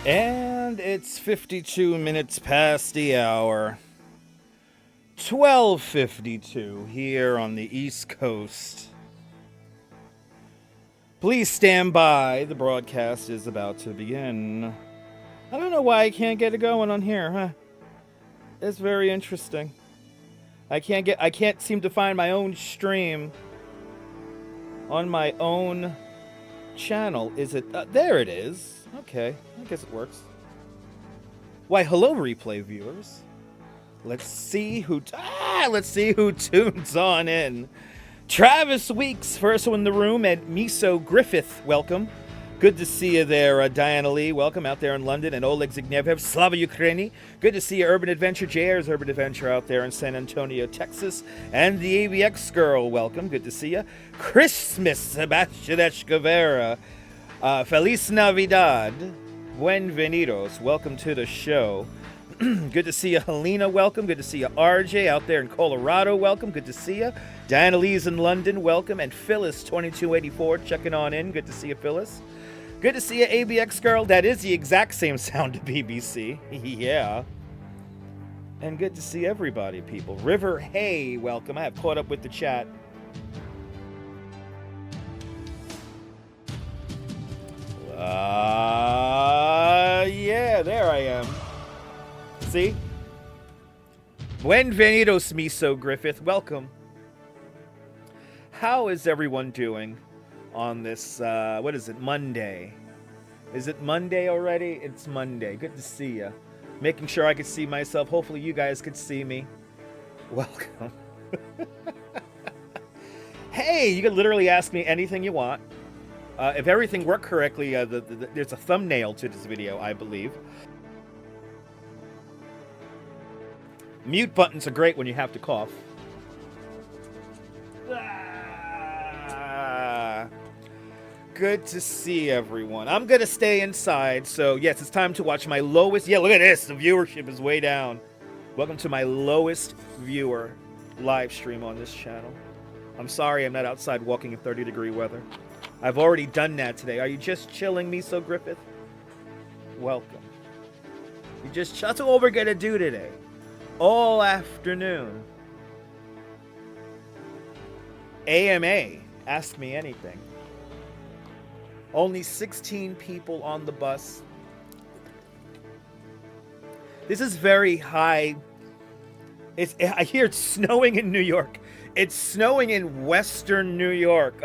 And it's 52 minutes past the hour. 12:52 here on the East Coast. Please stand by. The broadcast is about to begin. I don't know why I can't get it going on here, huh? It's very interesting. I can't seem to find my own stream on my own channel. Is it? There it is. Okay, I guess it works. Why, hello, replay viewers. Let's see who tunes on in. Travis Weeks, first one in the room, and Miso Griffith, welcome. Good to see you there, Diana Lee, welcome out there in London, and Oleg Zignev, Slava Ukraini. Good to see you, Urban Adventure, JR's Urban Adventure out there in San Antonio, Texas, and the AVX Girl, welcome, good to see you. Christmas, Sebastian Escavera, Feliz Navidad, Buenvenidos, welcome to the show. Good to see you, Helena, welcome. Good to see you, RJ, out there in Colorado, welcome. Good to see you. Diana Lee's in London, welcome. And Phyllis2284 checking on in. Good to see you, Phyllis. Good to see you, ABX Girl. That is the exact same sound to BBC. Yeah. And good to see everybody, people. River Hay, welcome. I have caught up with the chat. Yeah, there I am. See? Buenvenidos, Miso Griffith. Welcome. How is everyone doing on this, what is it, Monday? Is it Monday already? It's Monday. Good to see you. Making sure I could see myself. Hopefully you guys could see me. Welcome. Hey, you can literally ask me anything you want. If everything worked correctly, there's a thumbnail to this video, I believe. Mute buttons are great when you have to cough. Good to see everyone. I'm going to stay inside, so yes, it's time to watch my lowest... Yeah, look at this. The viewership is way down. Welcome to my lowest viewer live stream on this channel. I'm sorry I'm not outside walking in 30-degree weather. I've already done that today. Are you just chilling, Miso Griffith? Welcome. That's what we're going to do today. All afternoon. AMA, ask me anything. Only 16 people on the bus. This is very high. I hear it's snowing in New York. It's snowing in western New York,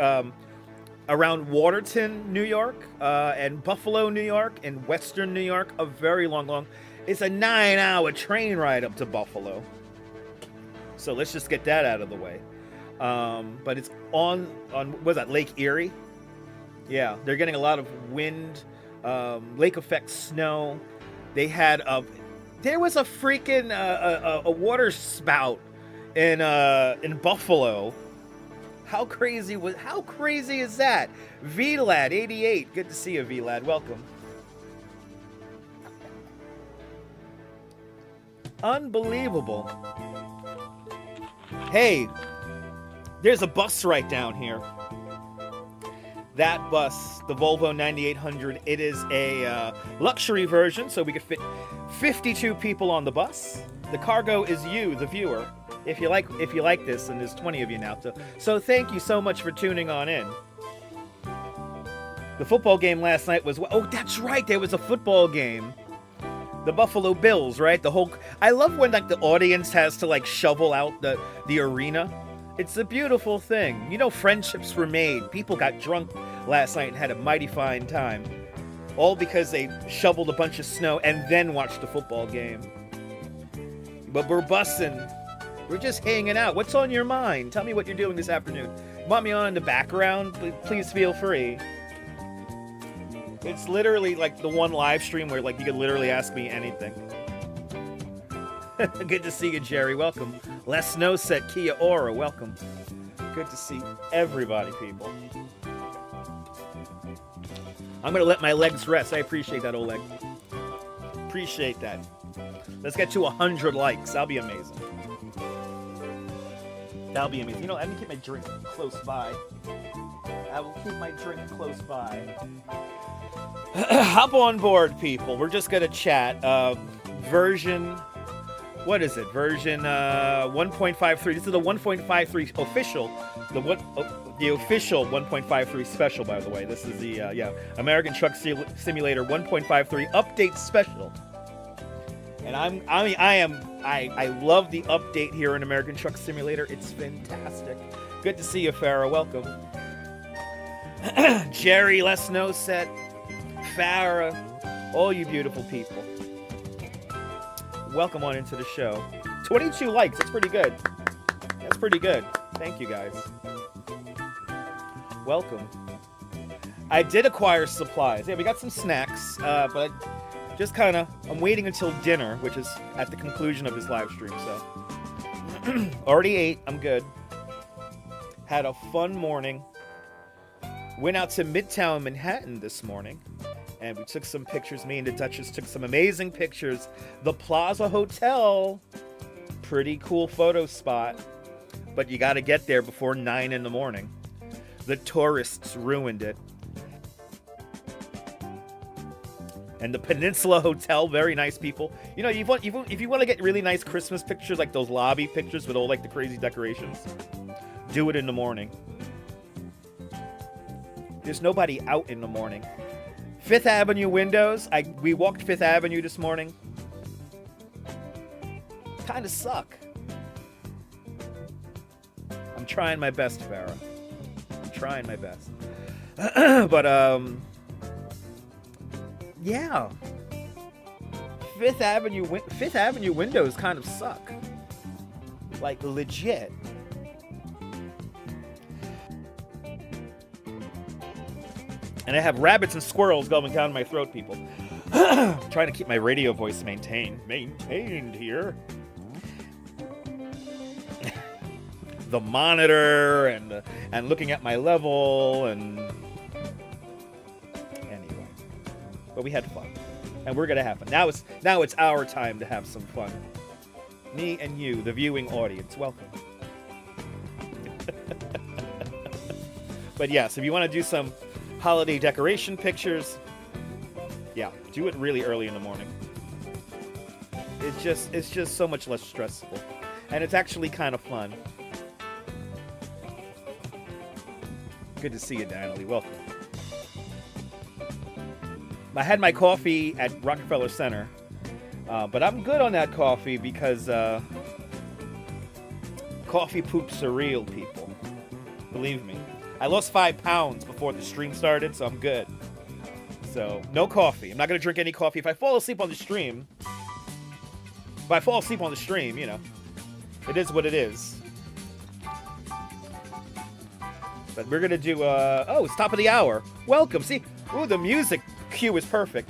around Waterton, New York, and Buffalo, New York, and western New York. A very long. It's a 9-hour train ride up to Buffalo. So let's just get that out of the way. But it's on what's that, Lake Erie? Yeah, they're getting a lot of wind, lake effect snow. They had there was a freaking a water spout in Buffalo. How crazy is that? VLAD 88, good to see you, VLAD. Welcome. Unbelievable. Hey, there's a bus right down here. That bus, the Volvo 9800, it is a luxury version, so we could fit 52 people on the bus. The cargo is you, the viewer. If you like this, and there's 20 of you now, so thank you so much for tuning on in. The football game last night was... Oh, that's right, there was a football game. The Buffalo Bills, right? I love when like the audience has to like shovel out the arena. It's a beautiful thing. You know, friendships were made. People got drunk last night and had a mighty fine time. All because they shoveled a bunch of snow and then watched the football game. But we're bussing. We're just hanging out. What's on your mind? Tell me what you're doing this afternoon. Want me on in the background? Please feel free. It's literally like the one live stream where like you could literally ask me anything. Good to see you, Jerry. Welcome. Les Snow Set, Kia Ora. Welcome. Good to see everybody, people. I'm going to let my legs rest. I appreciate that, Oleg. Appreciate that. Let's get to 100 likes. That'll be amazing. That'll be amazing. You know, I'm going to keep my drink close by. I will keep my drink close by. Hop on board, people. We're just gonna chat. Version, what is it? Version 1.53. This is the 1.53 official. The official 1.53 special, by the way. This is the American Truck Simulator 1.53 update special. And I love the update here in American Truck Simulator. It's fantastic. Good to see you, Farah. Welcome. Jerry Lesno said, Farah, all you beautiful people. Welcome on into the show. 22 likes. That's pretty good. That's pretty good. Thank you, guys. Welcome. I did acquire supplies. Yeah, we got some snacks, but just kind of, I'm waiting until dinner, which is at the conclusion of this live stream, so. Already ate. I'm good. Had a fun morning. Went out to Midtown Manhattan this morning, and we took some pictures. Me and the Duchess took some amazing pictures. The Plaza Hotel, pretty cool photo spot, but you got to get there before 9 in the morning. The tourists ruined it. And the Peninsula Hotel, very nice people. You know, if you want to get really nice Christmas pictures, like those lobby pictures with all like the crazy decorations, do it in the morning. There's nobody out in the morning. Fifth Avenue windows. We walked Fifth Avenue this morning. Kind of suck. I'm trying my best, Farah. I'm trying my best. But yeah. Fifth Avenue windows kind of suck. Like legit. And I have rabbits and squirrels going down my throat, people. Trying to keep my radio voice maintained here. The monitor and looking at my level and anyway. But we had fun, and we're gonna have fun. Now it's our time to have some fun. Me and you, the viewing audience, welcome. But yes, if you want to do some holiday decoration pictures, yeah, do it really early in the morning. It's just so much less stressful, and it's actually kind of fun. Good to see you, Danielle. Welcome. I had my coffee at Rockefeller Center, but I'm good on that coffee because coffee poops are real, people. Believe me. I lost 5 pounds before the stream started, so I'm good. So, no coffee. I'm not going to drink any coffee. If I fall asleep on the stream, you know, it is what it is. But we're going to do, it's top of the hour. Welcome. See, ooh, the music cue is perfect.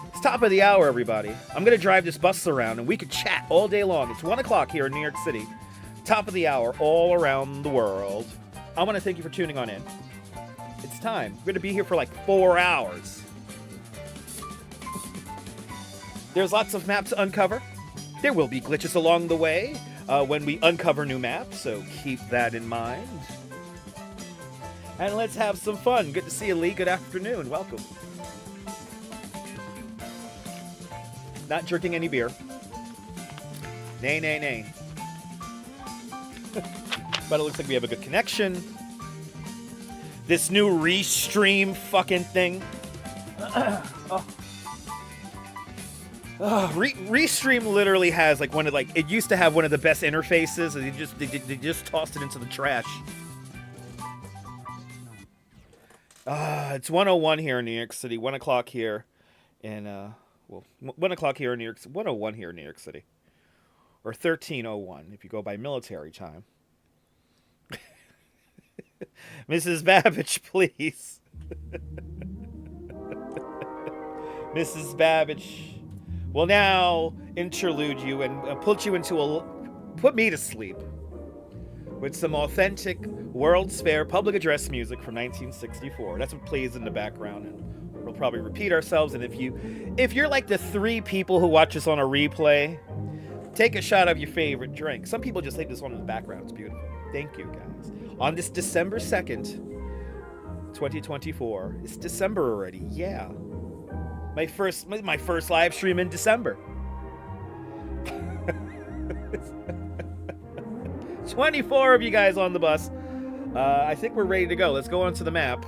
It's top of the hour, everybody. I'm going to drive this bus around, and we could chat all day long. It's 1 o'clock here in New York City. Top of the hour all around the world. I want to thank you for tuning on in. It's time. We're going to be here for like 4 hours. There's lots of maps to uncover. There will be glitches along the way when we uncover new maps, so keep that in mind. And let's have some fun. Good to see you, Lee. Good afternoon. Welcome. Not drinking any beer. Nay, nay, nay. But it looks like we have a good connection. This new Restream fucking thing. Restream literally has like it used to have one of the best interfaces, and they just tossed it into the trash. It's 1:01 here in New York City. 1 o'clock here in 1 o'clock here in New York. 1:01 here in New York City, or 13:01 if you go by military time. Mrs. Babbage, please. Mrs. Babbage will now interlude you and put me to sleep with some authentic World's Fair public address music from 1964. That's what plays in the background, and we'll probably repeat ourselves. And if you're like the 3 people who watch this on a replay, take a shot of your favorite drink. Some people just leave this on in the background. It's beautiful. Thank you, guys. On this December 2nd, 2024. It's December already. Yeah. My first live stream in December. 24 of you guys on the bus. I think we're ready to go. Let's go onto the map.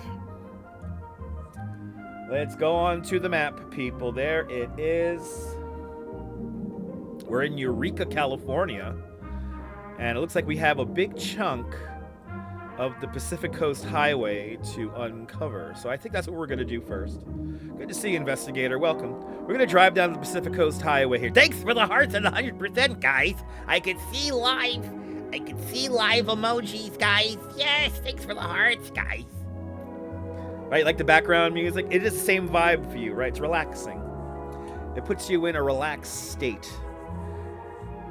Let's go on to the map, people. There it is. We're in Eureka, California. And it looks like we have a big chunk of the Pacific Coast Highway to uncover. So I think that's what we're going to do first. Good to see you, Investigator. Welcome. We're going to drive down the Pacific Coast Highway here. Thanks for the hearts and 100%, guys. I can see live emojis, guys. Yes, thanks for the hearts, guys. Right, like the background music? It is the same vibe for you, right? It's relaxing. It puts you in a relaxed state.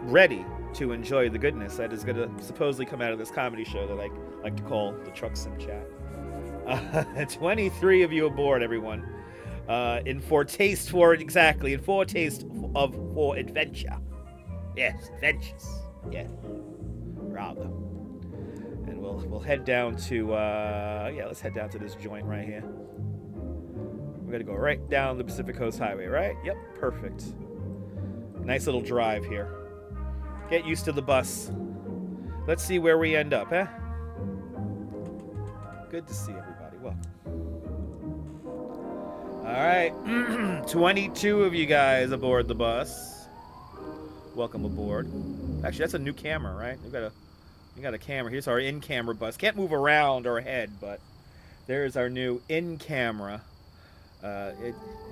Ready to enjoy the goodness that is going to supposedly come out of this comedy show that I like to call the Truck Sim Chat. 23 of you aboard, everyone. In foretaste for adventure. Yes, adventures. Yes. Rather. And we'll head down to let's head down to this joint right here. We're gonna go right down the Pacific Coast Highway, right? Yep, perfect. Nice little drive here. Get used to the bus. Let's see where we end up, eh? Good to see everybody. Welcome. All right, 22 of you guys aboard the bus. Welcome aboard. Actually, that's a new camera, right? We got a camera. Here's our in-camera bus. Can't move around or ahead, but there's our new in-camera.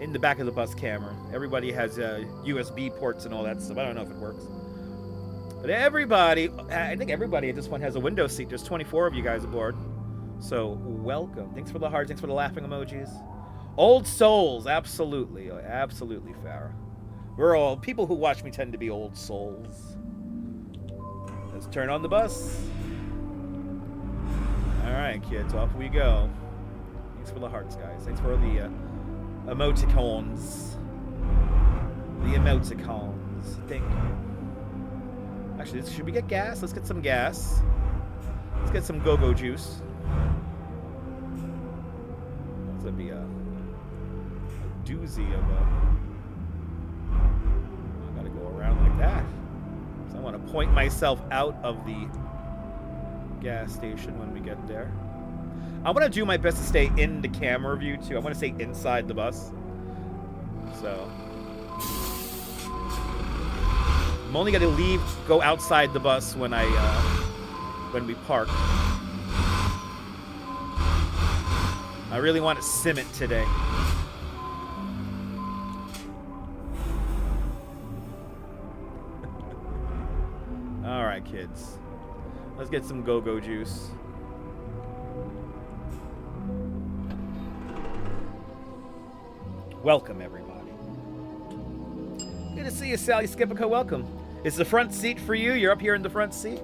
In the back of the bus camera. Everybody has USB ports and all that stuff. I don't know if it works. But everybody, I think everybody at this point has a window seat. There's 24 of you guys aboard. So, welcome. Thanks for the hearts. Thanks for the laughing emojis. Old souls. Absolutely. Absolutely, Farrah. We're all, people who watch me tend to be old souls. Let's turn on the bus. All right, kids. Off we go. Thanks for the hearts, guys. Thanks for the emoticons. The emoticons. Thank you. Actually, should we get gas? Let's get some gas. Let's get some go-go juice. This would be a doozy of a... I gotta go around like that. So I want to point myself out of the gas station when we get there. I want to do my best to stay in the camera view, too. I want to stay inside the bus. So... I'm only going to go outside the bus when we park. I really want to sim it today. All right, kids. Let's get some go-go juice. Welcome, everybody. Good to see you, Sally Skipico. Welcome. Is the front seat for you? You're up here in the front seat?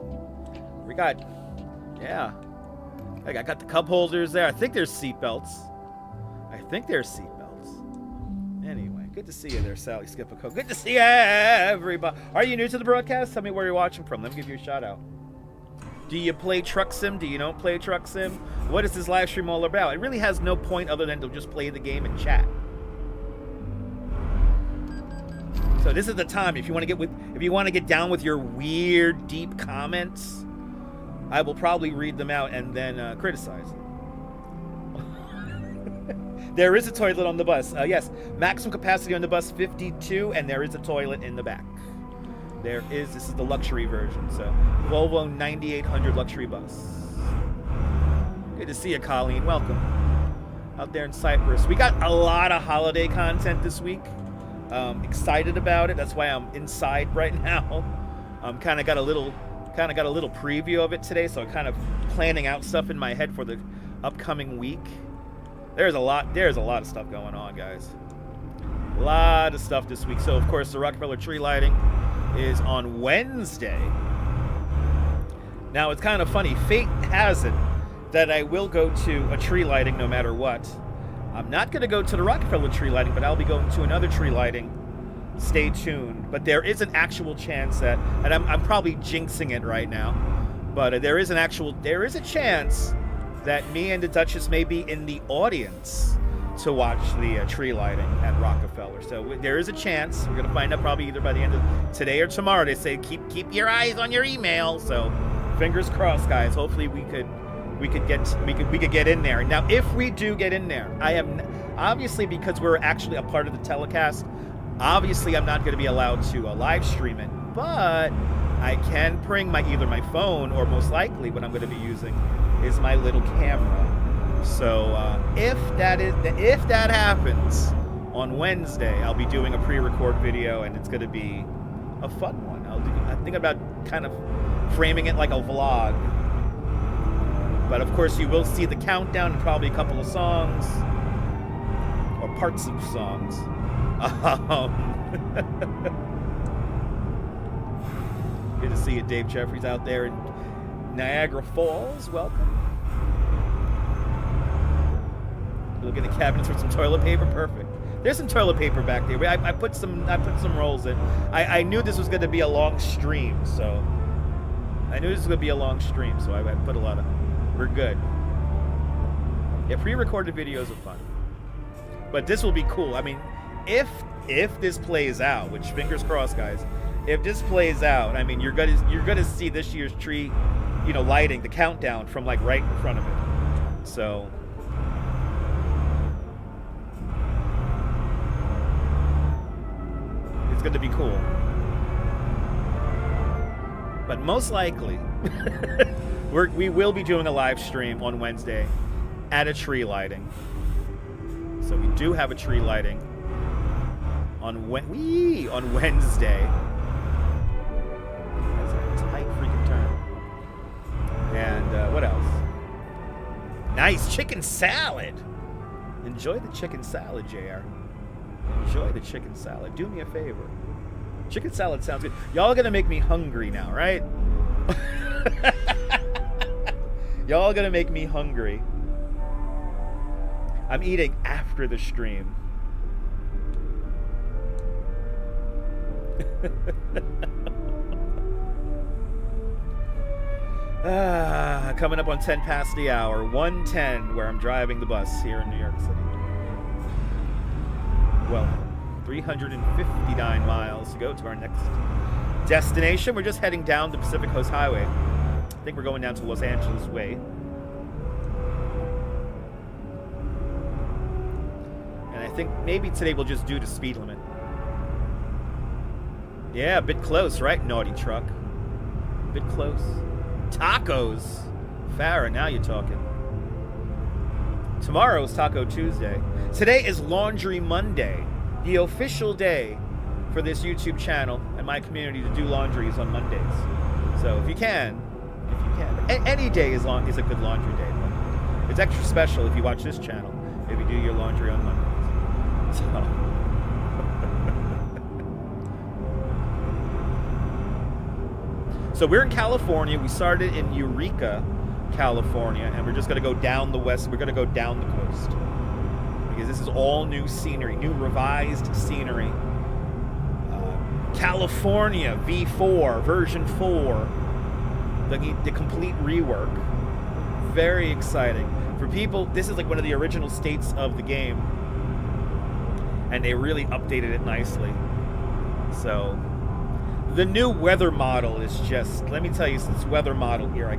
We got, yeah. I got the cup holders there. I think there's seat belts. Anyway, good to see you there, Sally Skipico. Good to see everybody. Are you new to the broadcast? Tell me where you're watching from. Let me give you a shout out. Do you play Truck Sim? Do you don't play Truck Sim? What is this live stream all about? It really has no point other than to just play the game and chat. So this is the time if you want to get down with your weird, deep comments, I will probably read them out and then criticize them. There is a toilet on the bus. Yes, maximum capacity on the bus 52, and there is a toilet in the back. This is the luxury version. So Volvo 9800 luxury bus. Good to see you, Colleen. Welcome. Out there in Cyprus. We got a lot of holiday content this week. Excited about it. That's why I'm inside right now. Kind of got a little preview of it today, so I'm kind of planning out stuff in my head for the upcoming week. There's a lot of stuff going on, guys. A lot of stuff this week. So of course the Rockefeller tree lighting is on Wednesday. Now it's kind of funny. Fate has it that I will go to a tree lighting no matter what. I'm not going to go to the Rockefeller tree lighting, but I'll be going to another tree lighting. Stay tuned. But there is an actual chance that, and I'm probably jinxing it right now, but there is a chance that me and the Duchess may be in the audience to watch the tree lighting at Rockefeller. So there is a chance. We're gonna find out probably either by the end of today or tomorrow. They say keep your eyes on your email. So fingers crossed, guys. Hopefully we could get in there. Now, if we do get in there, I am obviously, because we're actually a part of the telecast. Obviously, I'm not going to be allowed to live stream it, but I can bring either my phone, or most likely what I'm going to be using is my little camera. So if that happens on Wednesday, I'll be doing a pre-record video, and it's going to be a fun one. I'm thinking about kind of framing it like a vlog. But of course, you will see the countdown and probably a couple of songs, or parts of songs. Good to see you, Dave Jeffries, out there in Niagara Falls. Welcome. Look at the cabinets for some toilet paper. Perfect. There's some toilet paper back there. I put some rolls in. I knew this was going to be a long stream, so I put a lot of. We're good. Yeah, pre-recorded videos are fun, but this will be cool. I mean, if this plays out, which fingers crossed, guys, if this plays out, I mean, you're gonna see this year's tree, lighting, the countdown from like right in front of it. So it's gonna be cool. But most likely, we will be doing a live stream on Wednesday at a tree lighting. So we do have a tree lighting on Wednesday. That's a tight freaking turn. And what else? Nice chicken salad. Enjoy the chicken salad, JR. Enjoy the chicken salad. Do me a favor. Chicken salad sounds good. Y'all gonna make me hungry now, right? Y'all gonna make me hungry. I'm eating after the stream. Coming up on 10 past the hour, 1:10, where I'm driving the bus here in New York City. Well, 359 miles to go to our next destination. We're just heading down the Pacific Coast Highway. I think we're going down to Los Angeles Way. And I think maybe today we'll just do the speed limit. Yeah, a bit close, right? Naughty truck. A bit close. Tacos. Farrah, now you're talking. Tomorrow is Taco Tuesday. Today is Laundry Monday, the official day for this YouTube channel and my community to do laundries on Mondays. So if you can, any day is a good laundry day. But it's extra special if you watch this channel, if you do your laundry on Mondays. So we're in California. We started in Eureka, California, and we're just going to go down the west. We're going to go down the coast because this is all new scenery, new revised scenery. California V4 version 4, the complete rework. Very exciting for people. This is like one of the original states of the game, and they really updated it nicely. So the new weather model is just, let me tell you, this weather model here, I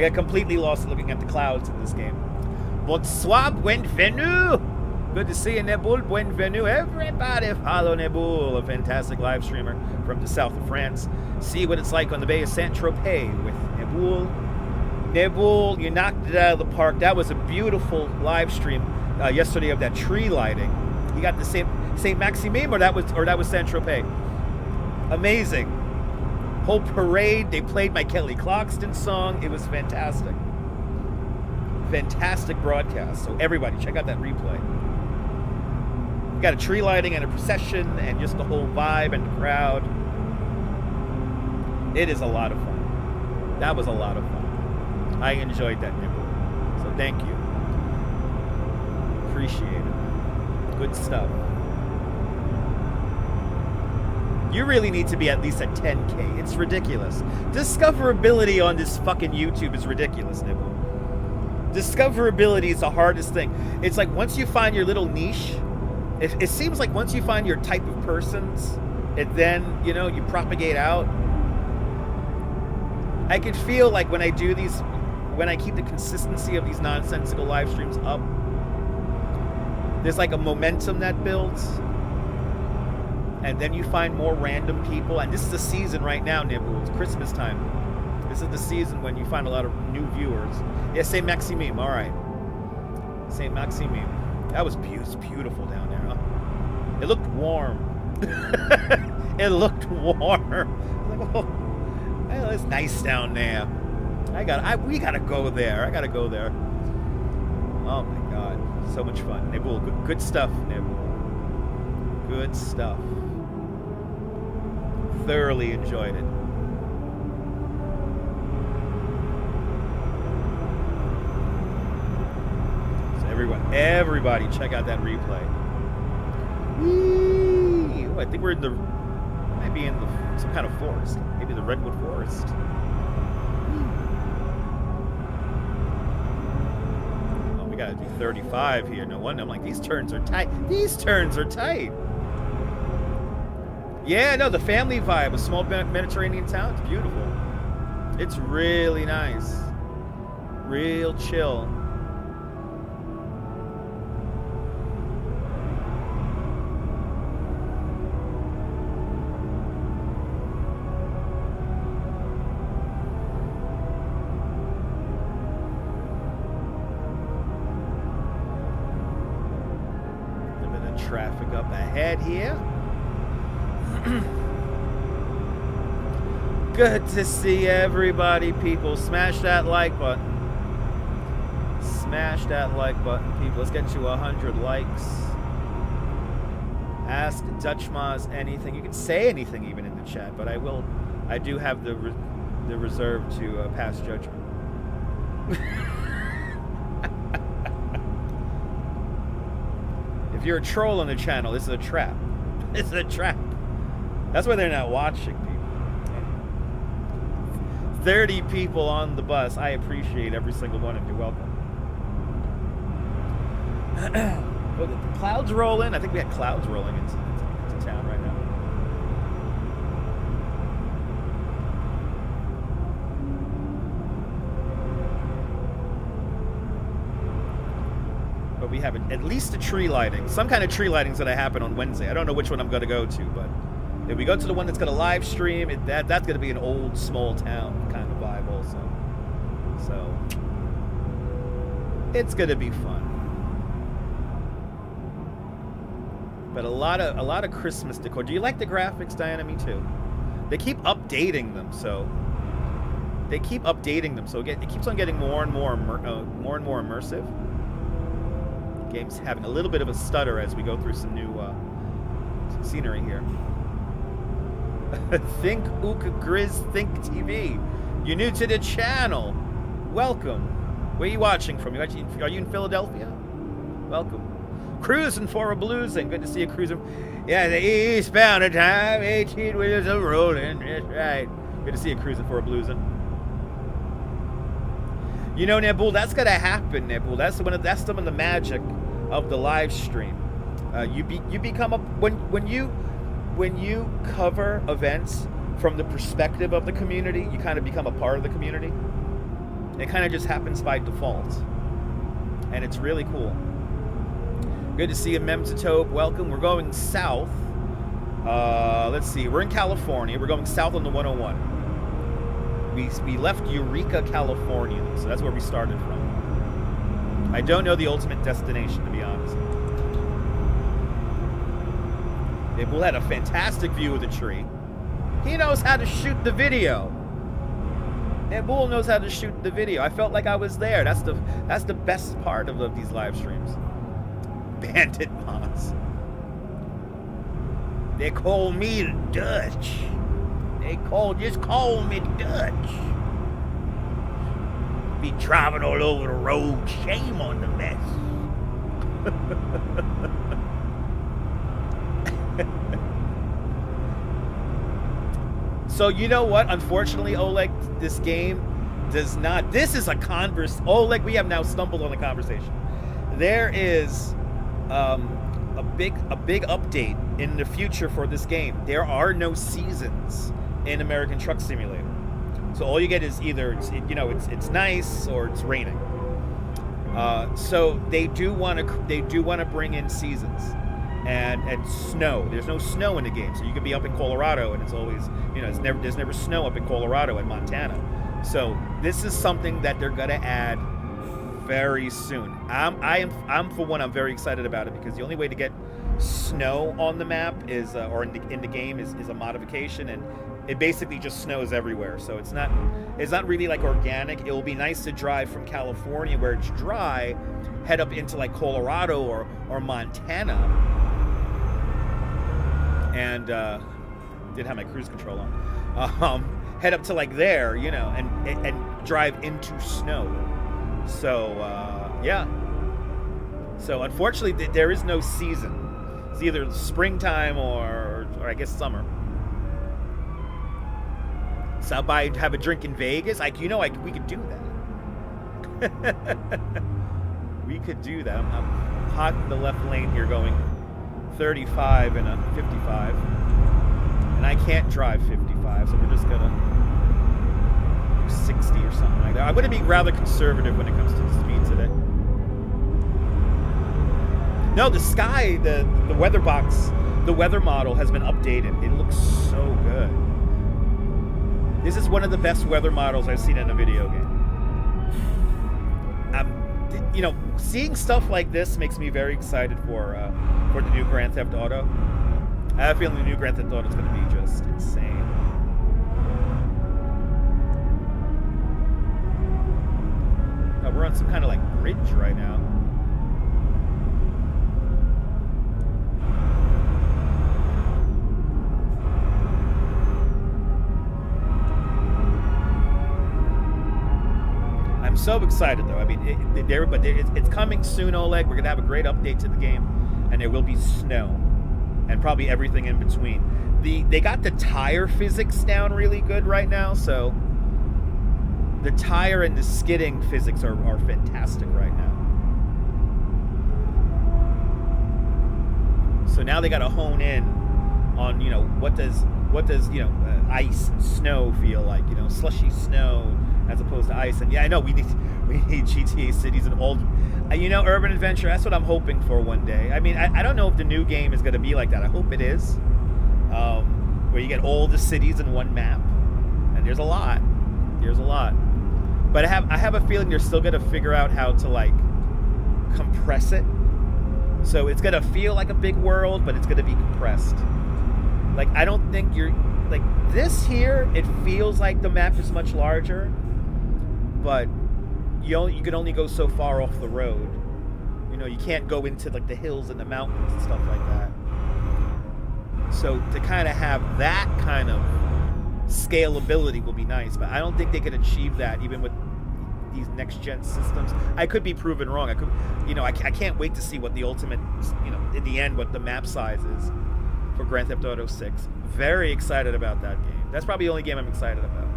get completely lost looking at the clouds in this game. Bonsoir, bienvenue. Good to see you, Nebul. Bienvenue, everybody. Follow Nebul, a fantastic live streamer from the south of France. See what it's like on the Bay of Saint-Tropez with Nebul. Nebul, you knocked it out of the park. That was a beautiful live stream yesterday of that tree lighting. You got the Saint Maximime, or that was Saint-Tropez. Amazing. Whole parade. They played my Kelly Clarkson song. It was fantastic. Fantastic broadcast. So everybody, check out that replay. We got a tree lighting and a procession and just the whole vibe and the crowd. It is a lot of fun. That was a lot of fun. I enjoyed that, Nibble. So thank you. Appreciate it. Good stuff. You really need to be at least at 10K. It's ridiculous. Discoverability on this fucking YouTube is ridiculous, Nibble. Discoverability is the hardest thing. It's like once you find your little niche, it seems like once you find your type of persons, and then, you know, you propagate out. I can feel like when I do these, when I keep the consistency of these nonsensical live streams up, there's like a momentum that builds. And then you find more random people. And this is the season right now, Nibble. It's Christmas time. This is the season when you find a lot of new viewers. Yeah, St. Maximime. All right. St. Maximime. That was beautiful down there, huh? It looked warm. It looked warm. Like, oh, well, it's nice down there. We gotta go there. I gotta go there. Oh my God, so much fun. Nibble, good stuff, Nibble. Good stuff. Thoroughly enjoyed it. Everybody, check out that replay. Whee! Ooh, I think we're in the, might be in the some kind of forest, maybe the redwood forest. Oh, we gotta do 35 here. No wonder I'm like, these turns are tight. These turns are tight. Yeah, no, the family vibe, a small Mediterranean town. It's beautiful. It's really nice. Real chill. Traffic up ahead here. Good to see everybody, people. Smash that like button. Smash that like button, people. Let's get you 100 likes. Ask Dutch Maz anything. You can say anything even in the chat, but I do have the reserve to pass judgment. If you're a troll on the channel, this is a trap. This is a trap. That's why they're not watching, people. 30 people on the bus. I appreciate every single one of you. Welcome. Oh, the clouds roll in. I think we had clouds rolling into town right now. But we have at least a tree lighting. Some kind of tree lightings going to happen on Wednesday. I don't know which one I'm going to go to, but if we go to the one that's going to live stream, that's going to be an old small town kind of vibe also. So it's going to be fun. But a lot of Christmas decor. Do you like the graphics, Diana? Me too. They keep updating them, so it keeps on getting more and more immersive. Game's having a little bit of a stutter as we go through some new scenery here. Think Ook Grizz Think TV. You're new to the channel. Welcome. Where are you watching from? Are you in Philadelphia? Welcome. Cruising for a bluesing. Good to see you cruising. Yeah, the eastbound of time. 18 wheels are rolling. That's right. Good to see you cruising for a bluesing. You know, Nebul, that's gonna happen, Nebul. That's some of the magic of the live stream. You become a when you cover events from the perspective of the community, you kind of become a part of the community. It kind of just happens by default, and it's really cool. Good to see you, Memzatope. Welcome. We're going south. Let's see. We're in California. We're going south on the 101. We left Eureka, California, so that's where we started from. I don't know the ultimate destination, to be honest. Bull had a fantastic view of the tree. He knows how to shoot the video. Bull knows how to shoot the video. I felt like I was there. That's the best part of these live streams. Bandit Moss. They call me Dutch. Just call me Dutch. Be driving all over the road. Shame on the mess. So you know what? Unfortunately, Oleg, this game does not. This is a converse. Oh, like we have now stumbled on a conversation. There is a big update in the future for this game. There are no seasons in American Truck Simulator, so all you get is either it's nice or it's raining. So they do want to bring in seasons and snow. There's no snow in the game, so you can be up in Colorado and it's always there's never snow up in Colorado and Montana. So this is something that they're gonna add very soon. I'm for one, I'm very excited about it because the only way to get snow on the map is or in the game is a modification, and it basically just snows everywhere. So it's not really like organic. It will be nice to drive from California where it's dry, head up into like Colorado or Montana, and didn't have my cruise control on. Head up to like there, and drive into snow. So yeah. So unfortunately, there is no season. It's either springtime or I guess summer. Stop by, have a drink in Vegas. We could do that. We could do that. I'm hot in the left lane here, going 35 and a 55, and I can't drive 55, so we're just gonna do 60 or something like that. I'm gonna be rather conservative when it comes to the speed today. No, the sky, the weather box, the weather model has been updated. It looks so good. This is one of the best weather models I've seen in a video game. Seeing stuff like this makes me very excited for the new Grand Theft Auto. I have a feeling the new Grand Theft Auto is going to be just insane. Oh, we're on some kind of like bridge right now. I'm so excited though. I mean, it's coming soon, Oleg. We're gonna have a great update to the game, and there will be snow, and probably everything in between. They got the tire physics down really good right now, so the tire and the skidding physics are fantastic right now. So now they got to hone in on what does ice and snow feel like, slushy snow as opposed to ice. And yeah, I know we need GTA cities and old, urban adventure. That's what I'm hoping for one day. I mean, I don't know if the new game is going to be like that. I hope it is, where you get all the cities in one map, and there's a lot. But I have a feeling they're still going to figure out how to like compress it. So it's going to feel like a big world, but it's going to be compressed. Like, I don't think you're like this here. It feels like the map is much larger, but you can only go so far off the road. You can't go into like the hills and the mountains and stuff like that. So to kind of have that kind of scalability will be nice, but I don't think they can achieve that even with these next gen systems. I could be proven wrong. I can't wait to see what the ultimate, in the end, what the map size is for Grand Theft Auto 6. Very excited about that game. That's probably the only game I'm excited about.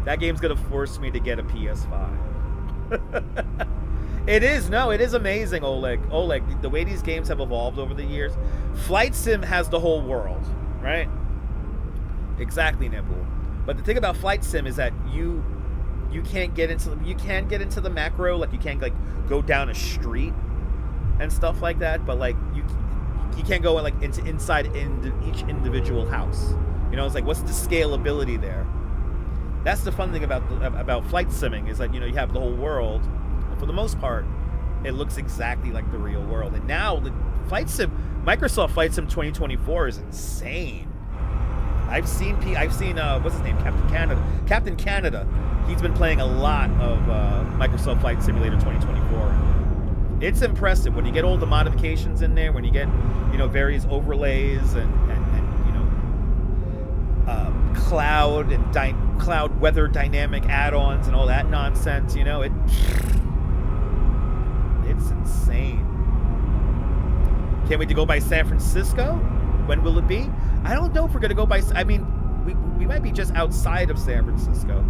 That game's gonna force me to get a PS5. It is amazing, Oleg, the way these games have evolved over the years. Flight Sim has the whole world, right? Exactly, Nibble. But the thing about Flight Sim is that you can't get into the macro, like you can't like go down a street and stuff like that, but like you can't go like inside each individual house. It's like, what's the scalability there? That's the fun thing about flight simming, is that you have the whole world, and for the most part it looks exactly like the real world. And now the Microsoft Flight Sim 2024 is insane. I've seen what's his name, Captain Canada. He's been playing a lot of Microsoft Flight Simulator 2024. It's impressive when you get all the modifications in there, when you get various overlays and cloud and cloud weather dynamic add-ons and all that nonsense. It's insane. Can't wait to go by San Francisco. When will it be? I don't know if we're gonna go by. I mean, we might be just outside of San Francisco.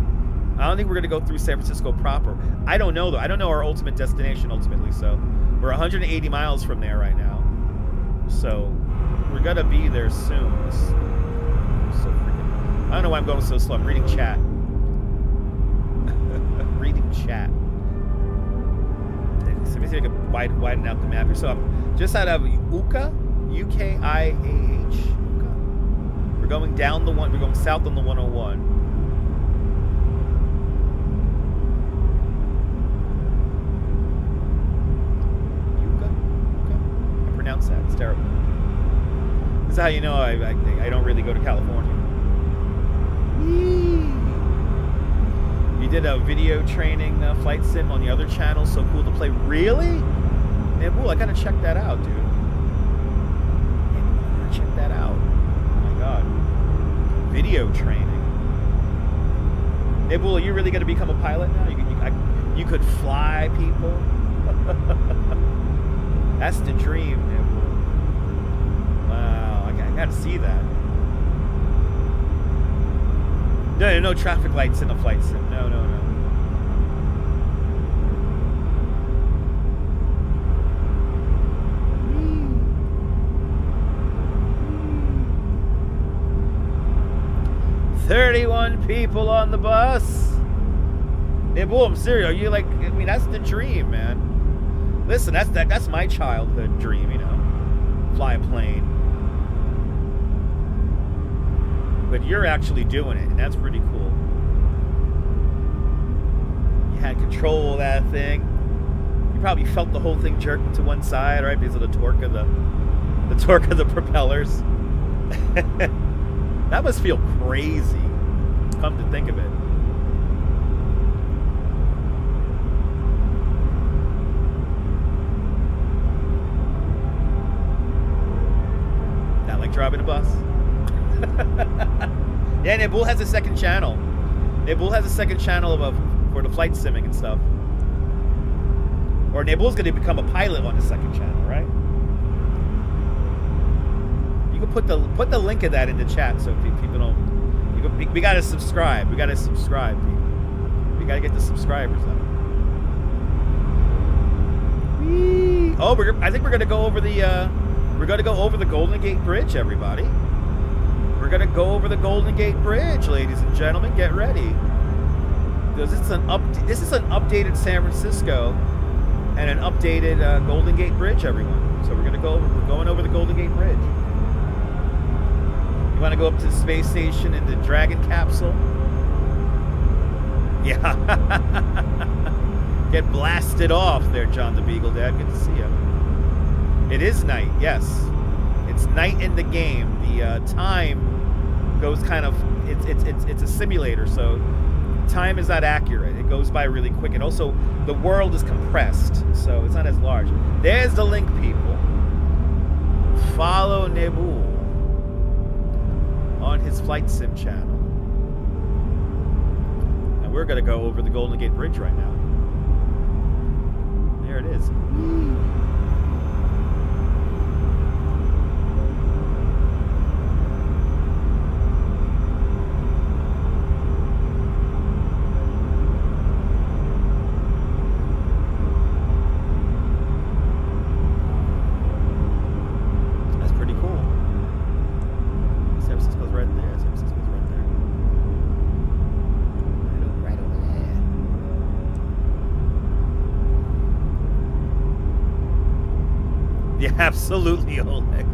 I don't think we're gonna go through San Francisco proper. I don't know though. I don't know our ultimate destination ultimately. So we're 180 miles from there right now. So we're gonna be there soon. So freaking, I don't know why I'm going so slow. I'm reading chat. Reading chat. So let me see if I can widen out the map here. So I'm just out of Uka, U-K-I-A-H. We're going down the one. We're going south on the 101. Pronounce that. It's terrible. This is how you know I don't really go to California. You did a video training flight sim on the other channel. So cool to play. Really? Man, I gotta check that out, dude. Man, I gotta check that out. Oh my god. Video training. Hey, Bull, are you really gonna become a pilot now? You could fly people. That's the dream, man. Wow, I gotta see that. No traffic lights in a flight sim. No. 31 people on the bus. Hey, Bull, I'm serious. Are you like? I mean, that's the dream, man. Listen, that's my childhood dream, you know. Fly a plane. But you're actually doing it, and that's pretty cool. You had control of that thing. You probably felt the whole thing jerk to one side, right? Because of the torque of the propellers. That must feel crazy. Come to think of it. Driving a bus. Yeah, Nabul has a second channel. Nabul has a second channel for the flight simming and stuff. Or Nabul's going to become a pilot on the second channel, right? You can put the link of that in the chat so people don't. We got to subscribe. We got to subscribe, people. We got to get the subscribers up. Oh, I think we're going to go over the. We're going to go over the Golden Gate Bridge, everybody. We're going to go over the Golden Gate Bridge, ladies and gentlemen. Get ready. Because this is an updated San Francisco and an updated Golden Gate Bridge, everyone. So we're going over the Golden Gate Bridge. You want to go up to the space station in the Dragon capsule? Yeah. Get blasted off there, John the Beagle Dad. Good to see you. It is night, yes. It's night in the game. The time goes kind of. It's a simulator, so time is not accurate. It goes by really quick, and also the world is compressed, so it's not as large. There's the link, people. Follow Nebu on his flight sim channel, and we're gonna go over the Golden Gate Bridge right now. There it is. Absolutely, Oleg.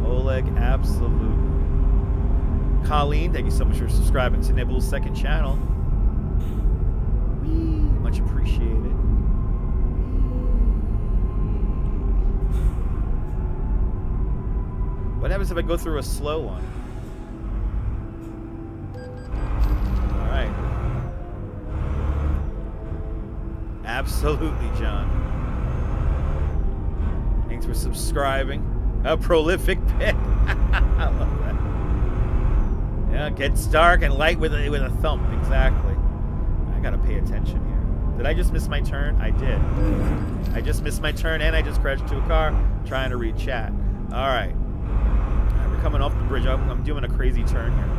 Oleg, absolutely. Colleen, thank you so much for subscribing to Nibble's second channel. Whee, much appreciated. What happens if I go through a slow one? All right. Absolutely, John. Thanks for subscribing. A prolific pick. I love that. Yeah, gets dark and light with a thump. Exactly. I gotta pay attention here. Did I just miss my turn? I did. I just missed my turn and I just crashed into a car trying to read chat. All right. We're coming off the bridge. I'm doing a crazy turn here.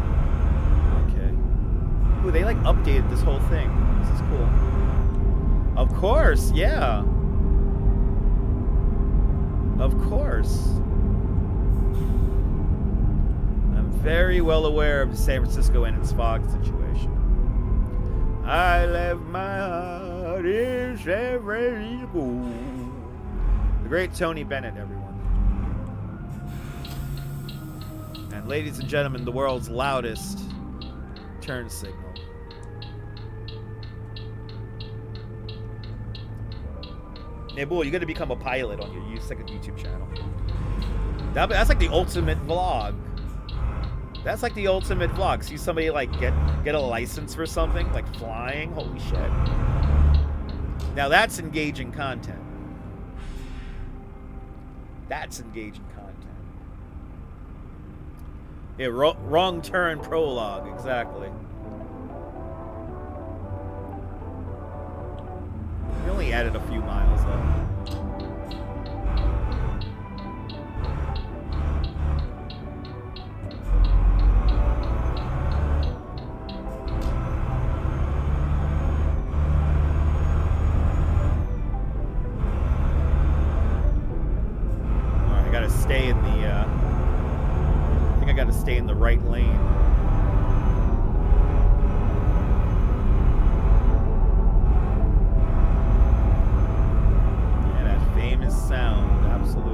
Okay. Ooh, they like updated this whole thing. This is cool. Of course, yeah. Of course. I'm very well aware of San Francisco and its fog situation. I left my heart in San Francisco. The great Tony Bennett, everyone. And ladies and gentlemen, the world's loudest turn signal. Hey, boy, you got to become a pilot on your second YouTube channel. That's like the ultimate vlog. That's like the ultimate vlog. See somebody like get a license for something, like flying. Holy shit! Now that's engaging content. That's engaging content. Yeah, wrong turn prologue, exactly. We only added a few miles though. Alright, I gotta stay in the I think I gotta stay in the right lane. Sound, absolutely.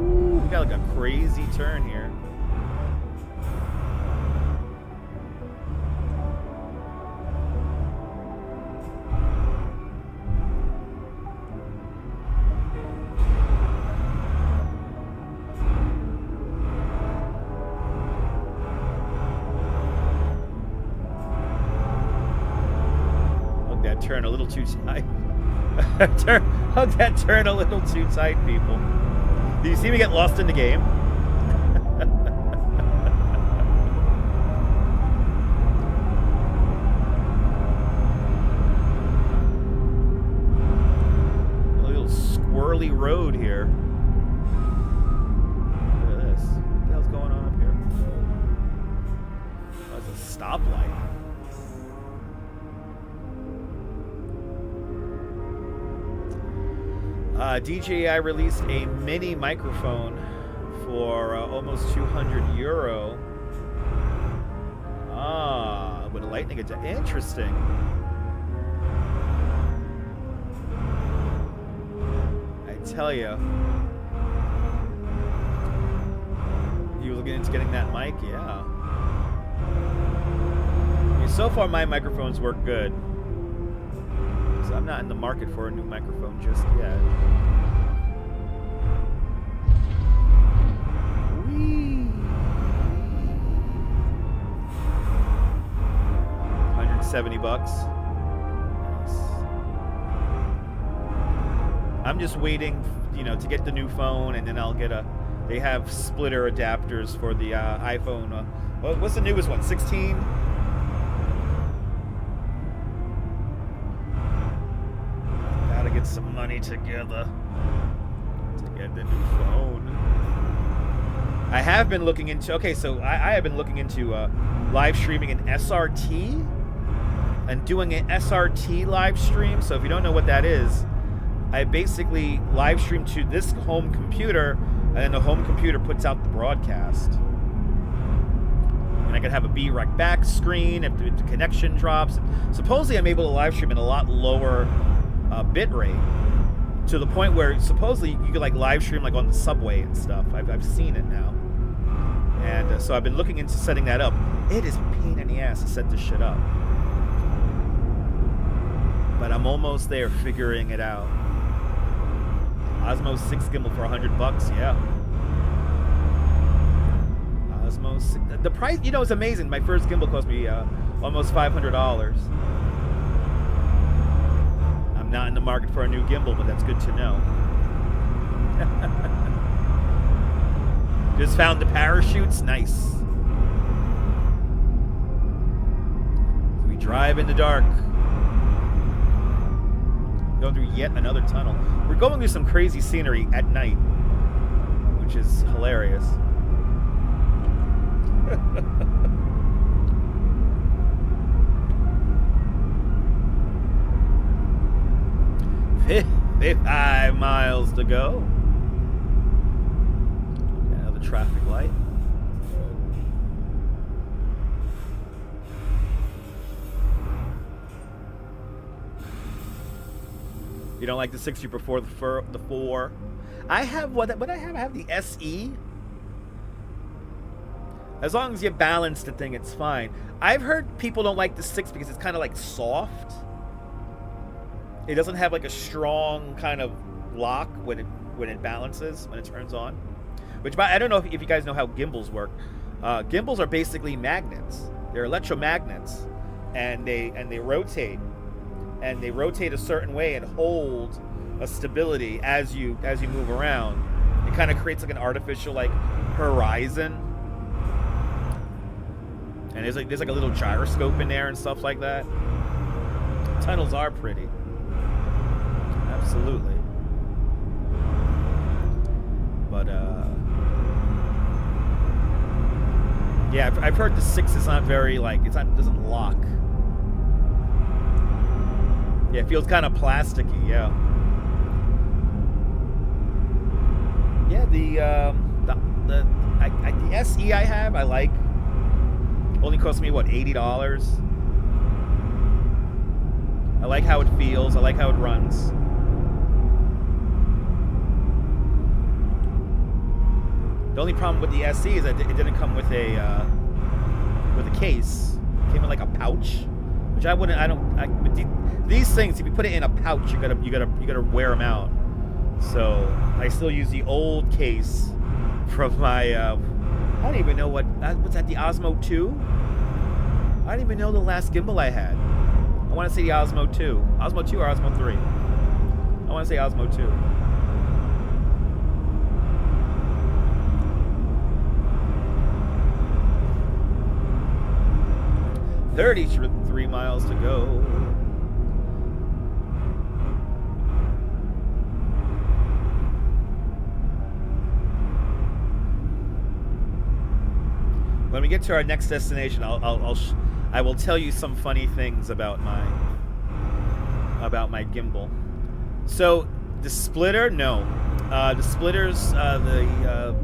Ooh, we got like a crazy turn here. Look, that turn a little too tight. Hug that turn a little too tight, people. Do you see me get lost in the game? A little squirrely road here. Look at this. What the hell's going on up here? Oh, it's a stoplight. DJI released a mini microphone for almost €200. Ah, with a lightning adapter. Interesting. I tell you. You were looking into getting that mic? Yeah. I mean, so far my microphones work good. So I'm not in the market for a new microphone just yet. Whee! 170 bucks. Nice. I'm just waiting, you know, to get the new phone, and then I'll get a. They have splitter adapters for the iPhone. What's the newest one? 16. Get some money together to get the new phone. I have been looking into I have been looking into live streaming an SRT and doing an SRT live stream. So if you don't know what that is, I basically live stream to this home computer, and then the home computer puts out the broadcast. And I can have a B-Rec back screen if the connection drops. Supposedly I'm able to live stream at a lot lower bit rate, to the point where supposedly you could like live stream like on the subway and stuff. I've seen it now, and so I've been looking into setting that up. It is a pain in the ass to set this shit up, but I'm almost there figuring it out. Osmo 6 gimbal for $100, yeah. Osmo 6, the price, you know, is amazing. My first gimbal cost me almost $500. Not in the market for a new gimbal, but that's good to know. Just found the parachutes. Nice. We drive in the dark. Going through yet another tunnel. We're going through some crazy scenery at night, which which is hilarious. 55 miles to go. Another traffic light. You don't like the 6, you prefer the 4. I have what I have? I have the SE. As long as you balance the thing, it's fine. I've heard people don't like the 6 because it's kind of like soft. It doesn't have like a strong kind of lock when it balances, when it turns on. Which, I don't know if you guys know how gimbals work. Gimbals are basically magnets. They're electromagnets, and they rotate. And they rotate a certain way and hold a stability as you move around. It kind of creates like an artificial like horizon. And there's like a little gyroscope in there and stuff like that. Tunnels are pretty. Absolutely. But yeah, I've heard the 6 is not very like it doesn't lock. Yeah, it feels kind of plasticky, yeah. Yeah, the SE I have, I like. Only cost me, what, $80? I like how it feels. I like how it runs. The only problem with the SE is that it didn't come with a case. It came in like a pouch, which these things, if you put it in a pouch, you gotta wear them out. So I still use the old case from my I don't even know what's that, the Osmo 2? I don't even know the last gimbal I had. I want to say the Osmo 2. Osmo 2 or Osmo 3? I want to say Osmo 2. $33 miles to go. When we get to our next destination, I will tell you some funny things about my gimbal. So the splitter, no. The splitters, the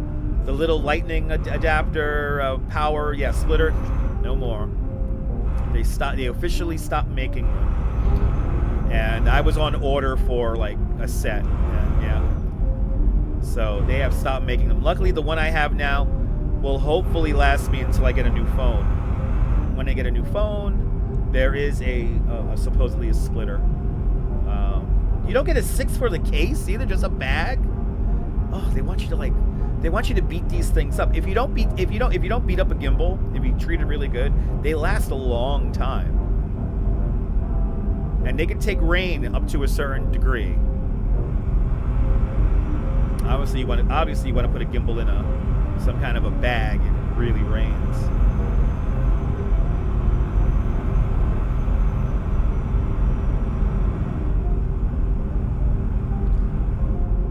little lightning adapter, power, yeah, splitter, no more. They officially stopped making them, and I was on order for like a set, and yeah. So they have stopped making them. Luckily, the one I have now will hopefully last me until I get a new phone. When I get a new phone, there is supposedly a splitter. You don't get a 6 for the case either, just a bag. Oh, they want you to beat these things up. If you don't beat up a gimbal, if you treat it really good, they last a long time. And they can take rain up to a certain degree. Obviously, you want to put a gimbal in some kind of a bag and it really rains.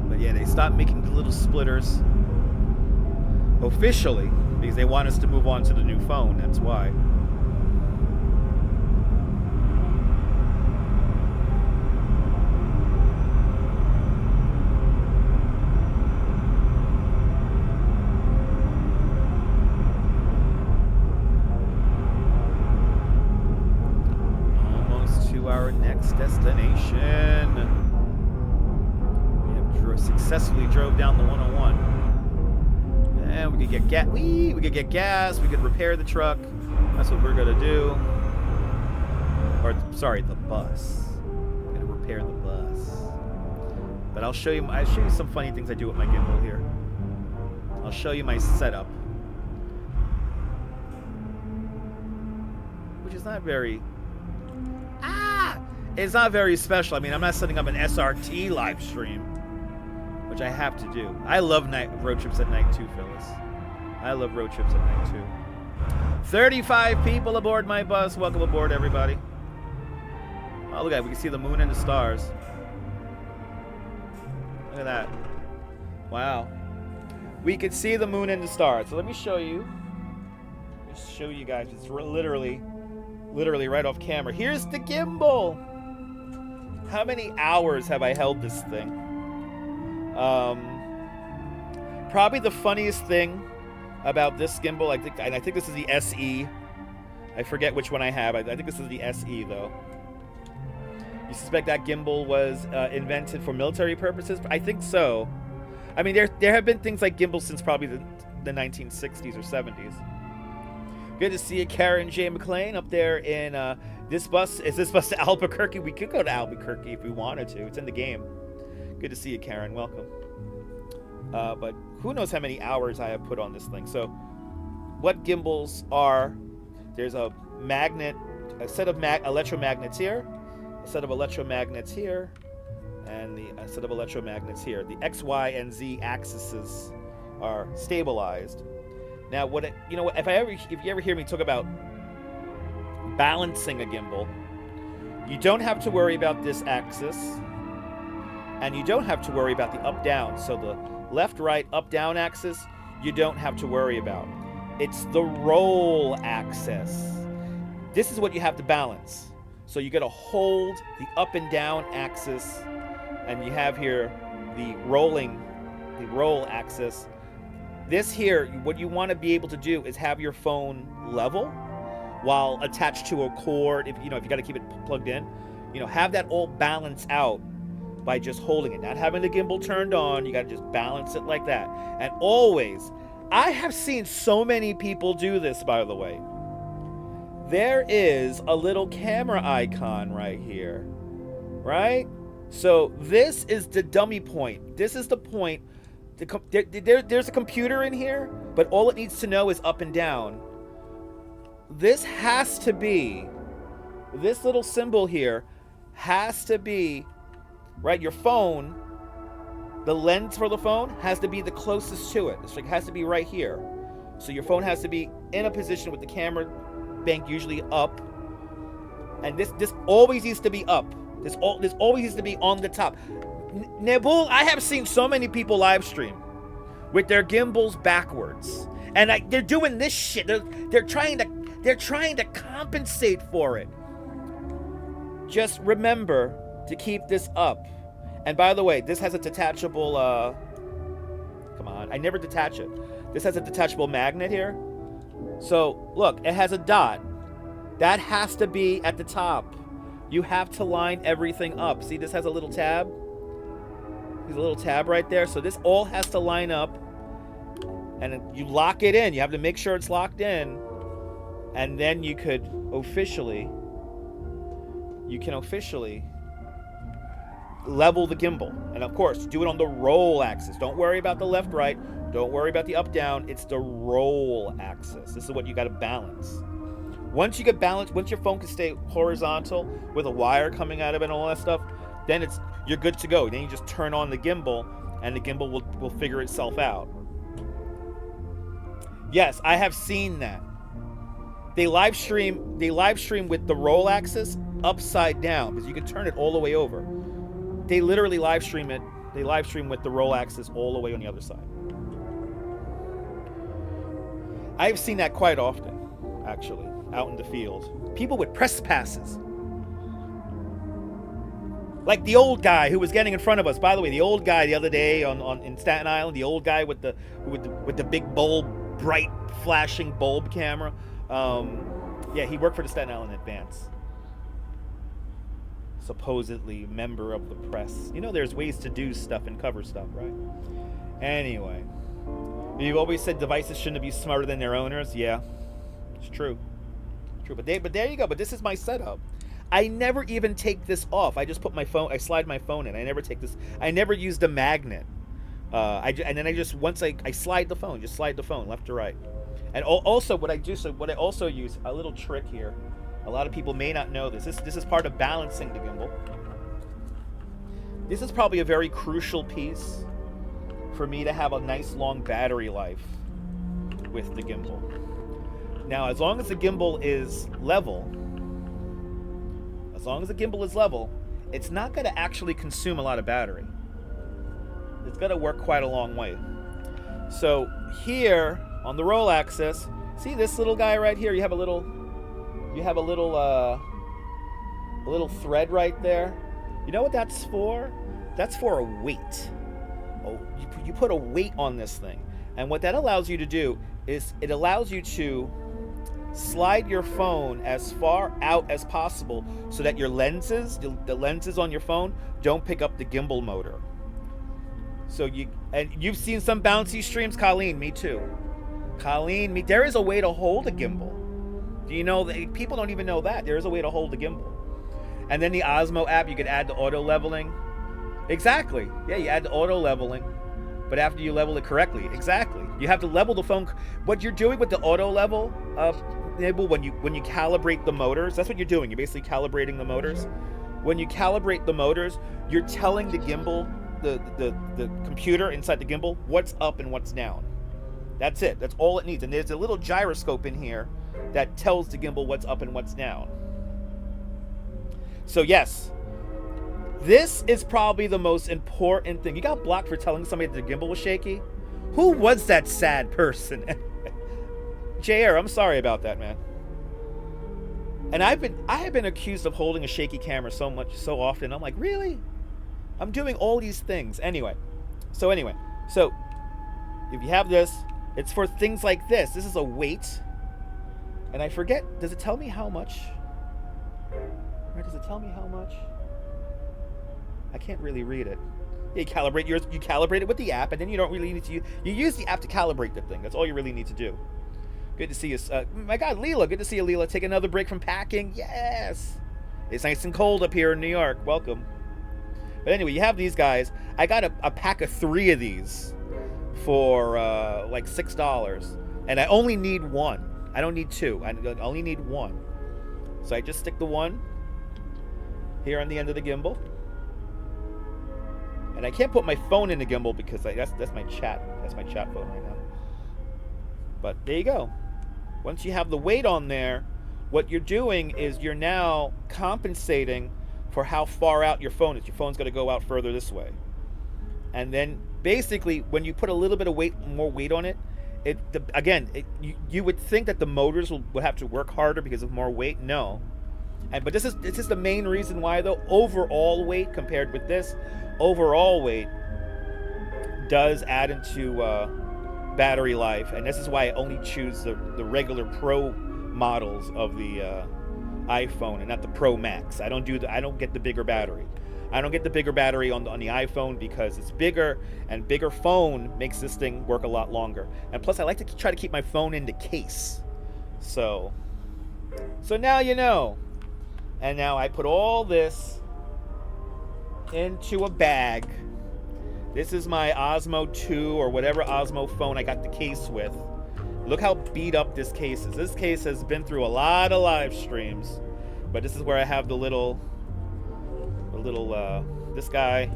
But yeah, they stopped making the little splitters officially because they want us to move on to the new phone. That's why. Our next destination. We have successfully drove down the 101, and we could get gas. We could get gas. We could repair the truck. That's what we're gonna do. Or sorry, the bus. We're gonna repair the bus. But I'll show you some funny things I do with my gimbal here. I'll show you my setup, which is not very. It's not very special. I mean, I'm not setting up an SRT live stream, which I have to do. I love road trips at night too, Phyllis. I love road trips at night too. 35 people aboard my bus. Welcome aboard, everybody. Oh, look at that. We can see the moon and the stars. Look at that. Wow. we could see the moon and the stars. So let me show you. Let me show you guys. It's literally right off camera. Here's the gimbal. How many hours have I held this thing? Probably the funniest thing about this gimbal, I think this is the SE. I forget which one I have. I think this is the SE though. You suspect that gimbal was invented for military purposes? I think so. I mean, there have been things like gimbals since probably the 1960s or 70s. Good to see you, Karen J. McLean, up there in this bus. Is this bus to Albuquerque? We could go to Albuquerque if we wanted to. It's in the game. Good to see you, Karen. Welcome. But who knows how many hours I have put on this thing. So what gimbals are, there's a magnet, a set of electromagnets here, a set of electromagnets here, and a set of electromagnets here. The X, Y, and Z axes are stabilized. Now, if you ever hear me talk about balancing a gimbal, you don't have to worry about this axis, and you don't have to worry about the up-down. So the left, right, up-down axis, you don't have to worry about. It's the roll axis. This is what you have to balance. So you got to hold the up and down axis, and you have here the roll axis. This here, what you want to be able to do is have your phone level while attached to a cord. If you got to keep it plugged in, have that all balance out by just holding it, not having the gimbal turned on. You got to just balance it like that. And always, I have seen so many people do this, by the way. There is a little camera icon right here, right? So this is the dummy point. This is the point. There's a computer in here, but all it needs to know is up and down. This has to be, this little symbol here has to be, right? Your phone, the lens for the phone has to be the closest to it. It has to be right here. So your phone has to be in a position with the camera bank usually up. And this always needs to be up. This always needs to be on the top. Nebul, I have seen so many people live stream with their gimbals backwards, and they're doing this shit. They're trying to compensate for it. Just remember to keep this up. And by the way, this has a detachable. Come on, I never detach it. This has a detachable magnet here. So look, it has a dot. That has to be at the top. You have to line everything up. See, this has a little tab. There's a little tab right there. So this all has to line up, and you lock it in. You have to make sure it's locked in, and then you can officially level the gimbal. And of course, do it on the roll axis. Don't worry about the left, right. Don't worry about the up, down. It's the roll axis. This is what you got to balance. Once you get balanced, once your phone can stay horizontal with a wire coming out of it and all that stuff, then you're good to go. Then you just turn on the gimbal, and the gimbal will figure itself out. Yes, I have seen that. They live stream with the roll axis upside down, because you can turn it all the way over. They literally live stream it. They live stream with the roll axis all the way on the other side. I've seen that quite often, actually, out in the field. People with press passes. Like the old guy who was getting in front of us. By the way, the old guy the other day in Staten Island, the old guy with the big bulb, bright flashing bulb camera. Yeah, he worked for the Staten Island Advance. Supposedly member of the press. There's ways to do stuff and cover stuff, right? Anyway, you've always said devices shouldn't be smarter than their owners. Yeah, it's true. But there you go. But this is my setup. I never even take this off. I just put my phone. I slide my phone in. I never take this. I never use the magnet. And then once I slide the phone, just slide the phone left to right. And also what I do. So what I also use, a little trick here. A lot of people may not know this. This is part of balancing the gimbal. This is probably a very crucial piece for me to have a nice long battery life with the gimbal. Now, as long as the gimbal is level, it's not going to actually consume a lot of battery. It's going to work quite a long way. So here on the roll axis, see this little guy right here? You have a little thread right there. You know what that's for? That's for a weight. Oh, you put a weight on this thing. And what that allows you to do is it allows you to slide your phone as far out as possible so that your lenses, the lenses on your phone, don't pick up the gimbal motor. So you've seen some bouncy streams, Colleen, me too. Colleen, there is a way to hold a gimbal. Do you know that? People don't even know that. There is a way to hold the gimbal. And then the Osmo app, you could add the auto leveling. Exactly. Yeah, you add the auto leveling. But after you level it correctly. Exactly. You have to level the phone. What you're doing with the auto level, when you calibrate the motors, that's what you're doing. You're basically calibrating the motors. When you calibrate the motors, you're telling the gimbal, the computer inside the gimbal, what's up and what's down. That's it. That's all it needs. And there's a little gyroscope in here that tells the gimbal what's up and what's down. So yes, this is probably the most important thing. You got blocked for telling somebody that the gimbal was shaky? Who was that sad person? JR, I'm sorry about that, man. And I have been accused of holding a shaky camera so often. I'm like, really? I'm doing all these things. Anyway, so if you have this, it's for things like this. This is a weight. And I forget, does it tell me how much? Or does it tell me how much? I can't really read it. You calibrate it with the app, and then you don't really need to you use the app to calibrate the thing. That's all you really need to do. Good to see you. My God, Leela. Good to see you, Leela. Take another break from packing. Yes. It's nice and cold up here in New York. Welcome. But anyway, you have these guys. I got a pack of 3 of these for like $6, and I only need 1. I don't need 2. I only need 1. So I just stick the 1 here on the end of the gimbal. And I can't put my phone in the gimbal because that's my chat. That's my chat phone right now. But there you go. Once you have the weight on there, what you're doing is you're now compensating for how far out your phone is. Your phone's going to go out further this way. And then basically when you put a little bit of more weight on it, you would think that the motors would have to work harder because of more weight. No. But this is the main reason why, though. Overall weight compared with this, overall weight does add into battery life, and this is why I only choose the regular Pro models of the iPhone and not the Pro Max. I don't get the bigger battery. I don't get the bigger battery on the iPhone because it's bigger, and bigger phone makes this thing work a lot longer. And plus, I like to try to keep my phone in the case. So now you know. And now I put all this into a bag. This is my Osmo 2 or whatever Osmo phone I got the case with. Look how beat up this case is. This case has been through a lot of live streams. But this is where I have this guy.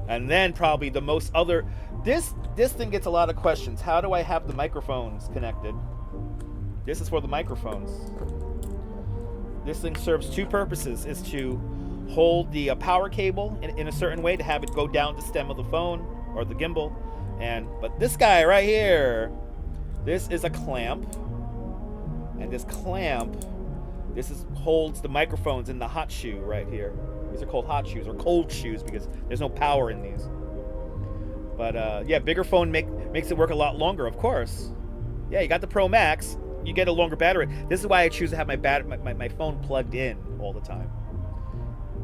And then probably the most other... This thing gets a lot of questions. How do I have the microphones connected? This is for the microphones. This thing serves 2 purposes. Is to hold the power cable in a certain way to have it go down the stem of the phone or the gimbal. But this guy right here, this is a clamp. And this clamp, holds the microphones in the hot shoe right here. These are called hot shoes or cold shoes because there's no power in these. But yeah, bigger phone makes it work a lot longer, of course. Yeah, you got the Pro Max. You get a longer battery. This is why I choose to have my phone plugged in all the time.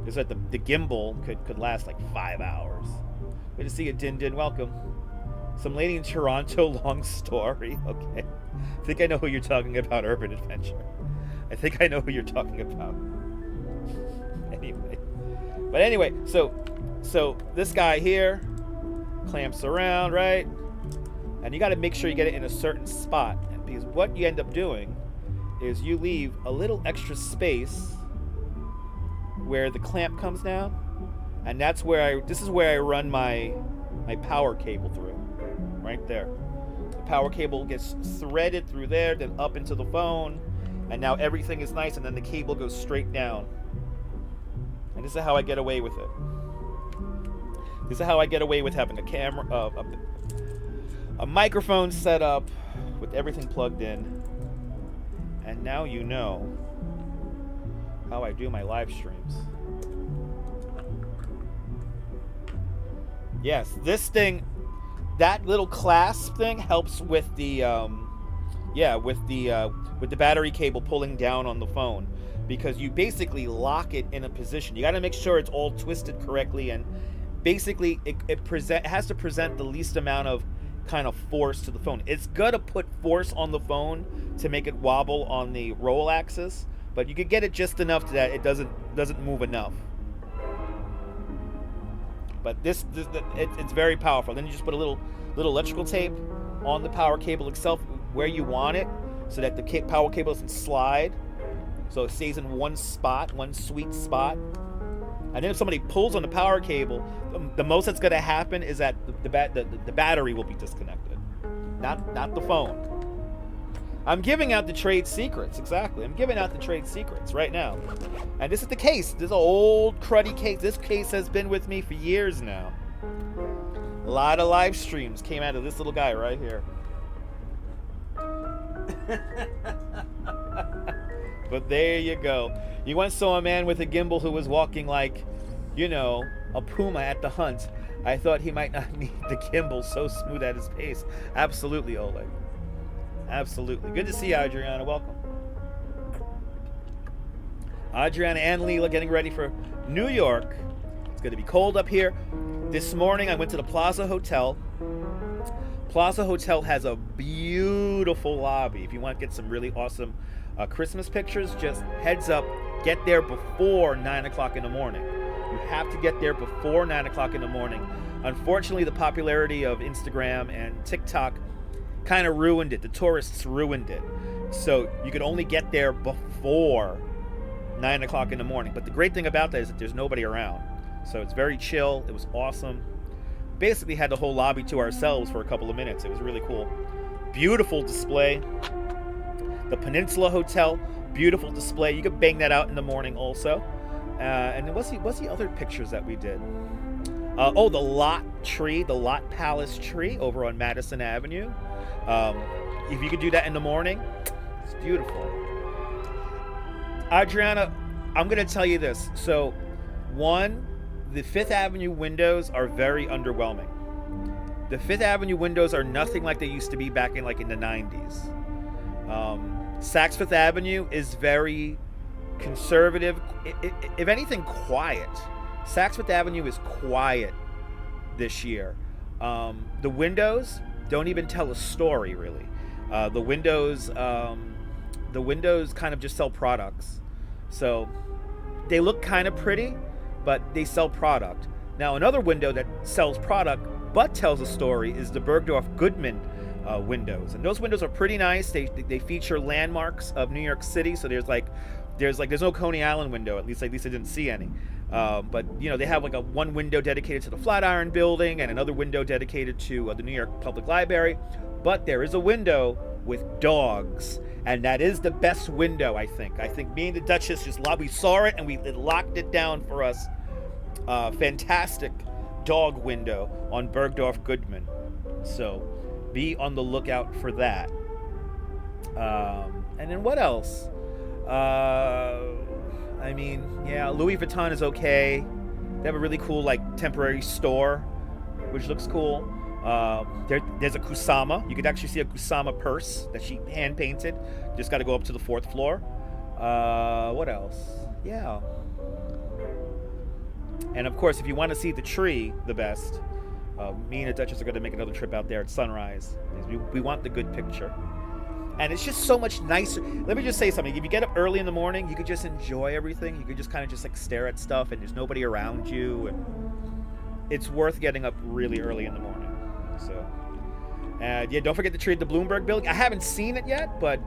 Is that the gimbal could last like 5 hours. Good to see you, Din Din. Welcome. Some lady in Toronto, long story. Okay. I think I know who you're talking about, Urban Adventure. I think I know who you're talking about. Anyway. But anyway, so this guy here clamps around, right? And you got to make sure you get it in a certain spot. Because what you end up doing is you leave a little extra space where the clamp comes down, and this is where I run my power cable through, right there. The power cable gets threaded through there, then up into the phone, and now everything is nice, and then the cable goes straight down. And this is how I get away with it. This is how I get away with having a camera, a microphone set up with everything plugged in. And now you know how I do my live streams. Yes, this thing, that little clasp thing helps with the with the battery cable pulling down on the phone, because you basically lock it in a position. You got to make sure it's all twisted correctly, and basically it has to present the least amount of kind of force to the phone. It's gonna put force on the phone to make it wobble on the roll axis, but you could get it just enough that it doesn't move enough. But it's very powerful. Then you just put a little electrical tape on the power cable itself where you want it, so that the power cable doesn't slide, so it stays in one spot, one sweet spot. And then if somebody pulls on the power cable, the most that's going to happen is that the battery will be disconnected, not the phone. I'm giving out the trade secrets, exactly. I'm giving out the trade secrets right now. And this is the case. This is an old cruddy case. This case has been with me for years now. A lot of live streams came out of this little guy right here. But there you go. You once saw a man with a gimbal who was walking like, you know, a puma at the hunt. I thought he might not need the gimbal, so smooth at his pace. Absolutely, Oleg. Absolutely. Good to see you, Adriana. Welcome. Adriana and Leela getting ready for New York. It's going to be cold up here. This morning I went to the Plaza Hotel. Plaza Hotel has a beautiful lobby. If you want to get some really awesome Christmas pictures, just heads up, get there before 9 o'clock in the morning. You have to get there before 9 o'clock in the morning. Unfortunately, the popularity of Instagram and TikTok kind of ruined it. The tourists ruined it. So you could only get there before 9 o'clock in the morning. But the great thing about that is that there's nobody around. So it's very chill. It was awesome. Basically had the whole lobby to ourselves for a couple of minutes. It was really cool. Beautiful display. The Peninsula Hotel, beautiful display. You could bang that out in the morning also. And what's the other pictures that we did? The Lot Palace tree over on Madison Avenue. If you could do that in the morning, it's beautiful. Adriana, I'm going to tell you this. So, one, the Fifth Avenue windows are very underwhelming. The Fifth Avenue windows are nothing like they used to be back in the 90s. Saks Fifth Avenue is very conservative, if anything, quiet. Saks Fifth Avenue is quiet this year. The windows don't even tell a story, really. The windows kind of just sell products. So they look kind of pretty, but they sell product. Now, another window that sells product but tells a story is the Bergdorf Goodman windows, and those windows are pretty nice. They feature landmarks of New York City. So there's no Coney Island window. At least I didn't see any. But they have one window dedicated to the Flatiron Building and another window dedicated to the New York Public Library. But there is a window with dogs, and that is the best window, I think. I think me and the Duchess we saw it and we locked it down for us. Fantastic dog window on Bergdorf Goodman. So be on the lookout for that. And then what else? Louis Vuitton is okay. They have a really cool temporary store, which looks cool. There's a Kusama. You could actually see a Kusama purse that she hand painted. Just got to go up to the 4th floor. What else? Yeah. And of course, if you want to see the tree the best, me and the Duchess are going to make another trip out there at sunrise. We want the good picture. And it's just so much nicer. Let me just say something. If you get up early in the morning, you could just enjoy everything. You could just kind of just stare at stuff, and there's nobody around you. And it's worth getting up really early in the morning. So, don't forget the tree at the Bloomberg Building. I haven't seen it yet, but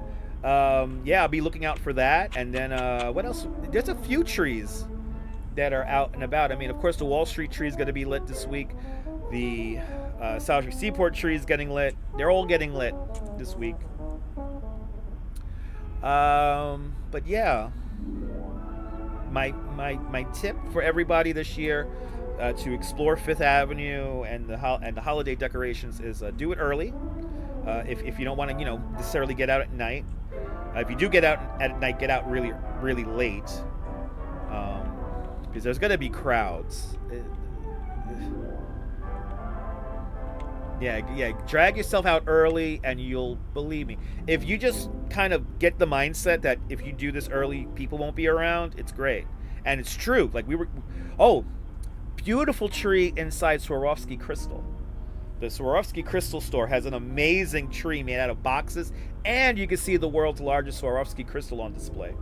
I'll be looking out for that. And then what else? There's a few trees that are out and about. I mean, of course, the Wall Street tree is going to be lit this week. The Salisbury Seaport tree is getting lit. They're all getting lit this week. But yeah, my tip for everybody this year, to explore Fifth Avenue and the holiday decorations is do it early. If you don't want to, necessarily get out at night. If you do get out at night, get out really, really late, because there's gonna be crowds. Yeah. Drag yourself out early, and you'll believe me. If you just kind of get the mindset that if you do this early, people won't be around. It's great, and it's true. Like beautiful tree inside Swarovski Crystal. The Swarovski Crystal store has an amazing tree made out of boxes, and you can see the world's largest Swarovski crystal on display.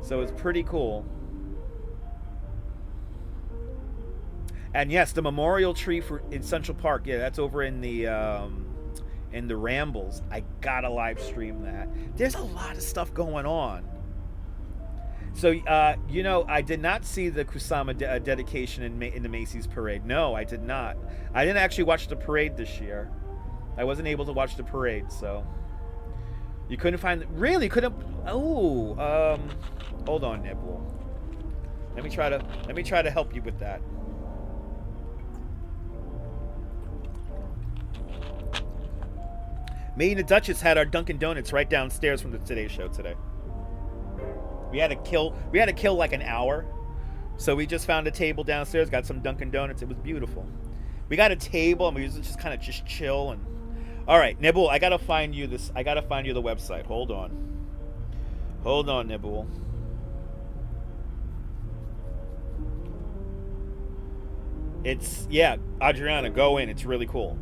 So it's pretty cool. And yes, the memorial tree in Central Park, yeah, that's over in the Rambles. I gotta live stream that. There's a lot of stuff going on. So, I did not see the Kusama dedication in the Macy's parade. No, I did not. I didn't actually watch the parade this year. I wasn't able to watch the parade, so you couldn't find. Really couldn't. Oh, hold on, Nibble. Let me try to help you with that. Me and the Duchess had our Dunkin' Donuts right downstairs from the Today Show today. We had to kill like an hour, so we just found a table downstairs, got some Dunkin' Donuts. It was beautiful. We got a table and we just kind of just chill. And all right, Nibble, I gotta find you the website. Hold on, Nibble. It's Adriana, go in. It's really cool.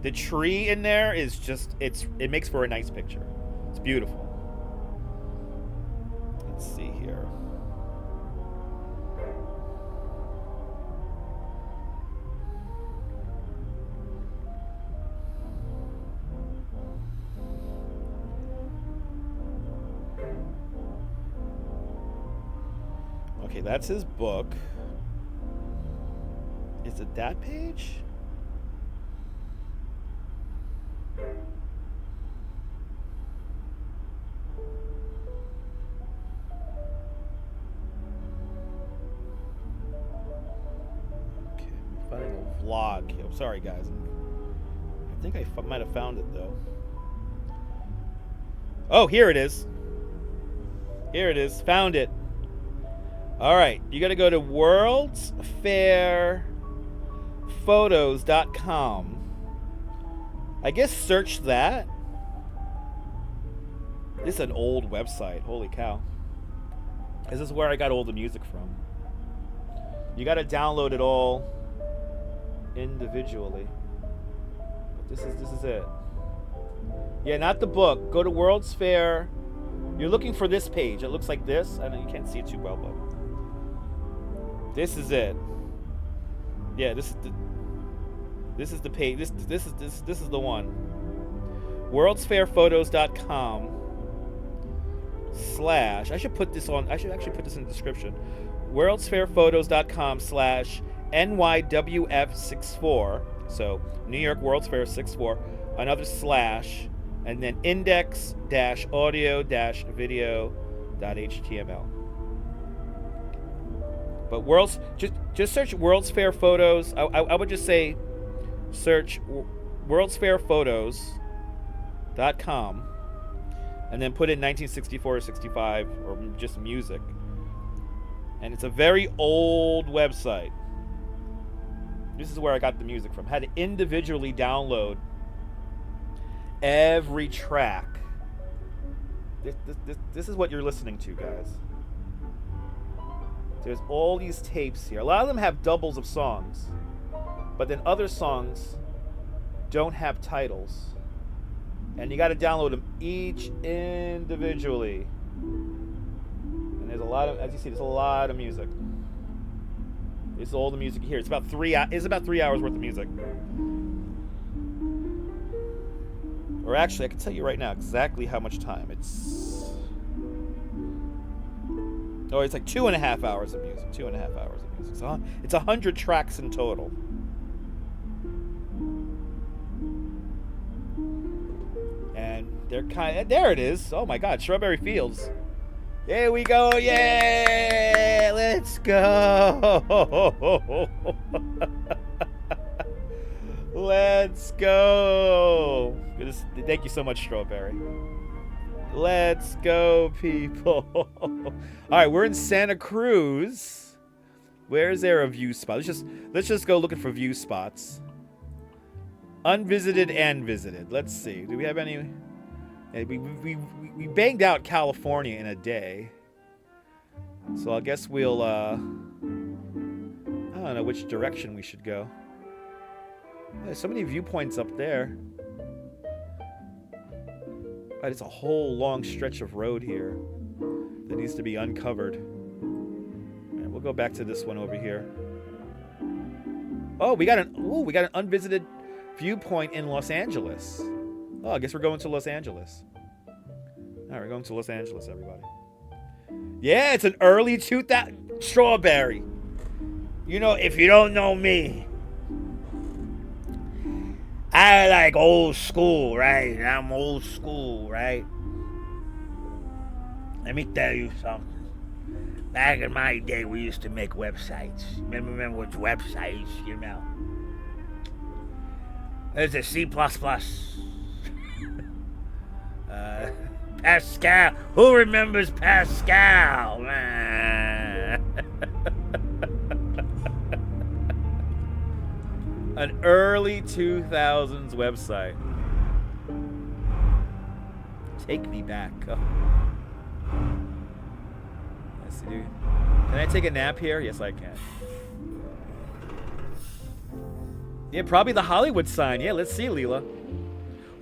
The tree in there is just it makes for a nice picture. It's beautiful. Let's see here. Okay, that's his book. Is it that page? Vlog. I'm sorry, guys. I think I might have found it though. Oh, here it is. Found it. All right, you got to go to worldsfairphotos.com. I guess search that. This is an old website. Holy cow. This is where I got all the music from. You got to download it all individually. But this is it. Yeah, not the book. Go to World's Fair. You're looking for this page. It looks like this. I know you can't see it too well, but this is it. Yeah, this is the page. This is the one. worldsfairphotos.com/ I should actually put this in the description. worldsfairphotos.com/ NYWF64, so New York World's Fair 64, another slash, and then index-audio-video.html. But just search World's Fair Photos. I would just say search worldsfairphotos.com and then put in 1964 or 65 or just music. And it's a very old website. This is where I got the music from. Had to individually download every track. This is what you're listening to, guys. There's all these tapes here. A lot of them have doubles of songs, but then other songs don't have titles. And you got to download them each individually. And there's a lot of, as you see, there's a lot of music. This is all the music here. It's about 3 hours worth of music. Or actually, I can tell you right now exactly how much time. It's like 2.5 hours of music. 2.5 hours of music. So it's 100 tracks in total. And they're there it is. Oh my God, Strawberry Fields. Here we go. Yeah, let's go. Let's go. Thank you so much, Strawberry. Let's go, people. All right, we're in Santa Cruz. Where is there a view spot? Let's just go looking for view spots. Unvisited and visited. Let's see. Do we have any? We banged out California in a day. So I guess we'll I don't know which direction we should go. There's so many viewpoints up there. But it's a whole long stretch of road here that needs to be uncovered. And we'll go back to this one over here. Oh, we got an unvisited viewpoint in Los Angeles. Oh, I guess we're going to Los Angeles. All right, we're going to Los Angeles, everybody. Yeah, it's an early 2000 Strawberry. You know, if you don't know me, I like old school, right? I'm old school, right? Let me tell you something. Back in my day, we used to make websites. Remember which websites, you know? There's a C++. Pascal. Who remembers Pascal? An early 2000s website. Take me back. Oh. Let's see, dude. Can I take a nap here? Yes, I can. Yeah, probably the Hollywood sign. Yeah, let's see, Leela.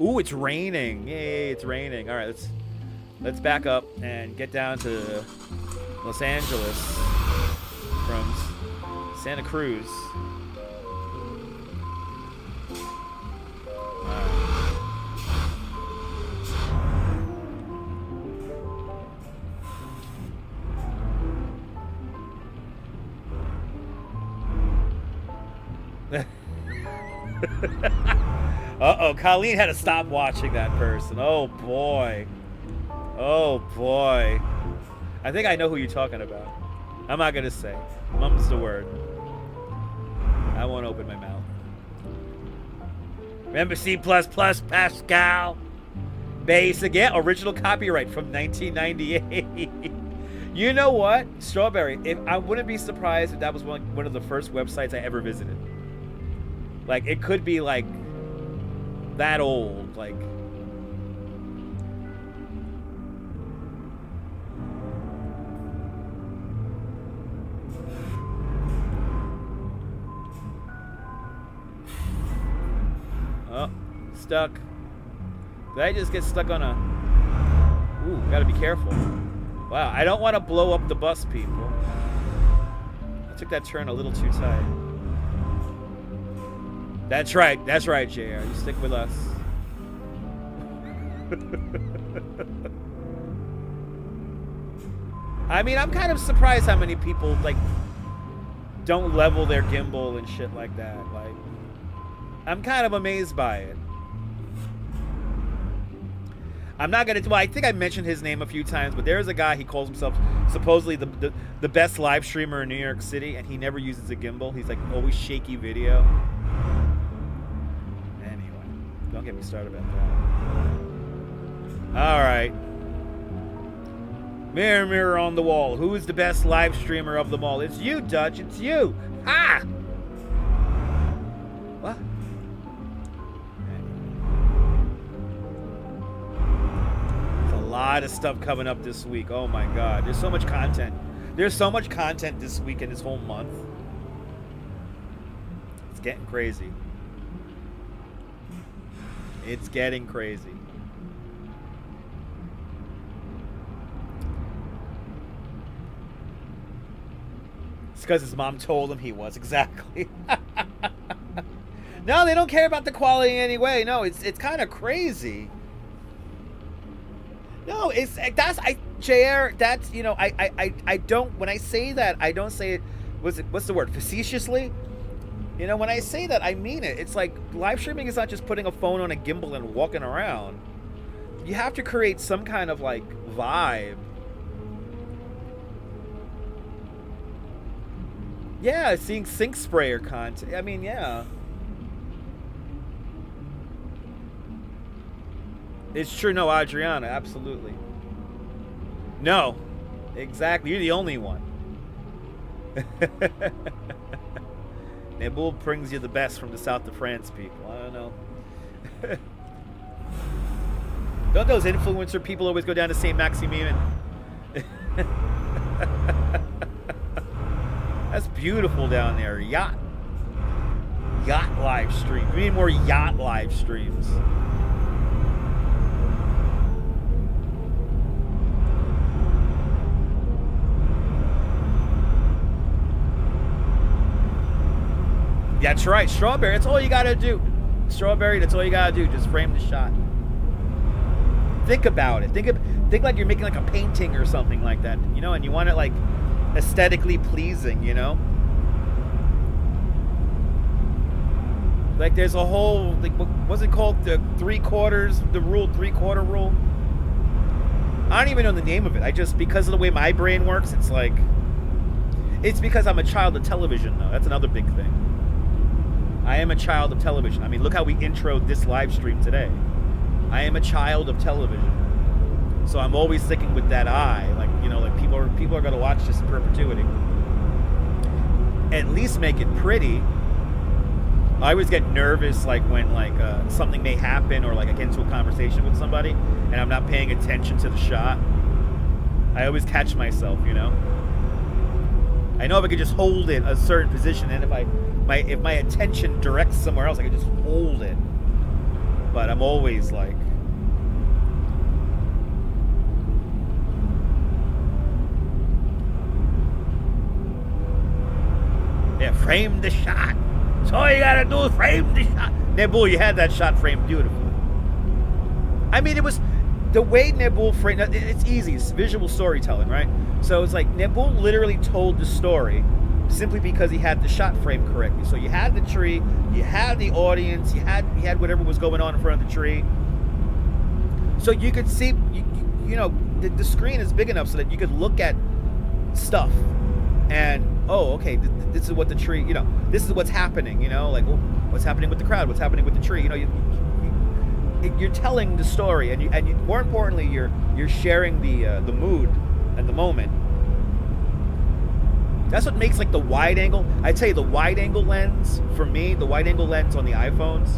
Ooh, it's raining. Yay, it's raining. All right, let's back up and get down to Los Angeles from Santa Cruz. Uh-oh, Colleen had to stop watching that person. Oh, boy. Oh, boy. I think I know who you're talking about. I'm not going to say. Mum's the word. I won't open my mouth. Remember C++, Pascal? Basic. Yeah, original copyright from 1998. You know what? Strawberry, I wouldn't be surprised if that was one of the first websites I ever visited. Like, it could be, like, that old, like... Oh, stuck. Did I just get stuck on a... Ooh, gotta be careful. Wow, I don't want to blow up the bus, people. I took that turn a little too tight. That's right, JR. You stick with us. I mean, I'm kind of surprised how many people, like, don't level their gimbal and shit like that. Like, I'm kind of amazed by it. I'm not gonna. Well, I think I mentioned his name a few times, but there's a guy. He calls himself supposedly the best live streamer in New York City, and he never uses a gimbal. He's like always shaky video. Anyway, don't get me started about that. All right. Mirror, mirror on the wall. Who is the best live streamer of them all? It's you, Dutch. It's you. Ha! What? There's a lot of stuff coming up this week. Oh my God. There's so much content. There's so much content this week and this whole month. It's getting crazy. It's getting crazy. It's because his mom told him he was. Exactly. No, they don't care about the quality anyway. No, it's kind of crazy. No, JR, that's, you know, I don't, when I say that, I don't say it, what's the word, facetiously? You know, when I say that, I mean it. It's like, live streaming is not just putting a phone on a gimbal and walking around. You have to create some kind of, like, vibe. Yeah, seeing sink sprayer content. I mean, yeah. It's true. No, Adriana, absolutely. No, exactly. You're the only one. Nebul brings you the best from the south of France, people. I don't know. Don't those influencer people always go down to St. Maximin? That's beautiful down there. Yacht live stream. We need more yacht live streams. That's right, strawberry. That's all you gotta do. Strawberry. That's all you gotta do. Just frame the shot. Think about it. Think like you're making like a painting or something like that, you know, and you want it like aesthetically pleasing, you know. Like there's a whole, like, what's it called? The 3/4, the rule, 3/4 rule. I don't even know the name of it. I just, because of the way my brain works, it's like, it's because I'm a child of television, though. That's another big thing. I am a child of television. I mean, look how we introed this live stream today. I am a child of television. So I'm always thinking with that eye, like, you know, like people are going to watch this in perpetuity. At least make it pretty. I always get nervous, like when like something may happen, or like I get into a conversation with somebody and I'm not paying attention to the shot. I always catch myself, you know. I know if I could just hold it a certain position, and if my attention directs somewhere else, I could just hold it. But I'm always like, yeah, frame the shot. That's all you gotta do is frame the shot. Nebul, you had that shot framed beautifully. I mean, it was the way Nebul framed. It's easy. It's visual storytelling, right? So it's like Nebul literally told the story simply because he had the shot framed correctly. So you had the tree, you had the audience, you had whatever was going on in front of the tree. So you could see, you know, the screen is big enough so that you could look at stuff and, oh, okay, this is what the tree, you know, this is what's happening, you know, like, well, what's happening with the crowd, what's happening with the tree, you know, you're telling the story, and you, more importantly, you're sharing the mood and the moment. That's what makes like the wide angle. I tell you, the wide angle lens for me, the wide angle lens on the iPhones,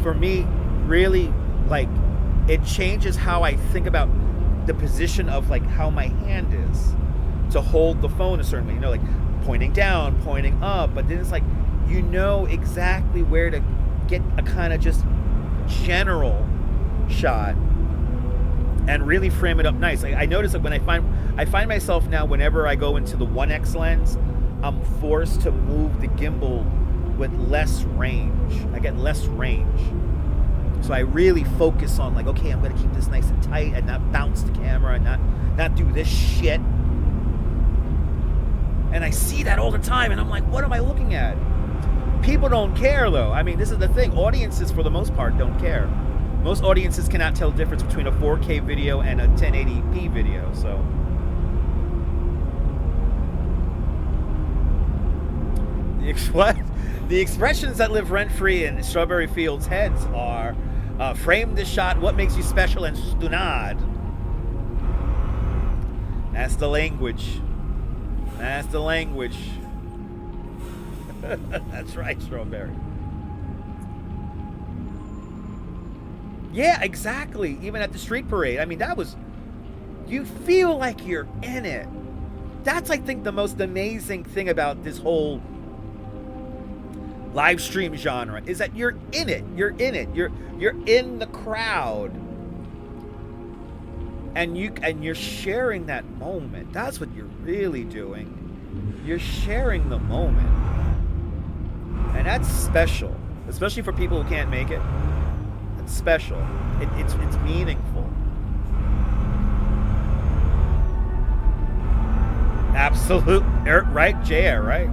for me, really, like, it changes how I think about the position of like how my hand is to hold the phone a certain way. You know, like pointing down, pointing up, but then it's like you know exactly where to get a kind of just general shot and really frame it up nice. I notice that when I find myself now, whenever I go into the 1X lens, I'm forced to move the gimbal with less range. I get less range. So I really focus on like, okay, I'm gonna keep this nice and tight and not bounce the camera and not do this shit. And I see that all the time and I'm like, what am I looking at? People don't care though. I mean, this is the thing. Audiences, for the most part, don't care. Most audiences cannot tell the difference between a 4K video and a 1080p video, so. What? The expressions that live rent-free in Strawberry Field's heads are, frame the shot, what makes you special, and stunad. That's the language. That's the language. That's right, Strawberry. Yeah, exactly. Even at the street parade. I mean, that was... You feel like you're in it. That's, I think, the most amazing thing about this whole live stream genre, is that you're in it. You're in it. You're in the crowd. And you're sharing that moment. That's what you're really doing. You're sharing the moment. And that's special. Especially for people who can't make it. It's special. It's meaningful. Absolute. Right, JR, right?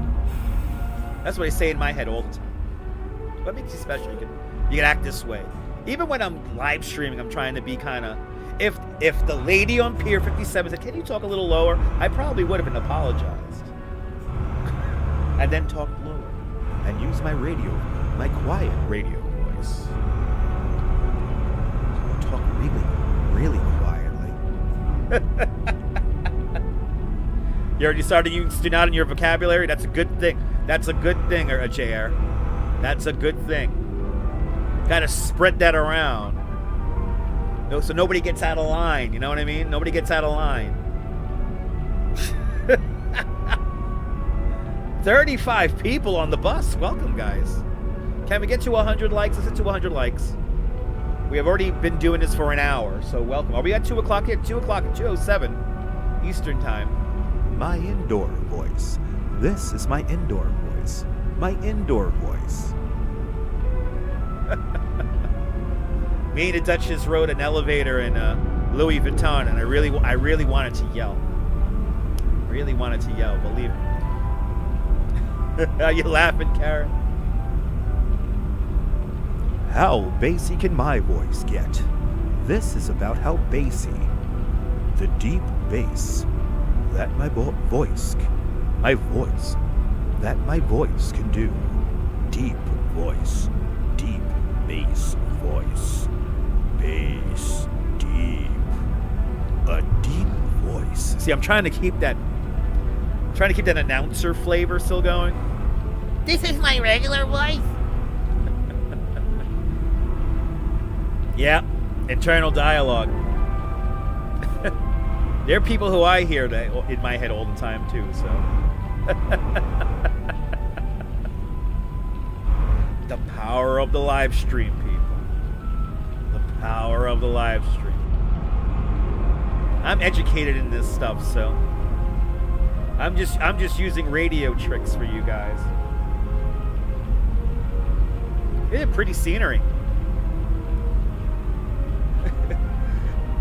That's what I say in my head all the time. What makes you special? You can act this way. Even when I'm live streaming, I'm trying to be kind of... If the lady on Pier 57 said, can you talk a little lower? I probably would have been apologized. and then talk lower and use my quiet radio voice. Talk really quietly. You already started using out in your vocabulary? That's a good thing. That's a good thing, JR. That's a good thing. Gotta spread that around. So nobody gets out of line, you know what I mean? Nobody gets out of line. 35 people on the bus. Welcome, guys. Can we get to 100 likes? Let's get to 100 likes. We have already been doing this for an hour, so welcome. Are we at 2 o'clock yet? 2 o'clock at 2:07 Eastern time. My indoor voice. This is my indoor voice. My indoor voice. Me and the Duchess rode an elevator in Louis Vuitton, and I really wanted to yell. Really wanted to yell, believe me. Are you laughing, Karen? How bassy can my voice get? This is about how bassy. The deep bass that my voice can do. Deep voice. Deep bass voice. Bass. Deep. A deep voice. See, I'm trying to keep that announcer flavor still going. This is my regular voice. Yeah, internal dialogue. There are people who I hear that in my head all the time too, so. The power of the live stream, people. The power of the live stream. I'm educated in this stuff, so I'm just using radio tricks for you guys. It's a pretty scenery.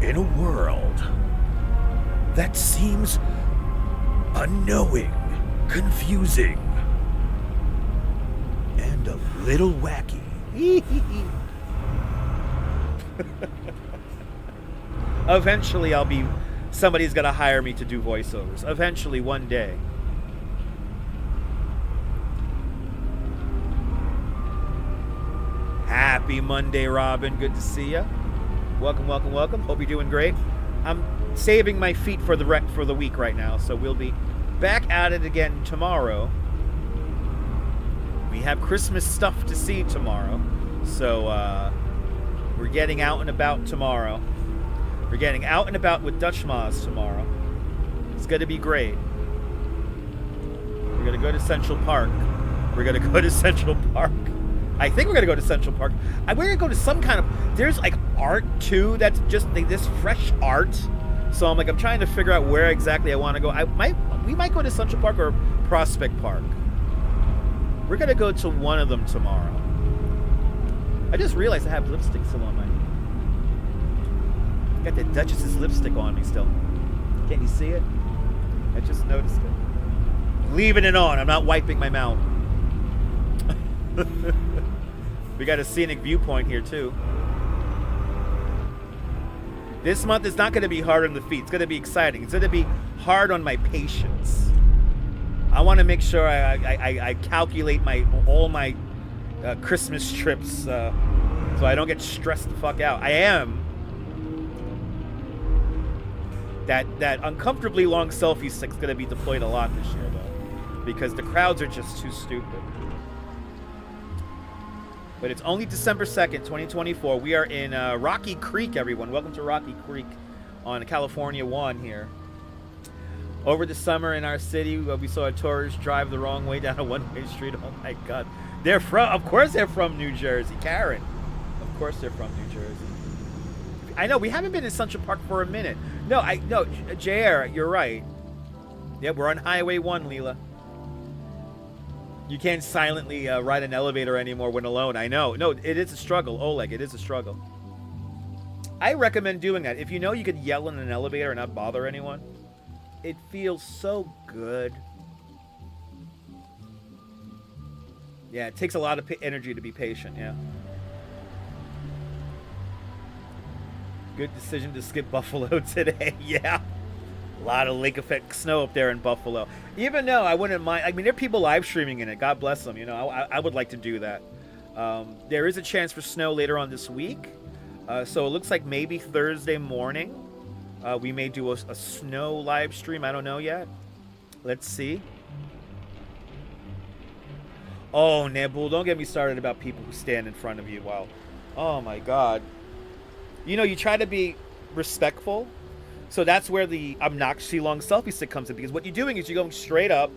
In a world that seems unknowing, confusing, and a little wacky. Eventually somebody's gonna hire me to do voiceovers. Eventually, one day. Happy Monday, Robin. Good to see ya. Welcome, welcome, welcome. Hope you're doing great. I'm saving my feet for the week right now, so we'll be back at it again tomorrow. We have Christmas stuff to see tomorrow, so we're getting out and about tomorrow. We're getting out and about with Dutch Moz tomorrow. It's going to be great. We're going to go to Central Park. I think we're going to go to Central Park. We're going to go to some kind of... There's like art too that's just this fresh art. So I'm trying to figure out where exactly I want to go. We might go to Central Park or Prospect Park. We're going to go to one of them tomorrow. I just realized I have lipstick still on my... Got the Duchess's lipstick on me still. Can you see it? I just noticed it. Leaving it on. I'm not wiping my mouth. We got a scenic viewpoint here too. This month is not going to be hard on the feet. It's going to be exciting. It's going to be hard on my patience. I want to make sure I calculate all my Christmas trips so I don't get stressed the fuck out. I am. That uncomfortably long selfie stick's going to be deployed a lot this year, though, because the crowds are just too stupid. But it's only December 2nd, 2024. We are in Rocky Creek, everyone. Welcome to Rocky Creek on California 1 here. Over the summer in our city, we saw a tourist drive the wrong way down a one-way street. Oh, my God. Of course they're from New Jersey. Karen. Of course they're from New Jersey. I know, we haven't been in Central Park for a minute. No, JR, you're right. Yeah, we're on Highway 1, Leela. You can't silently ride an elevator anymore when alone. I know. No, it is a struggle. Oleg, it is a struggle. I recommend doing that. If you know you could yell in an elevator and not bother anyone, it feels so good. Yeah, it takes a lot of energy to be patient, yeah. Good decision to skip Buffalo today. Yeah. A lot of lake effect snow up there in Buffalo. Even though I wouldn't mind, I mean, there are people live streaming in it. God bless them. You know, I would like to do that. There is a chance for snow later on this week. So it looks like maybe Thursday morning we may do a snow live stream. I don't know yet. Let's see. Oh, Nebul, don't get me started about people who stand in front of you while... Oh, my God. You know, you try to be respectful. So that's where the obnoxiously long selfie stick comes in. Because what you're doing is you're going straight up.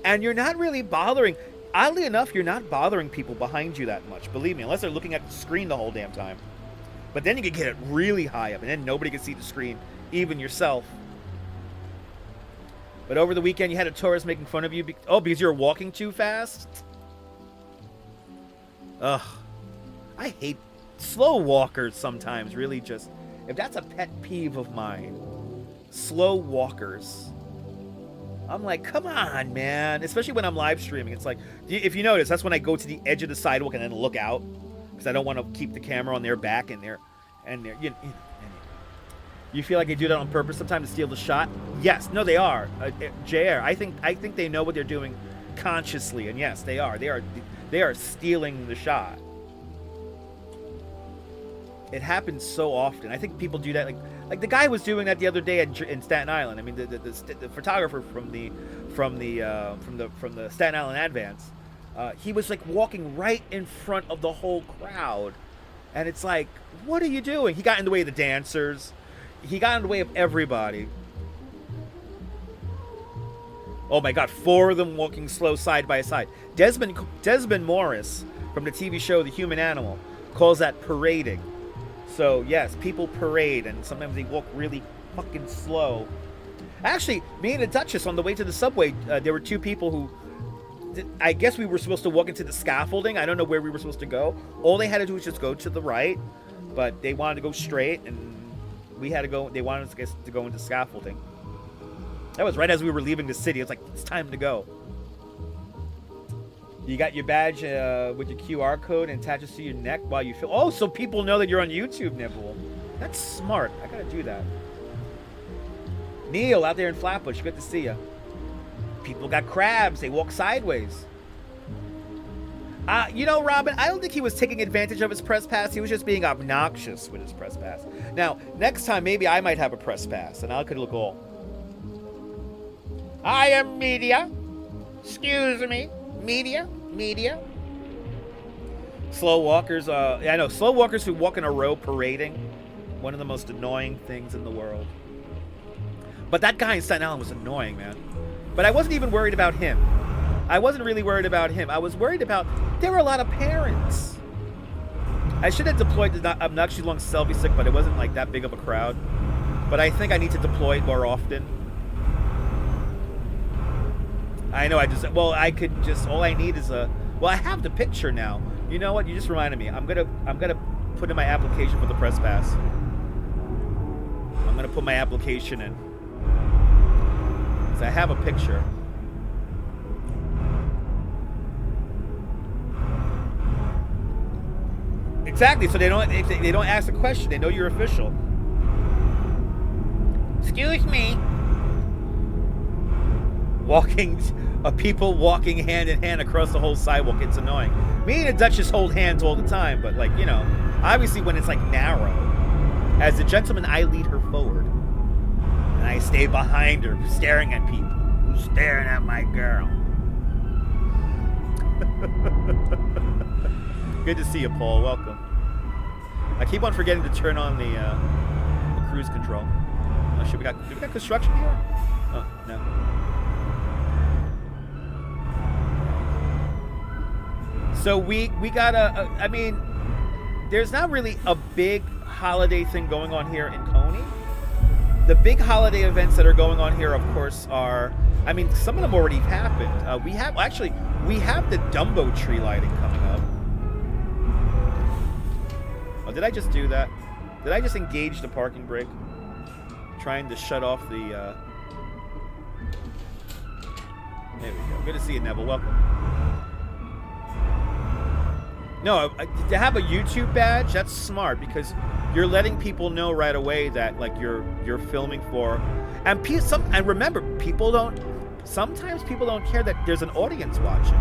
And you're not really bothering... Oddly enough, you're not bothering people behind you that much. Believe me, unless they're looking at the screen the whole damn time. But then you can get it really high up. And then nobody can see the screen. Even yourself. But over the weekend, you had a tourist making fun of you. Because you're walking too fast? Ugh. I hate slow walkers sometimes, really just... If that's a pet peeve of mine, slow walkers. I'm like, come on, man. Especially when I'm live streaming. It's like, if you notice, that's when I go to the edge of the sidewalk and then look out. Because I don't want to keep the camera on their back and their... You feel like they do that on purpose sometimes to steal the shot? Yes. No, they are. JR, I think they know what they're doing consciously. And yes, they are. They are stealing the shot. It happens so often. I think people do that. Like the guy was doing that the other day in Staten Island. I mean, the photographer from the Staten Island Advance. He was like walking right in front of the whole crowd, and it's like, what are you doing? He got in the way of the dancers. He got in the way of everybody. Oh my God, 4 of them walking slow side by side. Desmond Morris from the TV show The Human Animal calls that parading. So yes, people parade, and sometimes they walk really fucking slow. Actually, me and the Duchess on the way to the subway, there were 2 people who, I guess we were supposed to walk into the scaffolding. I don't know where we were supposed to go. All they had to do was just go to the right, but they wanted to go straight, and we had to go. They wanted us to go into scaffolding. That was right as we were leaving the city. It's like, it's time to go. You got your badge with your QR code and attaches to your neck while you film. Oh, so people know that you're on YouTube, Nibble. That's smart. I gotta do that. Neil out there in Flatbush, good to see you. People got crabs. They walk sideways. You know, Robin, I don't think he was taking advantage of his press pass. He was just being obnoxious with his press pass. Now, next time, maybe I might have a press pass, and I could look all... I am media. Excuse me. Media. Slow walkers, I know, slow walkers who walk in a row parading. One of the most annoying things in the world. But that guy in Staten Island was annoying, man. But I wasn't even worried about him. I wasn't really worried about him. I was worried about, there were a lot of parents. I should have deployed the obnoxiously long selfie stick, but it wasn't like that big of a crowd. But I think I need to deploy it more often. I know, I could just, all I need is well, I have the picture now. You know what? You just reminded me. I'm gonna put in my application for the press pass. I'm gonna put my application in. Because I have a picture. Exactly, so they don't ask a question, they know you're official. Excuse me. People walking hand in hand across the whole sidewalk. It's annoying. Me and the Duchess hold hands all the time, but like, you know, obviously when it's like narrow, as a gentleman, I lead her forward. And I stay behind her, staring at people. Who's staring at my girl? Good to see you, Paul. Welcome. I keep on forgetting to turn on the cruise control. Oh shit, we got construction here? Oh, no. So we got I mean, there's not really a big holiday thing going on here in Coney. The big holiday events that are going on here, of course, are, I mean, some of them already happened. We have the Dumbo tree lighting coming up. Oh, did I just do that? Did I just engage the parking brake? Trying to shut off the, There we go. Good to see you, Neville. Welcome. No, to have a YouTube badge, that's smart because you're letting people know right away that like you're filming for. And remember, sometimes people don't care that there's an audience watching.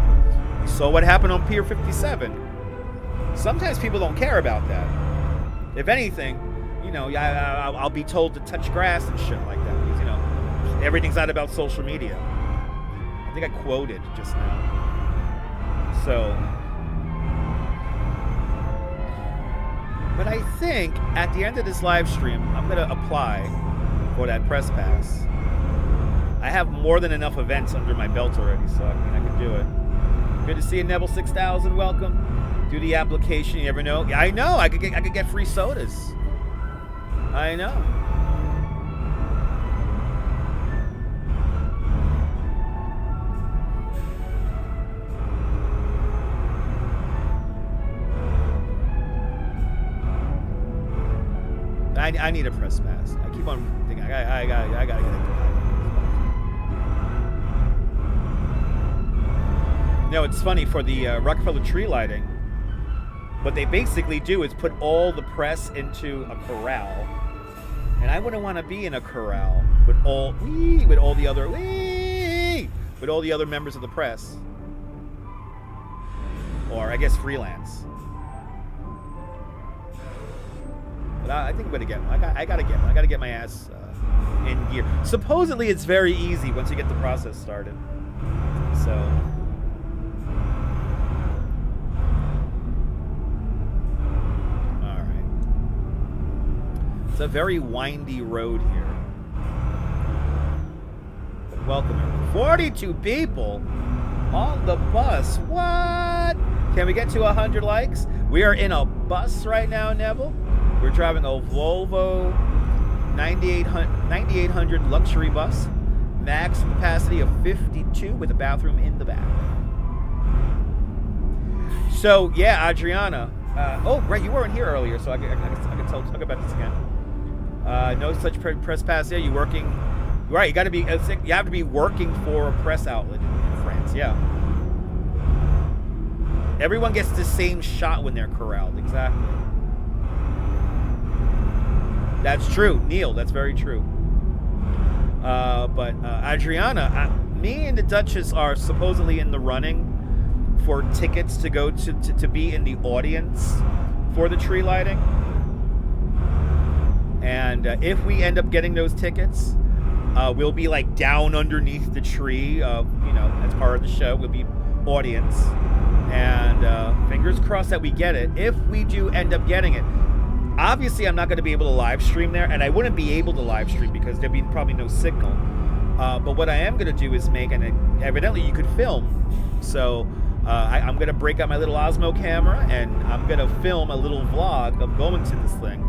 You saw what happened on Pier 57. Sometimes people don't care about that. If anything, I'll be told to touch grass and shit like that. Because, everything's not about social media. I think I quoted just now. So, but I think at the end of this live stream, I'm going to apply for that press pass. I have more than enough events under my belt already, so I can do it. Good to see you, Neville 6000. Welcome. Do the application. You never know. Yeah, I know. I could get free sodas. I know. I need a press pass. I keep on thinking I gotta get it. It's funny for the Rockefeller tree lighting. What they basically do is put all the press into a corral, and I wouldn't want to be in a corral with all the other members of the press, or I guess freelance. But I think I'm gonna get one. I gotta get one. I gotta get my ass in gear. Supposedly, it's very easy once you get the process started. So. All right. It's a very windy road here. But welcome, everyone. 42 people on the bus. What? Can we get to 100 likes? We are in a bus right now, Neville. We're driving a Volvo 9800 luxury bus, max capacity of 52 with a bathroom in the back. So yeah, Adriana. Oh, right, you weren't here earlier, so I can talk about this again. No such press pass. Yeah, you working? Right, you have to be working for a press outlet in France. Yeah. Everyone gets the same shot when they're corralled. Exactly. That's true, Neil. That's very true. But Adriana, me and the Duchess are supposedly in the running for tickets to go to be in the audience for the tree lighting. And if we end up getting those tickets, we'll be like down underneath the tree. As part of the show, we'll be audience. And fingers crossed that we get it. If we do end up getting it. Obviously, I'm not going to be able to live stream there, and I wouldn't be able to live stream because there'd be probably no signal. But what I am going to do is make, and evidently you could film. So I'm going to break out my little Osmo camera, and I'm going to film a little vlog of going to this thing.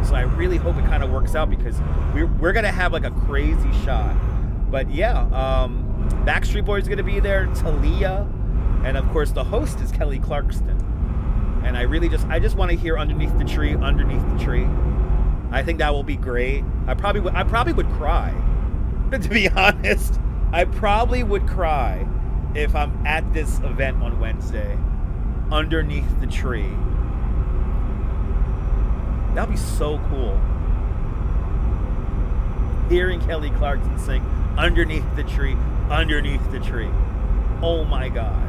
So I really hope it kind of works out because we're going to have like a crazy shot. But yeah, Backstreet Boys is going to be there, Talia, and of course the host is Kelly Clarkson. And I just want to hear underneath the tree. I think that will be great. I probably would cry. To be honest, I probably would cry if I'm at this event on Wednesday, underneath the tree. That'd be so cool. Hearing Kelly Clarkson sing underneath the tree. Oh my God.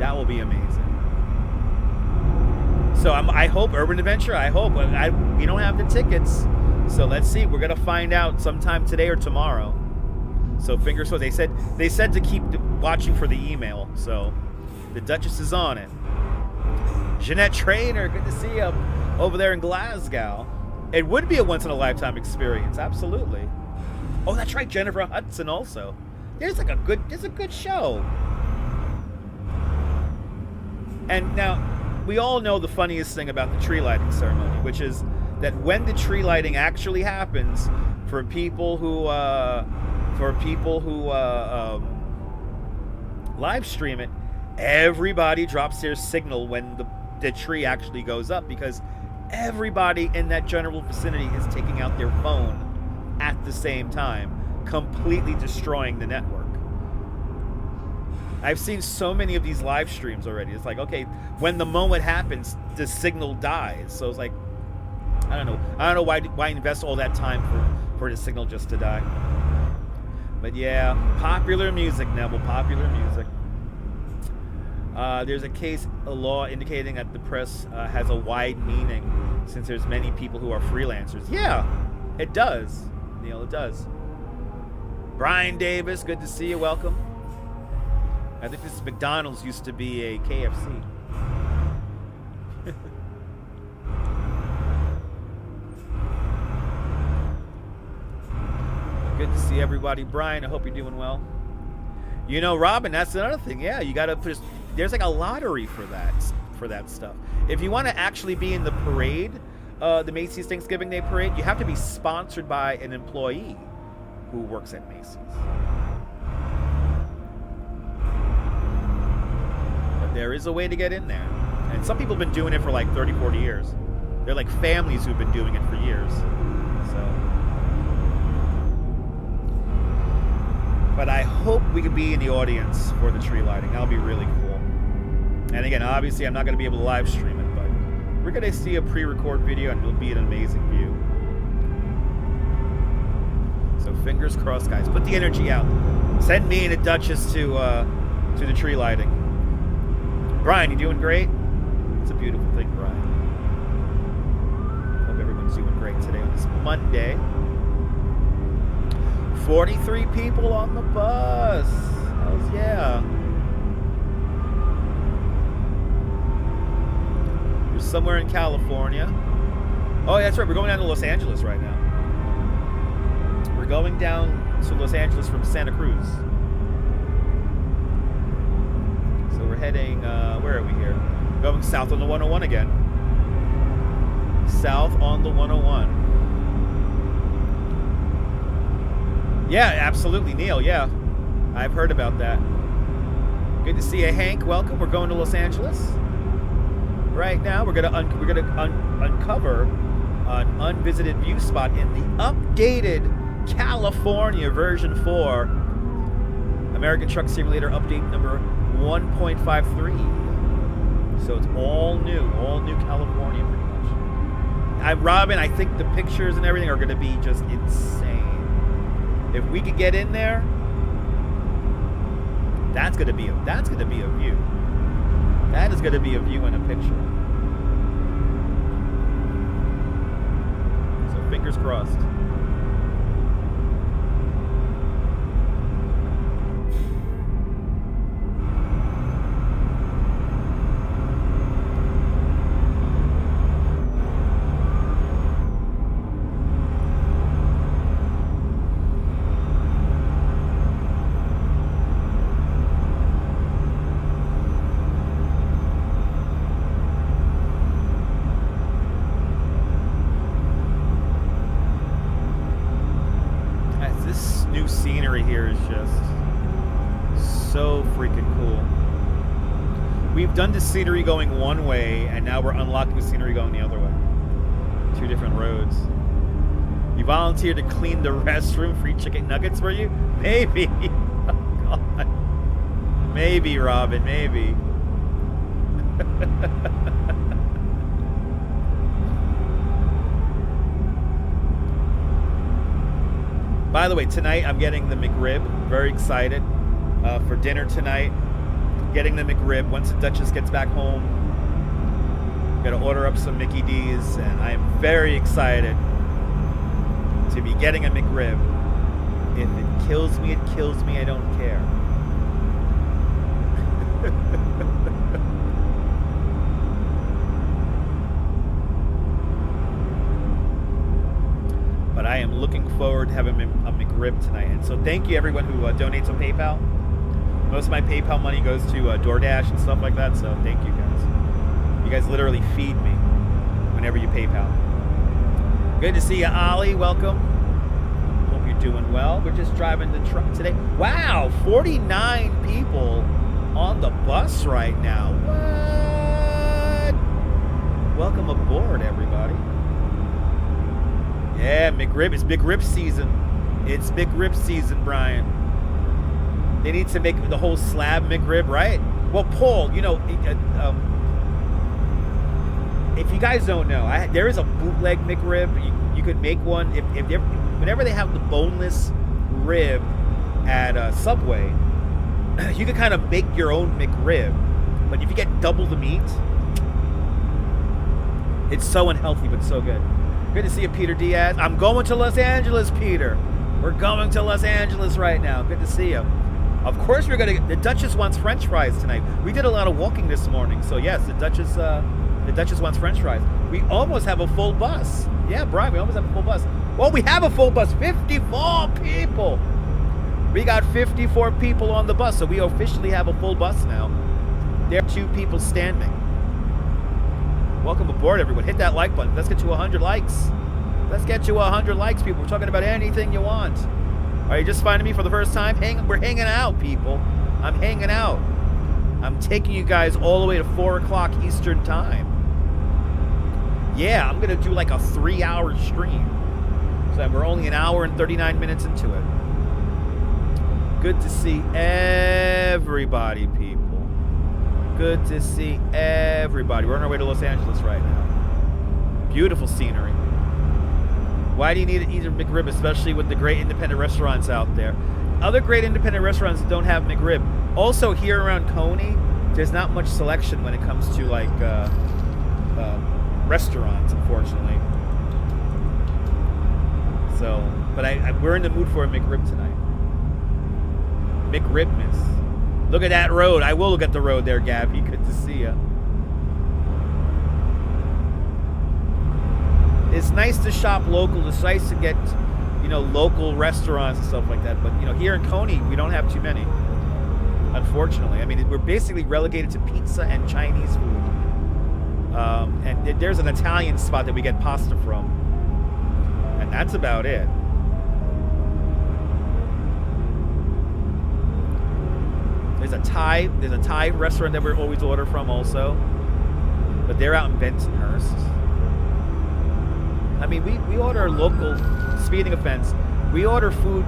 That will be amazing. So I hope Urban Adventure. We don't have the tickets, so let's see. We're gonna find out sometime today or tomorrow. So fingers crossed. They said to keep watching for the email. So the Duchess is on it. Jeanette Trainer, good to see you over there in Glasgow. It would be a once in a lifetime experience, absolutely. Oh, that's right, Jennifer Hudson also. There's a good show. And now. We all know the funniest thing about the tree lighting ceremony, which is that when the tree lighting actually happens, for people who live stream it, everybody drops their signal when the tree actually goes up because everybody in that general vicinity is taking out their phone at the same time, completely destroying the network. I've seen so many of these live streams already. It's like, okay, when the moment happens, the signal dies. So it's like, I don't know why invest all that time for the signal just to die. But yeah, popular music, Neville, popular music. There's a law indicating that the press has a wide meaning since there's many people who are freelancers. Yeah, it does, Neil, it does. Brian Davis, good to see you, welcome. I think this McDonald's used to be a KFC. Good to see everybody. Brian, I hope you're doing well. You know, Robin, that's another thing. Yeah, you gotta put. There's like a lottery for that stuff. If you want to actually be in the parade, the Macy's Thanksgiving Day Parade, you have to be sponsored by an employee who works at Macy's. But there is a way to get in there. And some people have been doing it for like 30, 40 years. They're like families who've been doing it for years. So. But I hope we could be in the audience for the tree lighting. That'll be really cool. And again, obviously, I'm not going to be able to live stream it, but we're going to see a pre-record video, and it'll be an amazing view. So fingers crossed, guys. Put the energy out. Send me and the Duchess to the tree lighting. Brian, you doing great? It's a beautiful thing, Brian. Hope everyone's doing great today on this Monday. 43 people on the bus. Hells yeah. We're somewhere in California. Oh, that's right. We're going down to Los Angeles right now. We're going down to Los Angeles from Santa Cruz. So we're heading, where are we here? Going south on the 101 again. South on the 101. Yeah, absolutely, Neil. Yeah, I've heard about that. Good to see you, Hank. Welcome. We're going to Los Angeles right now. We're gonna uncover an unvisited view spot in the updated California version 4 American Truck Simulator update number 1.53. So it's all new California, pretty much. Robin, I think the pictures and everything are going to be just insane. If we could get in there, that's gonna be a view. That is gonna be a view in a picture. So fingers crossed. Done the scenery going one way, and now we're unlocking the scenery going the other way. Two different roads. You volunteered to clean the restroom, free chicken nuggets for you? Maybe. Oh, God. Maybe, Robin, maybe. By the way, tonight I'm getting the McRib. Very excited for dinner tonight. Getting the McRib once the Duchess gets back home. Gotta order up some Mickey D's, and I am very excited to be getting a McRib. If it kills me, it kills me. I don't care. But I am looking forward to having a McRib tonight. And so thank you everyone who donates on PayPal. Most of my PayPal money goes to DoorDash and stuff like that, so thank you guys. You guys literally feed me whenever you PayPal. Good to see you, Ollie. Welcome. Hope you're doing well. We're just driving the truck today. Wow, 49 people on the bus right now. What? Welcome aboard, everybody. Yeah, McRib. It's McRib season. It's McRib season, Brian. They need to make the whole slab McRib, right? Well, Paul, you know, if you guys don't know, there is a bootleg McRib. You could make one. whenever they have the boneless rib at Subway, you can kind of make your own McRib, but if you get double the meat, it's so unhealthy but so good. Good to see you, Peter Diaz. I'm going to Los Angeles, Peter. We're going to Los Angeles right now. Good to see you. Of course we're going to... The Duchess wants French fries tonight. We did a lot of walking this morning, so yes, the Duchess wants French fries. We almost have a full bus. Yeah, Brian, we almost have a full bus. Well, we have a full bus. 54 people. We got 54 people on the bus, so we officially have a full bus now. There are 2 people standing. Welcome aboard, everyone. Hit that like button. Let's get to 100 likes. Let's get to 100 likes, people. We're talking about anything you want. Are you just finding me for the first time? We're hanging out, people. I'm hanging out. I'm taking you guys all the way to 4 o'clock Eastern time. Yeah, I'm going to do like a 3-hour stream. So we're only an hour and 39 minutes into it. Good to see everybody, people. Good to see everybody. We're on our way to Los Angeles right now. Beautiful scenery. Why do you need to eat a McRib, especially with the great independent restaurants out there? Other great independent restaurants don't have McRib. Also, here around Coney, there's not much selection when it comes to like restaurants, unfortunately. So, but we're in the mood for a McRib tonight. McRibmas. Look at that road. I will look at the road there, Gabby. Good to see you. It's nice to shop local. It's nice to get, local restaurants and stuff like that. But, here in Coney, we don't have too many. Unfortunately. I mean, we're basically relegated to pizza and Chinese food. And there's an Italian spot that we get pasta from. And that's about it. There's a Thai restaurant that we always order from also. But they're out in Bensonhurst. I mean, we order local, speeding offense. We order food,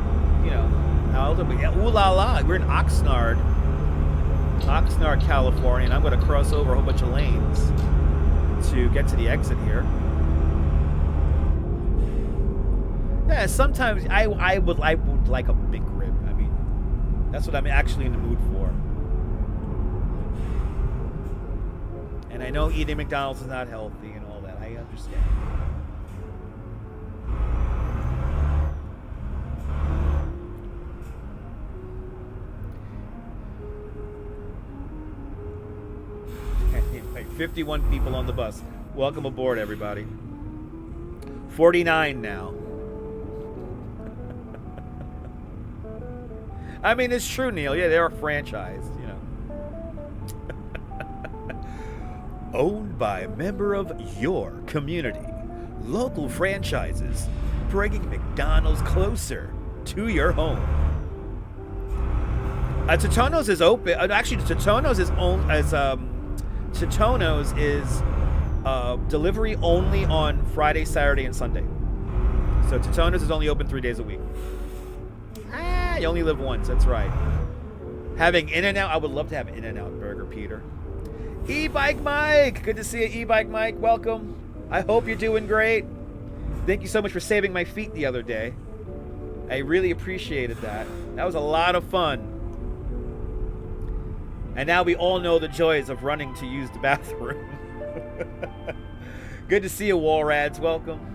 how else are we? Ooh la la, we're in Oxnard, California, and I'm going to cross over a whole bunch of lanes to get to the exit here. Yeah, sometimes I would like a big rib. I mean, that's what I'm actually in the mood for. And I know eating McDonald's is not healthy and all that. I understand. Anyway, 51 people on the bus. Welcome aboard, everybody. 49 now. I mean, it's true, Neil. Yeah, they're franchised, Owned by a member of your community. Local franchises bringing McDonald's closer to your home. Totono's is open. Actually, Totono's is owned as Totono's is delivery only on Friday, Saturday, and Sunday. So Totono's is only open 3 days a week. You only live once, that's right. Having In-N-Out, I would love to have an In-N-Out burger, Peter. E-Bike Mike, good to see you, E-Bike Mike, welcome. I hope you're doing great. Thank you so much for saving my feet the other day. I really appreciated that. That was a lot of fun. And now we all know the joys of running to use the bathroom. Good to see you, Walrads, welcome.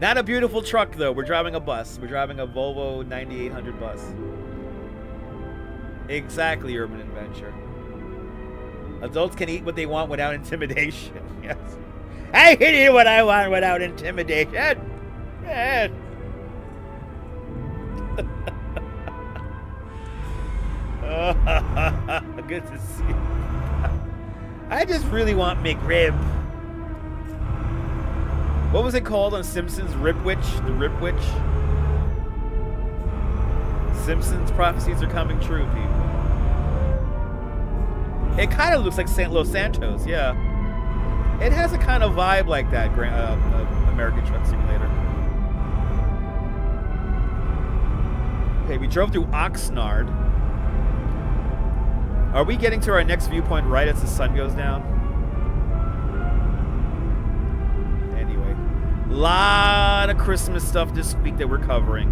Not a beautiful truck, though. We're driving a bus. We're driving a Volvo 9800 bus. Exactly, Urban Adventure. Adults can eat what they want without intimidation. Yes. I can eat what I want without intimidation. Yes. Good to see you. I just really want McRib. What was it called on Simpsons? Ripwitch? The Ripwitch? Simpsons prophecies are coming true, people. It kind of looks like Los Santos, yeah. It has a kind of vibe like that, American Truck Simulator. Okay, we drove through Oxnard. Are we getting to our next viewpoint right as the sun goes down? Lot of Christmas stuff this week that we're covering.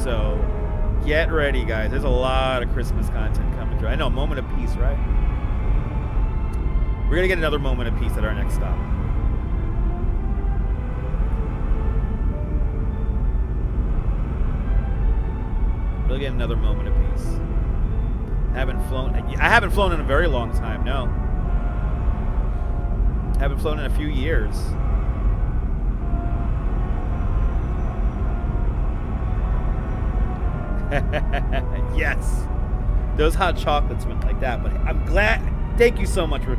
So get ready, guys. There's a lot of Christmas content coming through. I know, moment of peace, right? We're gonna get another moment of peace at our next stop. We'll get another moment of peace. I haven't flown in a very long time, no. I haven't flown in a few years. Yes. Those hot chocolates went like that, but I'm glad. Thank you so much for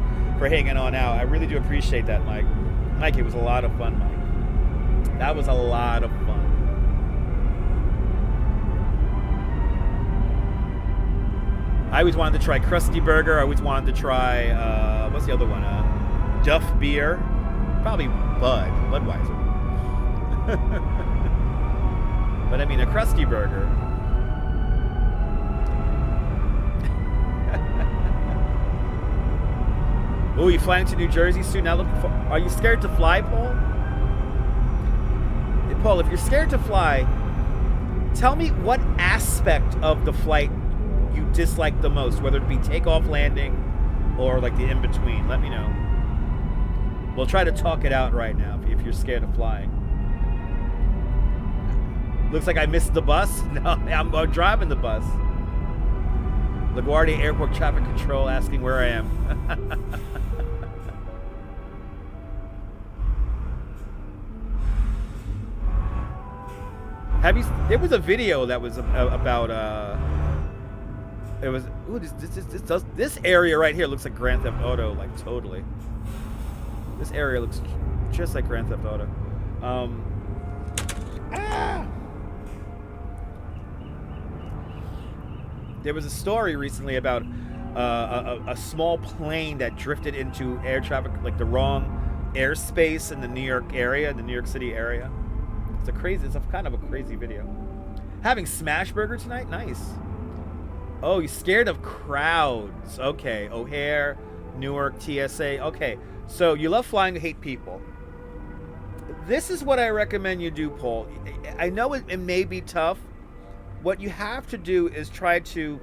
hanging on out. I really do appreciate that, Mike. Mike, it was a lot of fun, Mike. That was a lot of fun. I always wanted to try Krusty Burger. I always wanted to try, what's the other one? Duff Beer. Probably Budweiser. But I mean, a Krusty Burger. Oh, you flying to New Jersey soon? Now looking for. Are you scared to fly, Paul? Hey, Paul, if you're scared to fly, tell me what aspect of the flight you dislike the most, whether it be takeoff, landing, or like the in between. Let me know. We'll try to talk it out right now if you're scared of flying. Looks like I missed the bus. No, I'm driving the bus. LaGuardia Airport Traffic Control asking where I am. There was a video that was about it was, ooh, this area right here looks like Grand Theft Auto, like totally. This area looks just like Grand Theft Auto. There was a story recently about a small plane that drifted into air traffic, like the wrong airspace in the New York area, the New York City area. It's a kind of a crazy video. Having Smash Burger tonight? Nice. Oh, you're scared of crowds. Okay, O'Hare, Newark, TSA. Okay, so you love flying, you hate people. This is what I recommend you do, Paul. I know it may be tough. What you have to do is try to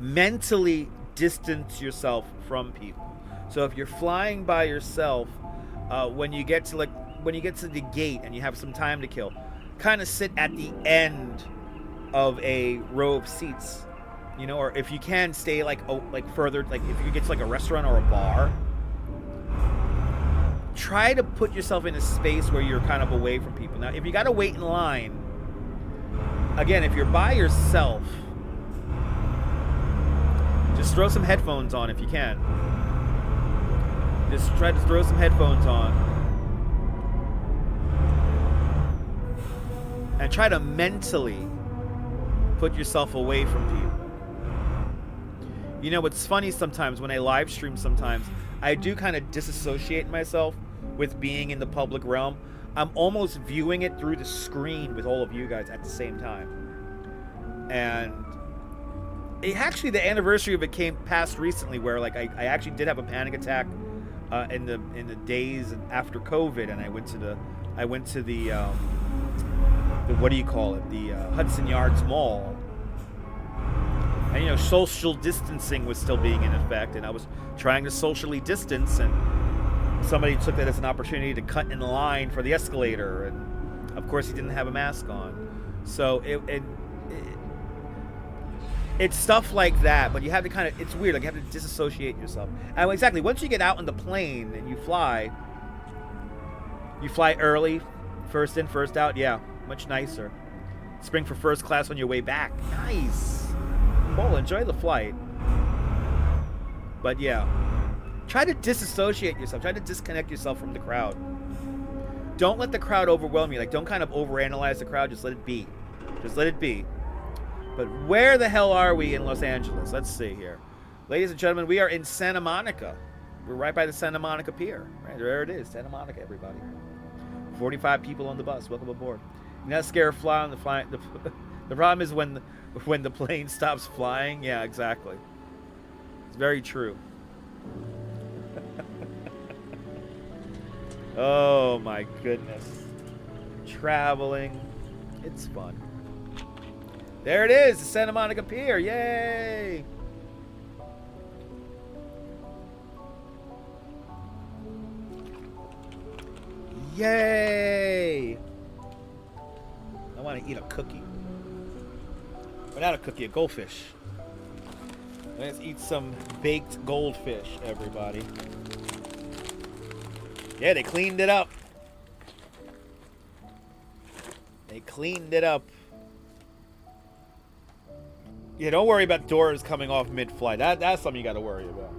mentally distance yourself from people. So if you're flying by yourself, when you get to the gate and you have some time to kill, kind of sit at the end of a row of seats, you know, or if you can stay like further, like if you get to like a restaurant or a bar, try to put yourself in a space where you're kind of away from people. Now, if you got to wait in line, again, if you're by yourself, just throw some headphones on if you can. Just try to throw some headphones on. And try to mentally put yourself away from people. You know, it's funny sometimes when I live stream sometimes, I do kind of disassociate myself with being in the public realm. I'm almost viewing it through the screen with all of you guys at the same time. And actually the anniversary of it came past recently where like I actually did have a panic attack in the days after COVID, and I went to the what do you call it? The Hudson Yards Mall. And, you know, social distancing was still being in effect, and I was trying to socially distance, and somebody took that as an opportunity to cut in line for the escalator, and of course he didn't have a mask on. So it's stuff like that, but you have to kind of, it's weird, like you have to disassociate yourself. And exactly, once you get out on the plane and you fly early, first in, first out, yeah, much nicer. Spring for first class on your way back. Nice. Well, enjoy the flight. But yeah, try to disassociate yourself. Try to disconnect yourself from the crowd. Don't let the crowd overwhelm you. Like, don't kind of overanalyze the crowd. Just let it be. Just let it be. But where the hell are we in Los Angeles? Let's see here. Ladies and gentlemen, we are in Santa Monica. We're right by the Santa Monica Pier. Right, there it is. Santa Monica, everybody. 45 people on the bus. Welcome aboard. You're not scared of flying. The problem is when the plane stops flying. Yeah, exactly. It's very true. Oh my goodness. Traveling. It's fun. There it is, the Santa Monica Pier. Yay! Yay! I want to eat a cookie. But not a cookie, a goldfish. Let's eat some baked goldfish, everybody. Yeah, they cleaned it up. They cleaned it up. Yeah, don't worry about doors coming off mid-flight. That's something you got to worry about.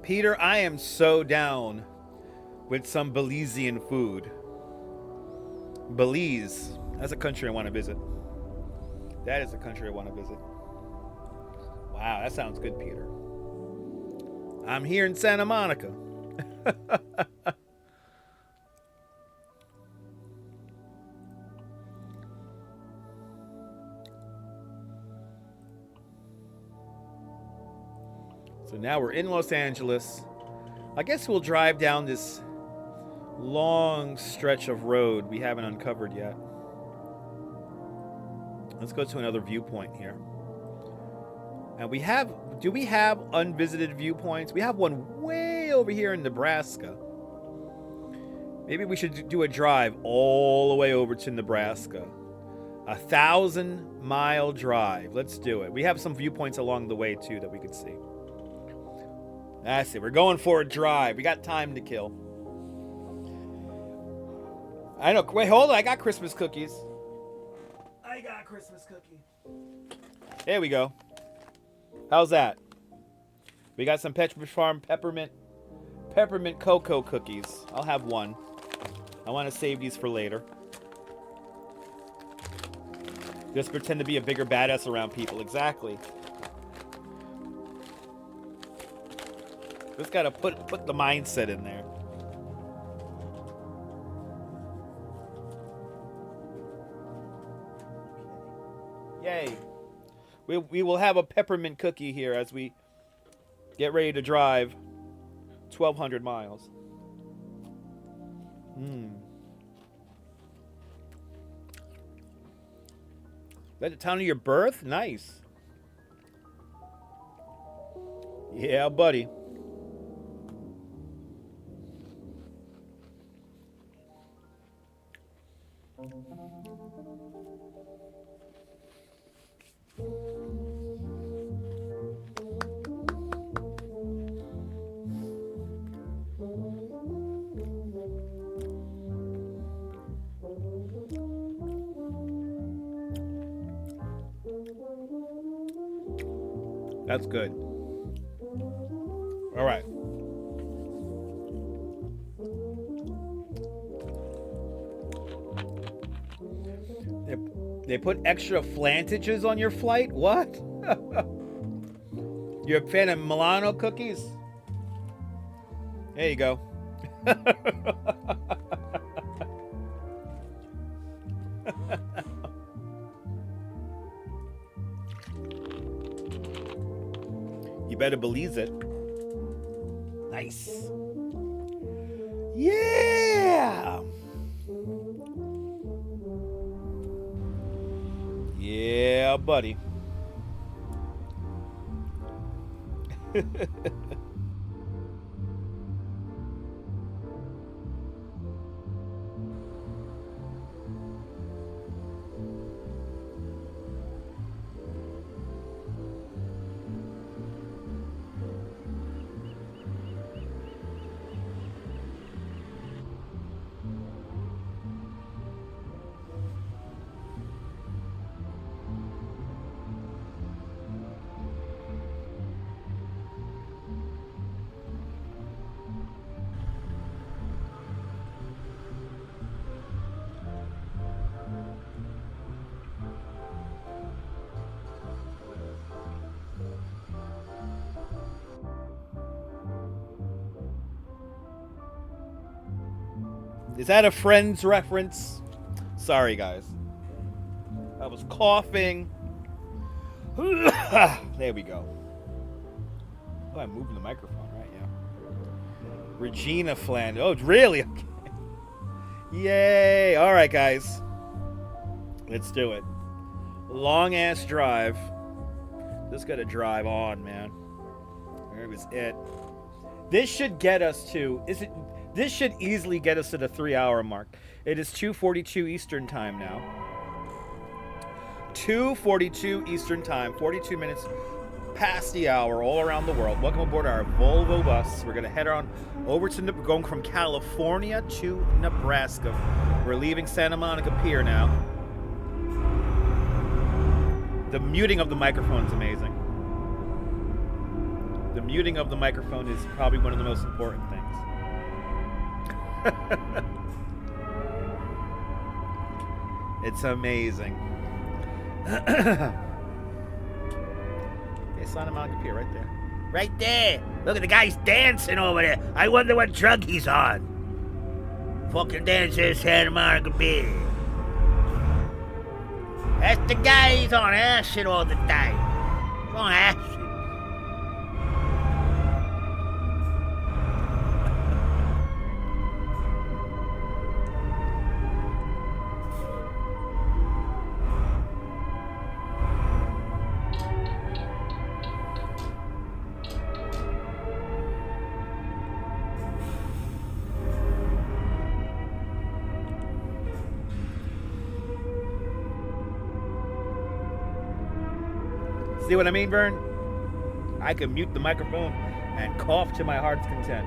Peter, I am so down with some Belizean food. Belize. That's a country I want to visit. That is a country I want to visit. Wow, that sounds good, Peter. I'm here in Santa Monica. So now we're in Los Angeles. I guess we'll drive down this long stretch of road we haven't uncovered yet. Let's go to another viewpoint here. And do we have unvisited viewpoints? We have one way over here in Nebraska. Maybe we should do a drive all the way over to Nebraska. 1,000-mile drive. Let's do it. We have some viewpoints along the way too that we could see. That's it. We're going for a drive. We got time to kill. I know. Wait, hold on. I got Christmas cookies. I got Christmas cookie. There we go. How's that? We got some Pepperidge Farm peppermint cocoa cookies. I'll have one. I want to save these for later. Just pretend to be a bigger badass around people. Exactly. Just gotta put the mindset in there. Yay. We will have a peppermint cookie here as we get ready to drive 1,200 miles. Is that the town of your birth? Nice. Yeah, buddy. That's good. All right. They put extra flantages on your flight? What? You're a fan of Milano cookies? There you go. You better believe it. Nice. Yeah! Yeah, buddy. Is that a Friends reference? Sorry, guys. I was coughing. There we go. Oh, I'm moving the microphone, right? Yeah. Regina Flanders. Oh, really? Okay. Yay. All right, guys. Let's do it. Long-ass drive. Just got to drive on, man. There was it. This should get us to... This should easily get us to the 3-hour mark. It is 2:42 Eastern Time now. 2:42 Eastern Time. 42 minutes past the hour all around the world. Welcome aboard our Volvo bus. We're going to head on over to... We're going from California to Nebraska. We're leaving Santa Monica Pier now. The muting of the microphone is amazing. The muting of the microphone is probably one of the most important things. It's amazing. Okay, Santa Monica Pier right there. Right there. Look at the guy's dancing over there. I wonder what drug he's on. Fucking dancer, Santa Monica Pier. That's the guy. He's on acid all the time. He's on acid. See what I mean, Vern? I can mute the microphone and cough to my heart's content.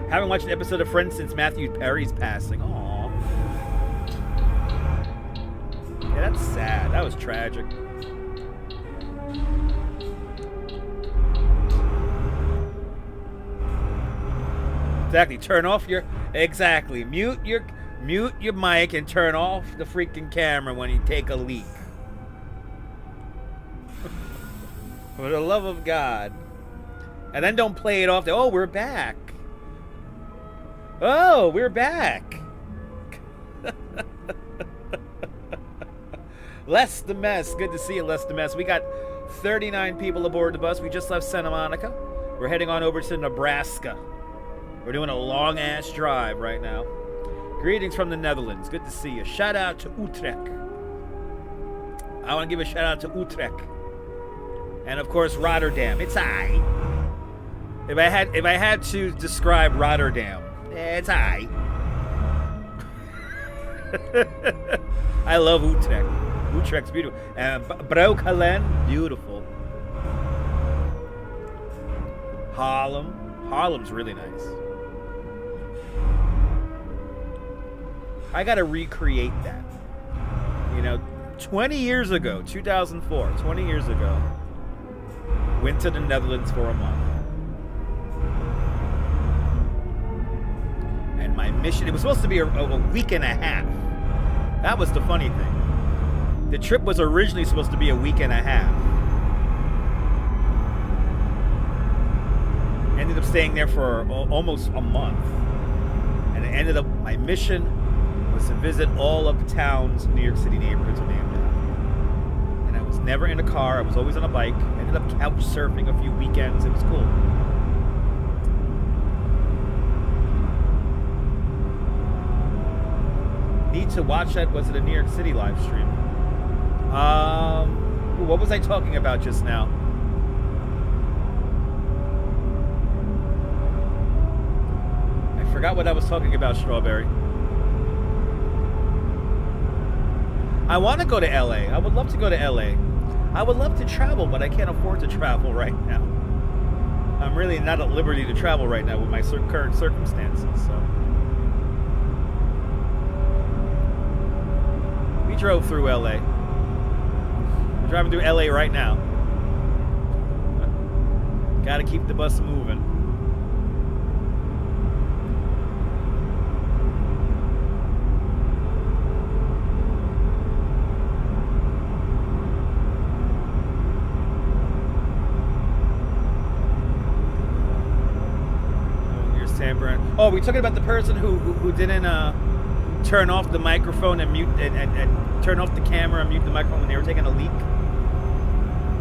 Haven't watched an episode of Friends since Matthew Perry's passing. Aww. Yeah, that's sad. That was tragic. Exactly. Turn off your... Exactly. Mute your mic and turn off the freaking camera when you take a leak. For the love of God. And then don't play it off. Oh, we're back. Oh, we're back. Les the Mess. Good to see you, Les the Mess. We got 39 people aboard the bus. We just left Santa Monica. We're heading on over to Nebraska. We're doing a long-ass drive right now. Greetings from the Netherlands. Good to see you. Shout out to Utrecht. I want to give a shout out to Utrecht. And of course, Rotterdam. It's I. If I had to describe Rotterdam, it's I. I love Utrecht. Utrecht's beautiful. And Breukelen, beautiful. Haarlem's really nice. I gotta recreate that. You know, 20 years ago, 2004, 20 years ago. Went to the Netherlands for a month. And my mission, it was supposed to be a week and a half. That was the funny thing. The trip was originally supposed to be a week and a half. Ended up staying there for almost a month. And it ended up, my mission was to visit all of the towns, New York City neighborhoods are named after. I was never in a car. I was always on a bike. Ended up couch surfing a few weekends. It was cool. Need to watch that. Was it a New York City live stream? What was I talking about just now? I forgot what I was talking about, Strawberry. I want to go to LA. I would love to go to LA. I would love to travel, but I can't afford to travel right now. I'm really not at liberty to travel right now with my current circumstances, so. We drove through LA. We're driving through LA right now. Gotta keep the bus moving. San Bernardino. Oh, are we talking about the person who didn't turn off the microphone and mute and turn off the camera and mute the microphone when they were taking a leak?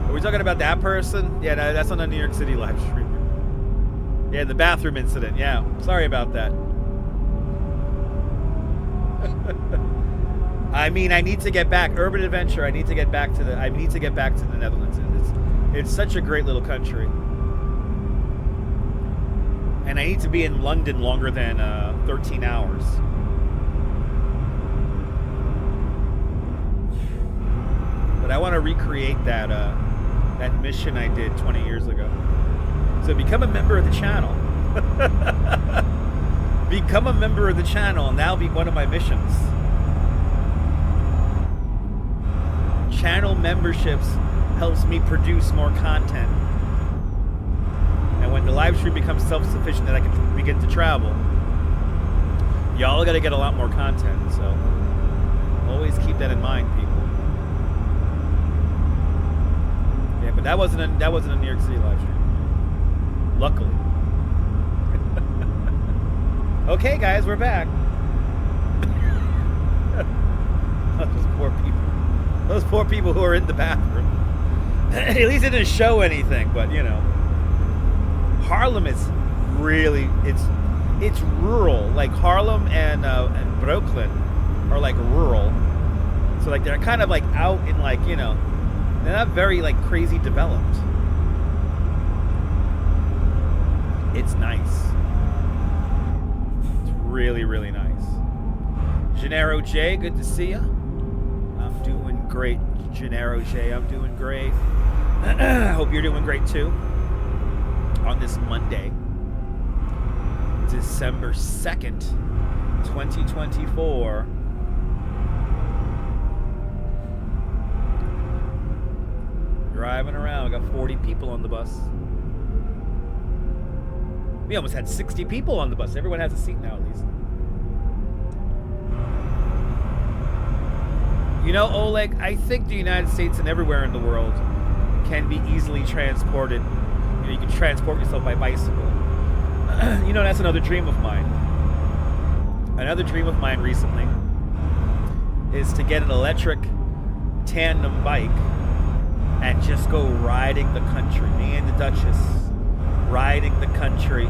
Are we talking about that person? Yeah, no, that's on the New York City live stream. Yeah, the bathroom incident. Yeah, sorry about that. I mean, I need to get back. Urban Adventure. I need to get back to the Netherlands. It's such a great little country. And I need to be in London longer than 13 hours. But I want to recreate that mission I did 20 years ago. So become a member of the channel. Become a member of the channel, and that'll be one of my missions. Channel memberships helps me produce more content. And when the live stream becomes self-sufficient that I can begin to travel, y'all gotta get a lot more content, so always keep that in mind, people. Yeah, but that wasn't a New York City live stream. Luckily. Okay, guys, we're back. Those poor people. Those poor people who are in the bathroom. At least it didn't show anything, but you know. Harlem is really, it's rural. Like Harlem and Brooklyn are like rural. So like they're kind of like out in like, you know, they're not very like crazy developed. It's nice. It's really, really nice. Gennaro J, good to see ya. I'm doing great, Gennaro J. I'm doing great. Hope you're doing great too. On this Monday, December 2nd, 2024. Driving around, we got 40 people on the bus. We almost had 60 people on the bus. Everyone has a seat now, at least. You know, Oleg, I think the United States and everywhere in the world can be easily transported. You know, you can transport yourself by bicycle. You know, that's another dream of mine. Another dream of mine recently is to get an electric tandem bike and just go riding the country. Me and the Duchess riding the country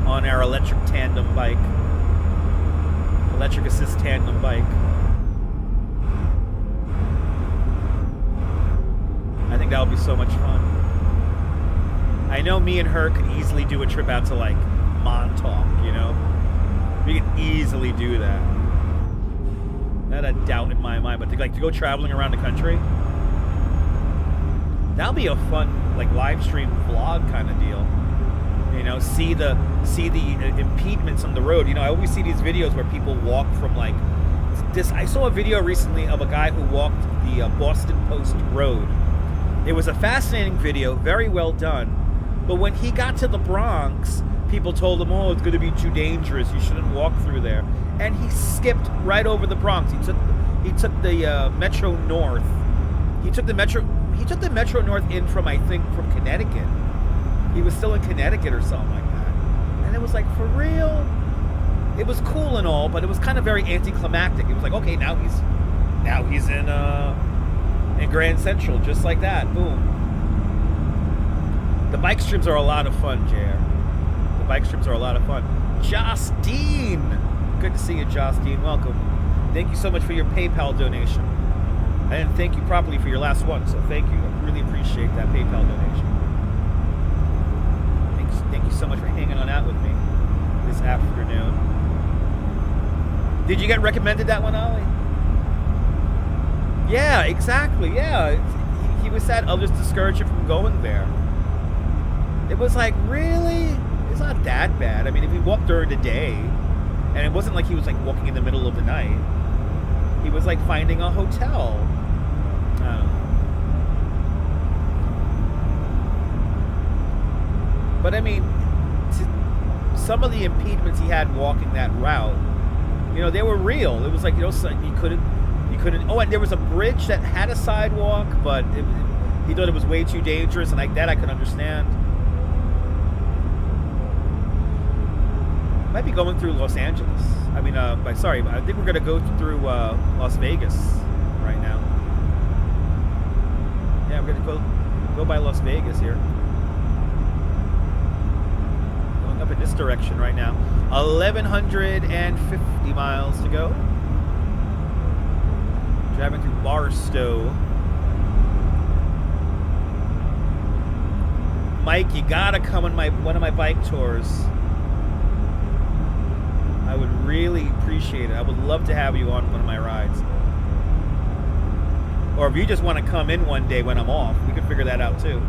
on our electric tandem bike. Electric assist tandem bike. I think that would be so much fun. I know me and her could easily do a trip out to like Montauk, you know? We could easily do that. Not a doubt in my mind, but to go traveling around the country, that'll be a fun like live stream vlog kind of deal. You know, see the impediments on the road. You know, I always see these videos where people walk from like this. I saw a video recently of a guy who walked the Boston Post Road. It was a fascinating video, very well done. But when he got to the Bronx, people told him, "Oh, it's going to be too dangerous. You shouldn't walk through there." And he skipped right over the Bronx. He took the Metro North. He took the Metro North in from, I think, from Connecticut. He was still in Connecticut or something like that. And it was like, for real? It was cool and all, but it was kind of very anticlimactic. It was like, okay, now he's in Grand Central, just like that. Boom. The bike streams are a lot of fun, JR. The bike streams are a lot of fun. Justine! Good to see you, Justine. Welcome. Thank you so much for your PayPal donation. I didn't thank you properly for your last one, so thank you. I really appreciate that PayPal donation. Thank you so much for hanging on out with me this afternoon. Did you get recommended that one, Ollie? Yeah, exactly. Yeah. He was sad others discouraged him from going there. It was like, really? It's not that bad. I mean, if he walked during the day, and it wasn't like he was like walking in the middle of the night. He was like finding a hotel. I don't know. But I mean, some of the impediments he had walking that route, you know, they were real. It was like, you know, he couldn't. Oh, and there was a bridge that had a sidewalk, but he thought it was way too dangerous, and like that I could understand. Might be going through Los Angeles. I mean, sorry, I think we're gonna go through Las Vegas right now. Yeah, we're gonna go by Las Vegas here. Going up in this direction right now. 1,150 miles to go. Driving through Barstow. Mike, you gotta come on one of my bike tours. I would really appreciate it. I would love to have you on one of my rides. Or if you just want to come in one day when I'm off, we can figure that out too.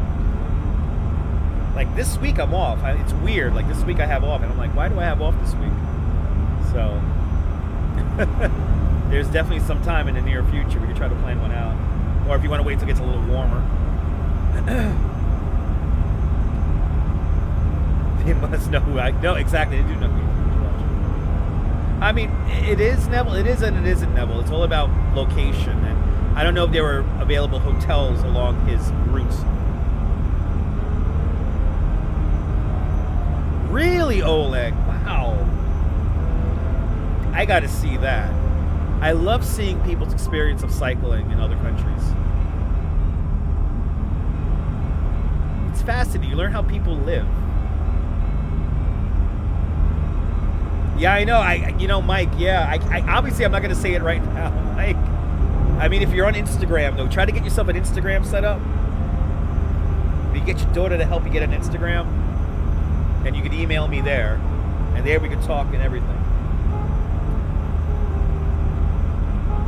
Like this week I'm off. It's weird. Like this week I have off, and I'm like, why do I have off this week? So there's definitely some time in the near future we can try to plan one out. Or if you want to wait till it gets a little warmer. They must know who I know. Exactly, they do know who you are. I mean, it is Neville. It is and it isn't Neville. It's all about location, and I don't know if there were available hotels along his routes. Really, Oleg? Wow. I got to see that. I love seeing people's experience of cycling in other countries. It's fascinating. You learn how people live. Yeah, I know. Mike. Yeah, I obviously I'm not going to say it right now, Mike. I mean, if you're on Instagram, though, try to get yourself an Instagram set up. You get your daughter to help you get an Instagram, and you can email me there, and there we can talk and everything.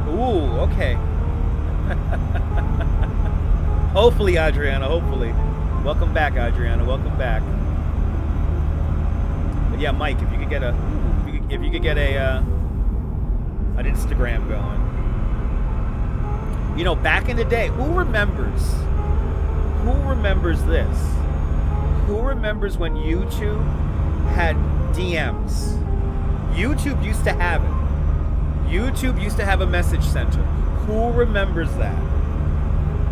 Ooh, okay. Hopefully, Adriana. Hopefully, welcome back, Adriana. Welcome back. But yeah, Mike, if you could get an Instagram going. You know, back in the day, who remembers this? Who remembers when YouTube had DMs? YouTube used to have it. YouTube used to have a message center. Who remembers that?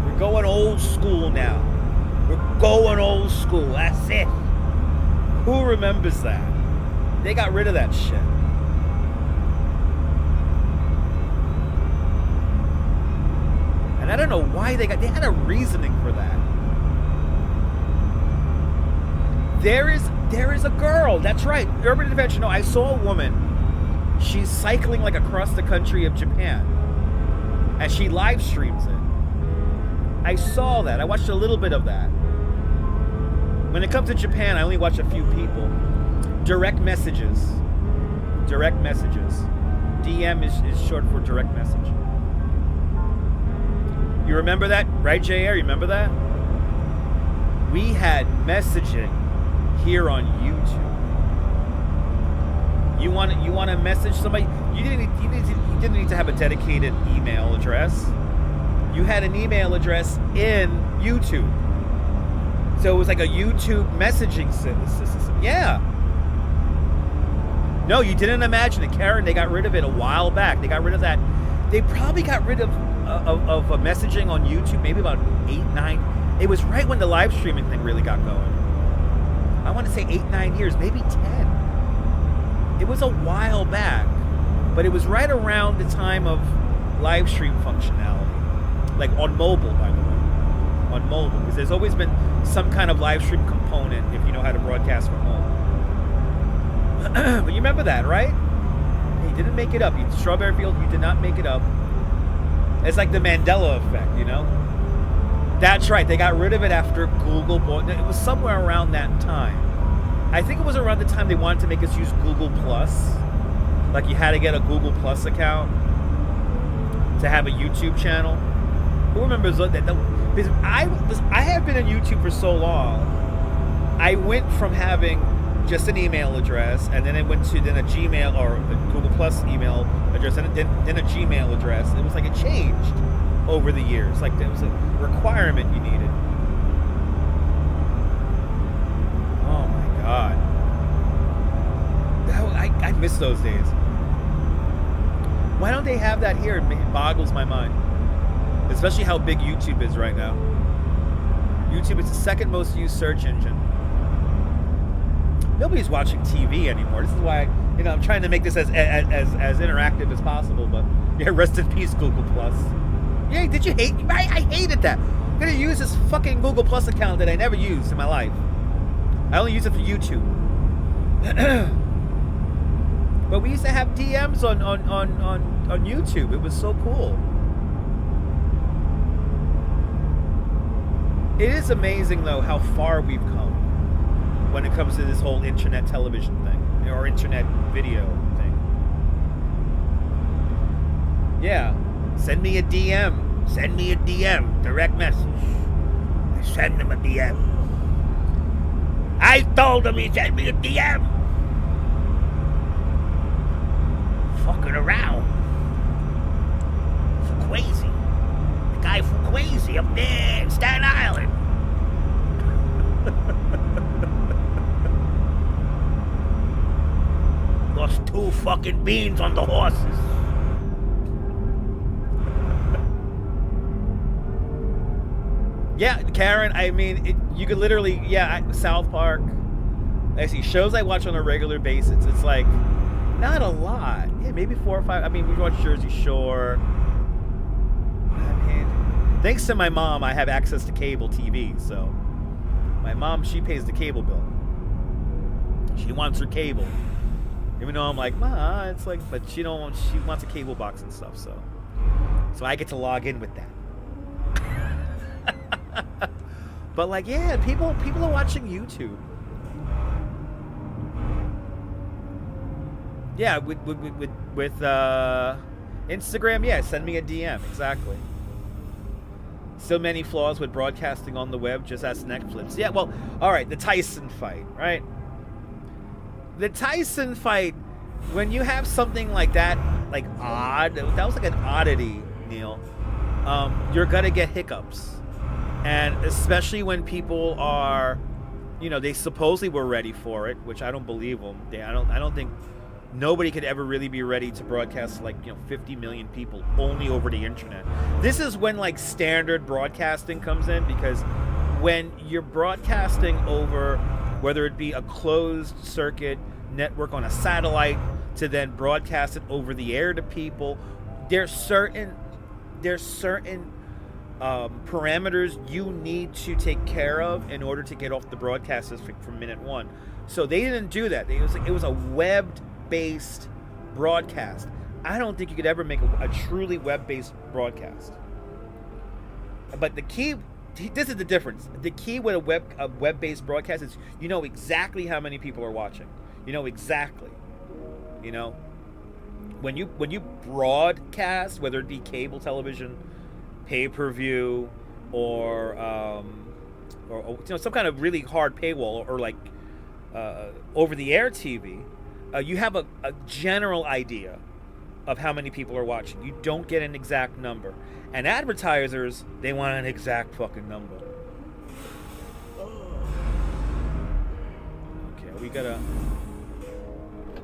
We're going old school now. We're going old school. That's it. Who remembers that? They got rid of that shit. And I don't know why they had a reasoning for that. There is a girl, that's right, Urban Adventure. No, I saw a woman. She's cycling like across the country of Japan. And she live streams it. I saw that. I watched a little bit of that. When it comes to Japan, I only watch a few people. Direct messages. Direct messages. DM is short for direct message. You remember that? Right, JR? You remember that? We had messaging here on YouTube. You want to message somebody? You didn't need to have a dedicated email address. You had an email address in YouTube. So it was like a YouTube messaging system. Yeah. No, you didn't imagine it, Karen. They got rid of it a while back. They got rid of that. They probably got rid of messaging on YouTube maybe about 8, 9. It was right when the live streaming thing really got going. I want to say 8, 9 years, maybe 10. It was a while back, but it was right around the time of live stream functionality. Like on mobile, by the way. On mobile, because there's always been some kind of live stream component if you know how to broadcast from home. But you remember that, right? You didn't make it up. Strawberry Field, you did not make it up. It's like the Mandela effect, you know? That's right. They got rid of it after Google bought it. It was somewhere around that time. I think it was around the time they wanted to make us use Google Plus. Like you had to get a Google Plus account to have a YouTube channel. Who remembers that? Because I have been on YouTube for so long. I went from having just an email address, and then it went to a Gmail or a Google Plus email address, and then a Gmail address. It was like it changed over the years. Like there was a requirement you needed. Oh my God. I miss those days. Why don't they have that here? It boggles my mind. Especially how big YouTube is right now. YouTube is the second most used search engine. Nobody's watching TV anymore. This is why You know, I'm trying to make this as interactive as possible, but yeah, rest in peace, Google Plus. Yeah, did you hate? I hated that. I'm gonna use this fucking Google Plus account that I never used in my life. I only use it for YouTube. But we used to have DMs on YouTube. It was so cool. It is amazing, though, how far we've come when it comes to this whole internet television thing, or internet video thing. Yeah, send me a DM. Send me a DM, direct message. I send him a DM. I told him he sent me a DM. Fucking around. Fuquazi. The guy Fuquazi up there in Staten Island. Lost 2 fucking beans on the horses. Yeah, Karen, I mean, you could literally, South Park. I see shows I watch on a regular basis. It's like, not a lot. Yeah, maybe 4 or 5. I mean, we watch Jersey Shore. I mean, thanks to my mom, I have access to cable TV. So, my mom, she pays the cable bill. She wants her cable. Even though I'm like, Ma, it's like, but she wants a cable box and stuff. So I get to log in with that. But like, yeah, people are watching YouTube. Yeah, with Instagram, yeah, send me a DM, exactly. So many flaws with broadcasting on the web, just ask Netflix. Yeah, well, all right, the Tyson fight, right? The Tyson fight, when you have something like that, like odd, that was like an oddity, Neil, you're gonna get hiccups. And especially when people are, you know, they supposedly were ready for it, which I don't believe them. I don't think nobody could ever really be ready to broadcast like, 50 million people only over the internet. This is when like standard broadcasting comes in, because when you're broadcasting over, whether it be a closed circuit network on a satellite to then broadcast it over the air to people, there's certain parameters you need to take care of in order to get off the broadcast from minute one. So they didn't do that. It was a web-based broadcast. I don't think you could ever make a truly web-based broadcast. But the key, this is the difference. The key with a web-based broadcast is you know exactly how many people are watching. You know exactly. You know, when you broadcast, whether it be cable television, pay-per-view, or some kind of really hard paywall, or like over-the-air TV, you have a general idea of how many people are watching. You don't get an exact number. And advertisers, they want an exact fucking number. Okay, we gotta...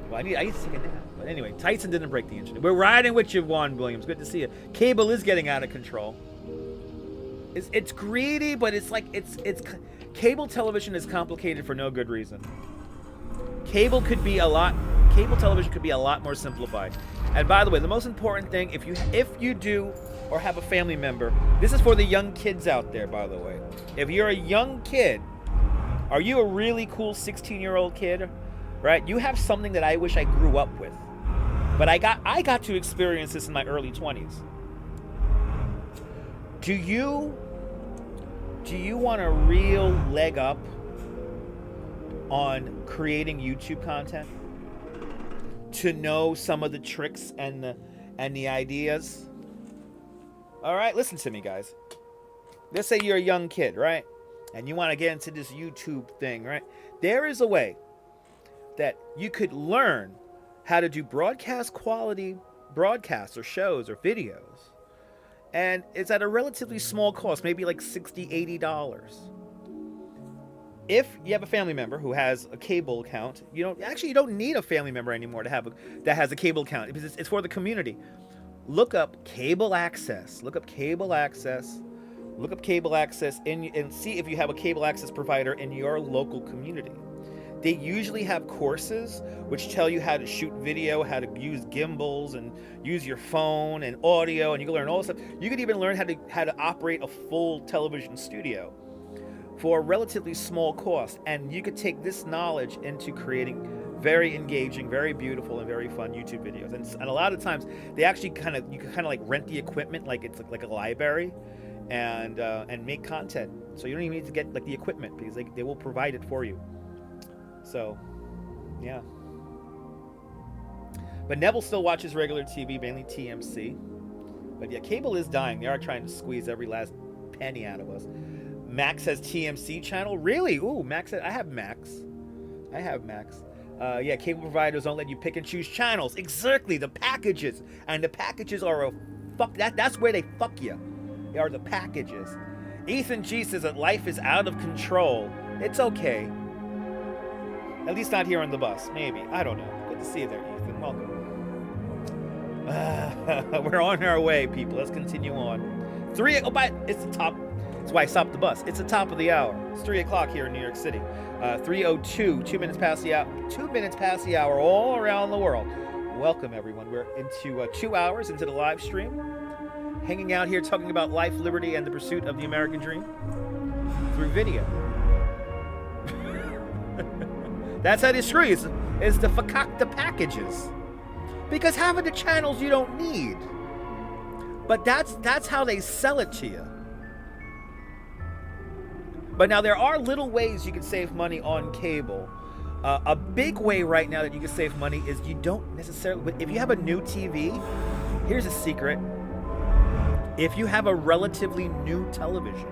Well, I need to take a nap. But anyway, Tyson didn't break the internet. We're riding with you, Juan Williams. Good to see you. Cable is getting out of control. It's greedy, but it's like it's cable television is complicated for no good reason. Cable television could be a lot more simplified. And by the way, the most important thing, if you do or have a family member, this is for the young kids out there, by the way. If you're a young kid, are you a really cool 16-year-old kid? Right? You have something that I wish I grew up with. But I got to experience this in my early 20s. Do you want a real leg up on creating YouTube content? To know some of the tricks and the ideas? All right, listen to me, guys. Let's say you're a young kid, right? And you want to get into this YouTube thing, right? There is a way that you could learn how to do broadcast quality broadcasts or shows or videos. And it's at a relatively small cost, maybe like $60, $80. If you have a family member who has a cable account, you don't need a family member anymore that has a cable account, because it's for the community. Look up cable access. Look up cable access and see if you have a cable access provider in your local community. they usually have courses which tell you how to shoot video, how to use gimbals and use your phone and audio, and you can learn all this stuff. You could even learn how to operate a full television studio for a relatively small cost, and you could take this knowledge into creating very engaging, very beautiful, and very fun YouTube videos. And a lot of times they actually you can like rent the equipment like it's like a library, and make content. So you don't even need to get like the equipment, because they will provide it for you. So yeah. But Neville still watches regular TV, mainly TMC. But yeah, cable is dying. They are trying to squeeze every last penny out of us. Max has TMC channel? Really? Ooh, Max. I have Max. Yeah, cable providers don't let you pick and choose channels. Exactly, the packages. And the packages are a fuck. That's where they fuck you. They are the packages. Ethan G says that life is out of control. It's okay. At least not here on the bus. Maybe. I don't know. Good to see you there, Ethan. Welcome. We're on our way, people. Let's continue on. It's the top. That's why I stopped the bus. It's the top of the hour. It's 3 o'clock here in New York City. 3:02, 2 minutes past the hour. 2 minutes past the hour all around the world. Welcome, everyone. We're into 2 hours into the live stream. Hanging out here talking about life, liberty, and the pursuit of the American dream through video. That's how they screw you, is to fuck the packages. Because half of the channels you don't need. But that's how they sell it to you. But now there are little ways you can save money on cable. A big way right now that you can save money is you don't necessarily... If you have a new TV, here's a secret. If you have a relatively new television,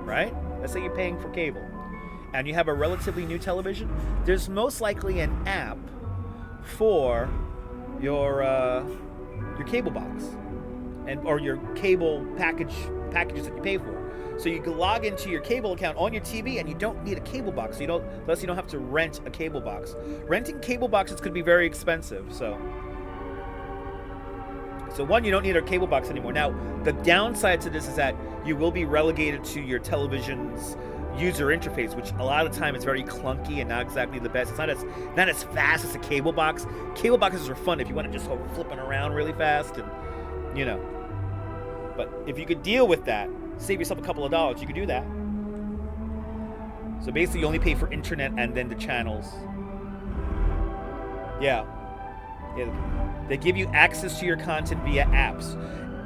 right? Let's say you're paying for cable, and you have a relatively new television, there's most likely an app for your cable box, or your cable packages that you pay for. So you can log into your cable account on your TV, and you don't need a cable box. Unless you don't have to rent a cable box. Renting cable boxes could be very expensive. So one, you don't need a cable box anymore. Now, the downside to this is that you will be relegated to your television's user interface, which a lot of the time is very clunky and not exactly the best. It's not as fast as a cable box. Cable boxes are fun if you want to just go flipping around really fast, and But if you could deal with that, save yourself a couple of dollars, you could do that. So basically, you only pay for internet and then the channels. Yeah. They give you access to your content via apps.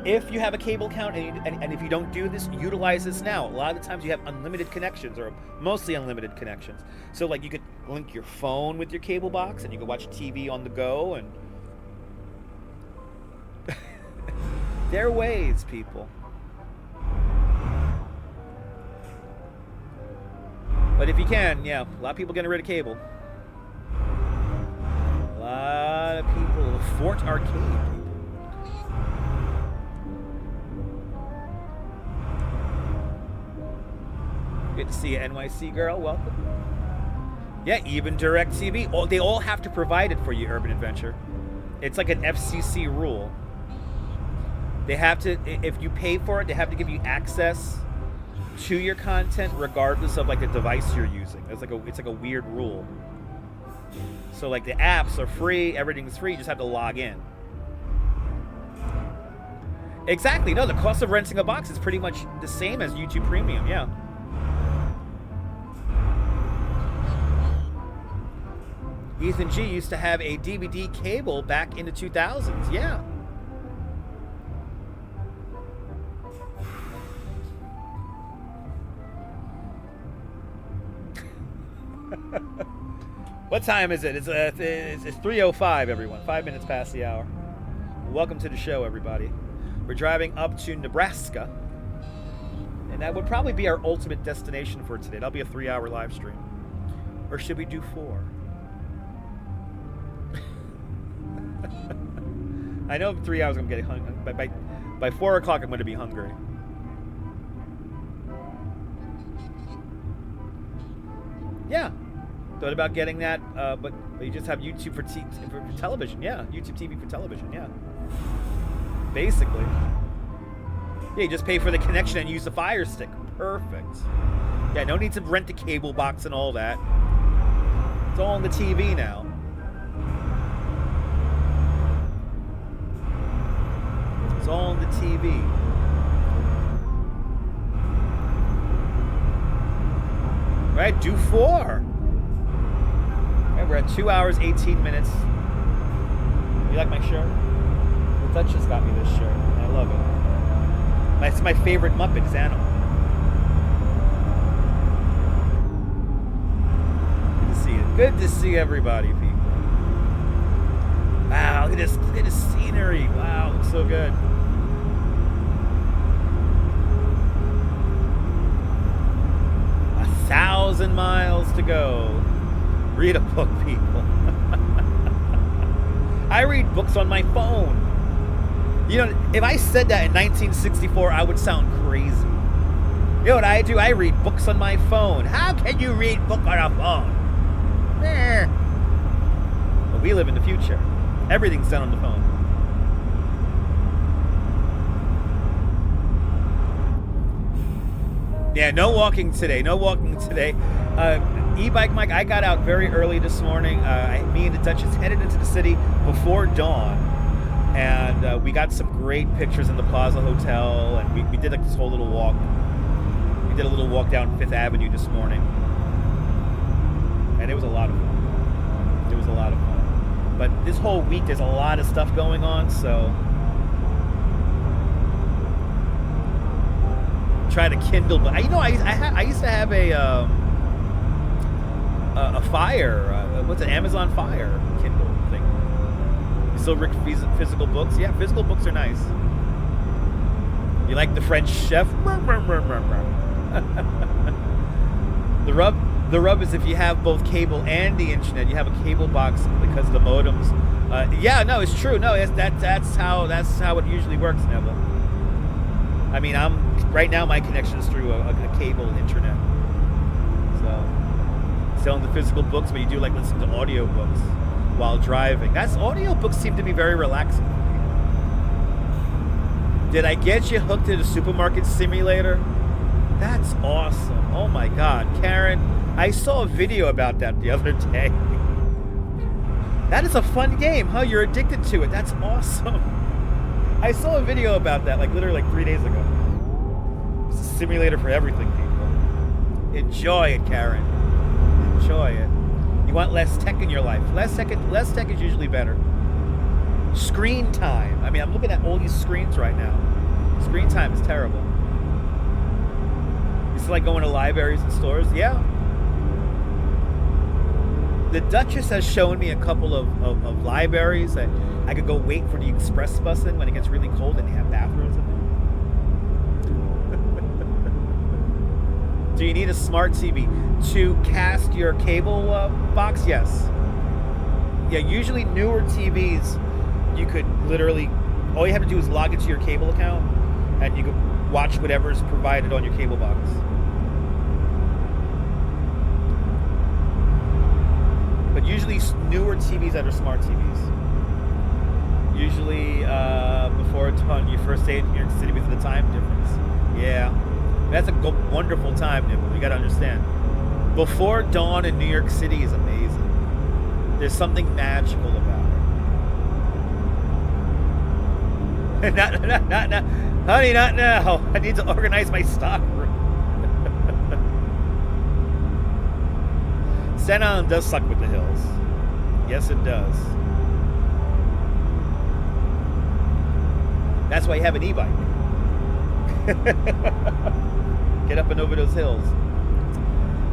If you have a cable account and if you don't do this, utilize this now. A lot of the times you have unlimited connections, or mostly unlimited connections. So like you could link your phone with your cable box, and you can watch TV on the go. And there are ways, people. But if you can, yeah, a lot of people getting rid of cable. A lot of people. Fort Arcade, people. Good to see you, NYC girl. Welcome. Yeah, even DirecTV. Oh, they all have to provide it for you, Urban Adventure. It's like an FCC rule. They have to, if you pay for it, they have to give you access to your content regardless of like the device you're using. It's like a weird rule. So like the apps are free, everything's free, you just have to log in. Exactly. No, the cost of renting a box is pretty much the same as YouTube Premium, yeah. Ethan G used to have a DVD cable back in the 2000s, yeah. What time is it? It's 3:05, everyone. 5 minutes past the hour. Welcome to the show, everybody. We're driving up to Nebraska, and that would probably be our ultimate destination for today. That'll be a 3-hour live stream. Or should we do 4? I know 3 hours I'm getting hungry. By 4 o'clock I'm going to be hungry. Yeah. Thought about getting that, but you just have YouTube for television. Yeah, YouTube TV for television. Yeah. Basically. Yeah, you just pay for the connection and use the Fire Stick. Perfect. Yeah, no need to rent the cable box and all that. It's all on the TV now. It's all on the TV. Right, do 4. Right, we're at 2 hours, 18 minutes. You like my shirt? The Duchess got me this shirt. I love it. It's my favorite Muppet is Animal. Good to see it. Good to see everybody, people. Wow, look at this. Look at this scenery. Wow, it looks so good. A 1,000 miles to go. Read a book, people. I read books on my phone. You know, if I said that in 1964, I would sound crazy. You know what I do? I read books on my phone. How can you read book on a phone? But we live in the future. Everything's done on the phone. Yeah, no walking today. No walking today. E-bike Mike, I got out very early this morning. Me and the Duchess headed into the city before dawn. And we got some great pictures in the Plaza Hotel. And we did like this whole little walk. We did a little walk down 5th Avenue this morning. And it was a lot of fun. It was a lot of fun. But this whole week, there's a lot of stuff going on, so... try to kindle, but you know, I used to have a Fire, what's it, Amazon Fire Kindle thing. You still read physical books? Yeah, physical books are nice. You like the French Chef? The rub is if you have both cable and the internet, you have a cable box because of the modems. Yeah, no, it's true. No, that's how it usually works, Neville. I mean, right now my connection is through a cable internet. So, selling the physical books, but you do like listen to audio books while driving. Audio books seem to be very relaxing. Did I get you hooked to the supermarket simulator? That's awesome. Oh my God, Karen, I saw a video about that the other day. That is a fun game, huh? You're addicted to it. That's awesome. I saw a video about that, like literally like 3 days ago. It's a simulator for everything, people. Enjoy it, Karen. Enjoy it. You want less tech in your life. Less tech is usually better. Screen time. I mean, I'm looking at all these screens right now. Screen time is terrible. It's like going to libraries and stores. Yeah. The Duchess has shown me a couple of libraries that I could go wait for the express bus in when it gets really cold and they have bathrooms in there. Do you need a smart TV to cast your cable box? Yes. Yeah, usually newer TVs, you could literally, all you have to do is log into your cable account and you could watch whatever's provided on your cable box. But usually newer TVs that are smart TVs. Usually before dawn, your first day in New York City because of the time difference. Yeah, that's a wonderful time, Nibble. You gotta understand. Before dawn in New York City is amazing. There's something magical about it. Not, honey, not now. I need to organize my stock room. Staten Island does suck with the hills. Yes, it does. That's why you have an e-bike. Get up and over those hills.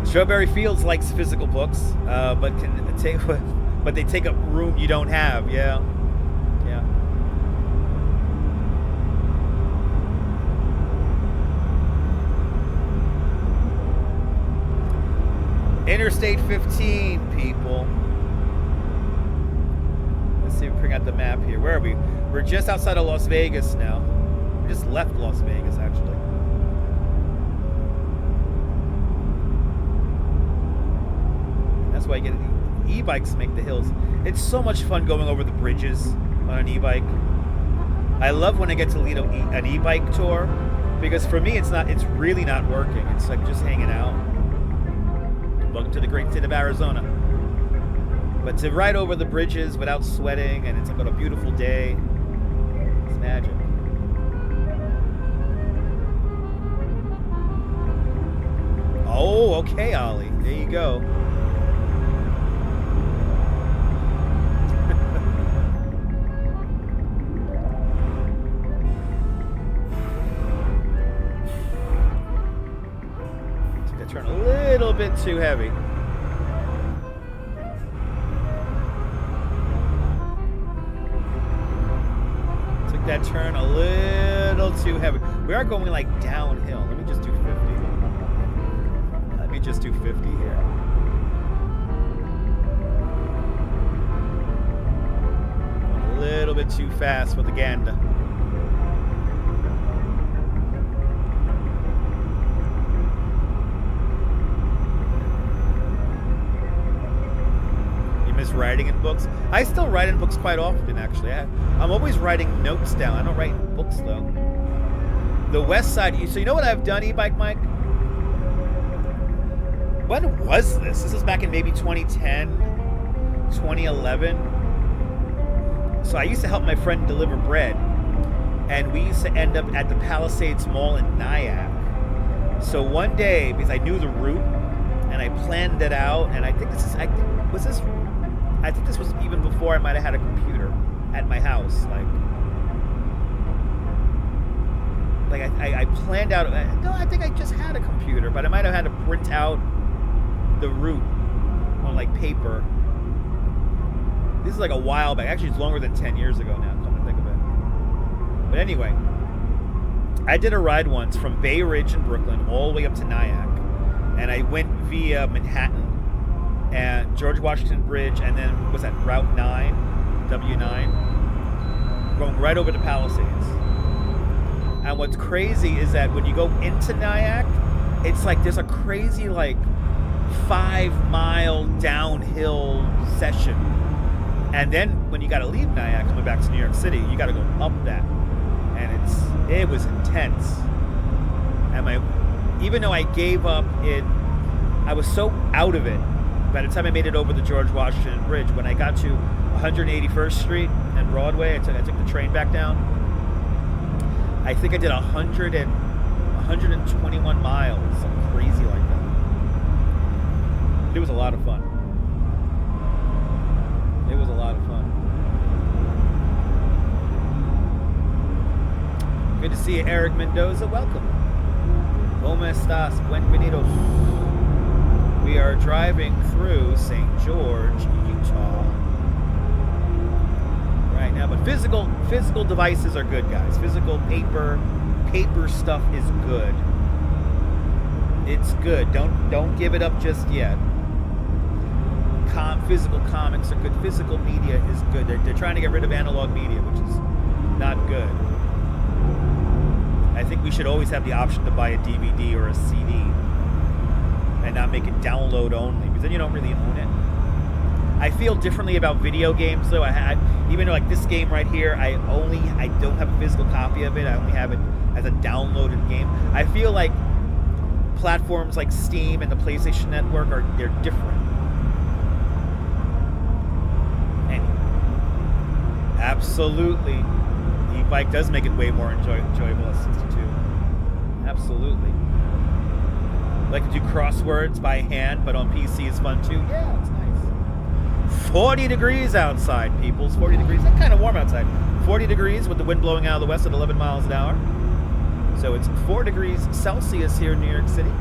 Strawberry Fields likes physical books, but they take up room you don't have. Yeah, yeah. Interstate 15, people. Let's see if we bring out the map here. Where are we? We're just outside of Las Vegas now. We just left Las Vegas, actually. That's why you get e-bikes make the hills. It's so much fun going over the bridges on an e-bike. I love when I get to lead an e-bike tour because for me it's really not working. It's like just hanging out. Welcome to the great state of Arizona. But to ride over the bridges without sweating, and it's like on a beautiful day, it's magic. Oh, okay, Ollie. There you go. Took that turn a little bit too heavy. Took that turn a little too heavy. We are going like downhill. Let me just do 50. Let me just do 50 here. Going a little bit too fast for the Ganda. You miss writing in books? I still write in books quite often, actually. I'm always writing notes down. I don't write in books, though. The West Side. So you know what I've done, E-Bike Mike? When was this? This was back in maybe 2010, 2011. So I used to help my friend deliver bread, and we used to end up at the Palisades Mall in Nyack. So one day, because I knew the route and I planned it out, and I think this was even before I might have had a computer at my house. Like I planned out. No, I think I just had a computer, but I might have had to print out the route on like paper. This is like a while back. Actually, it's longer than 10 years ago now, come to think of it. But anyway, I did a ride once from Bay Ridge in Brooklyn all the way up to Nyack, and I went via Manhattan and George Washington Bridge, and then was that Route 9, W9, going right over to Palisades. And what's crazy is that when you go into Nyack, it's like there's a crazy like 5-mile downhill session. And then when you got to leave Nyack coming back to New York City, you got to go up that. And it was intense. And even though I gave up it, I was so out of it. By the time I made it over the George Washington Bridge, when I got to 181st Street and Broadway, I took the train back down. I think I did 121 miles, something crazy like that. It was a lot of fun. It was a lot of fun. Good to see you, Eric Mendoza. Welcome. ¿Cómo estás? Bienvenidos. We are driving through St. George, Utah right now, but physical devices are good, guys. Physical paper stuff is good. It's good. Don't give it up just yet. Physical comics are good. Physical media is good. They're trying to get rid of analog media, which is not good. I think we should always have the option to buy a DVD or a CD and not make it download only, because then you don't really own it. I feel differently about video games, though. Even though like this game right here, I don't have a physical copy of it. I only have it as a downloaded game. I feel like platforms like Steam and the PlayStation Network they're different. Anyway, absolutely, e-bike does make it way more enjoyable at 62. Absolutely. Like to do crosswords by hand, but on PC is fun too. Yeah, it's nice. 40 degrees outside, people. It's 40 degrees. It's kind of warm outside. 40 degrees with the wind blowing out of the west at 11 miles an hour. So it's 4 degrees Celsius here in New York City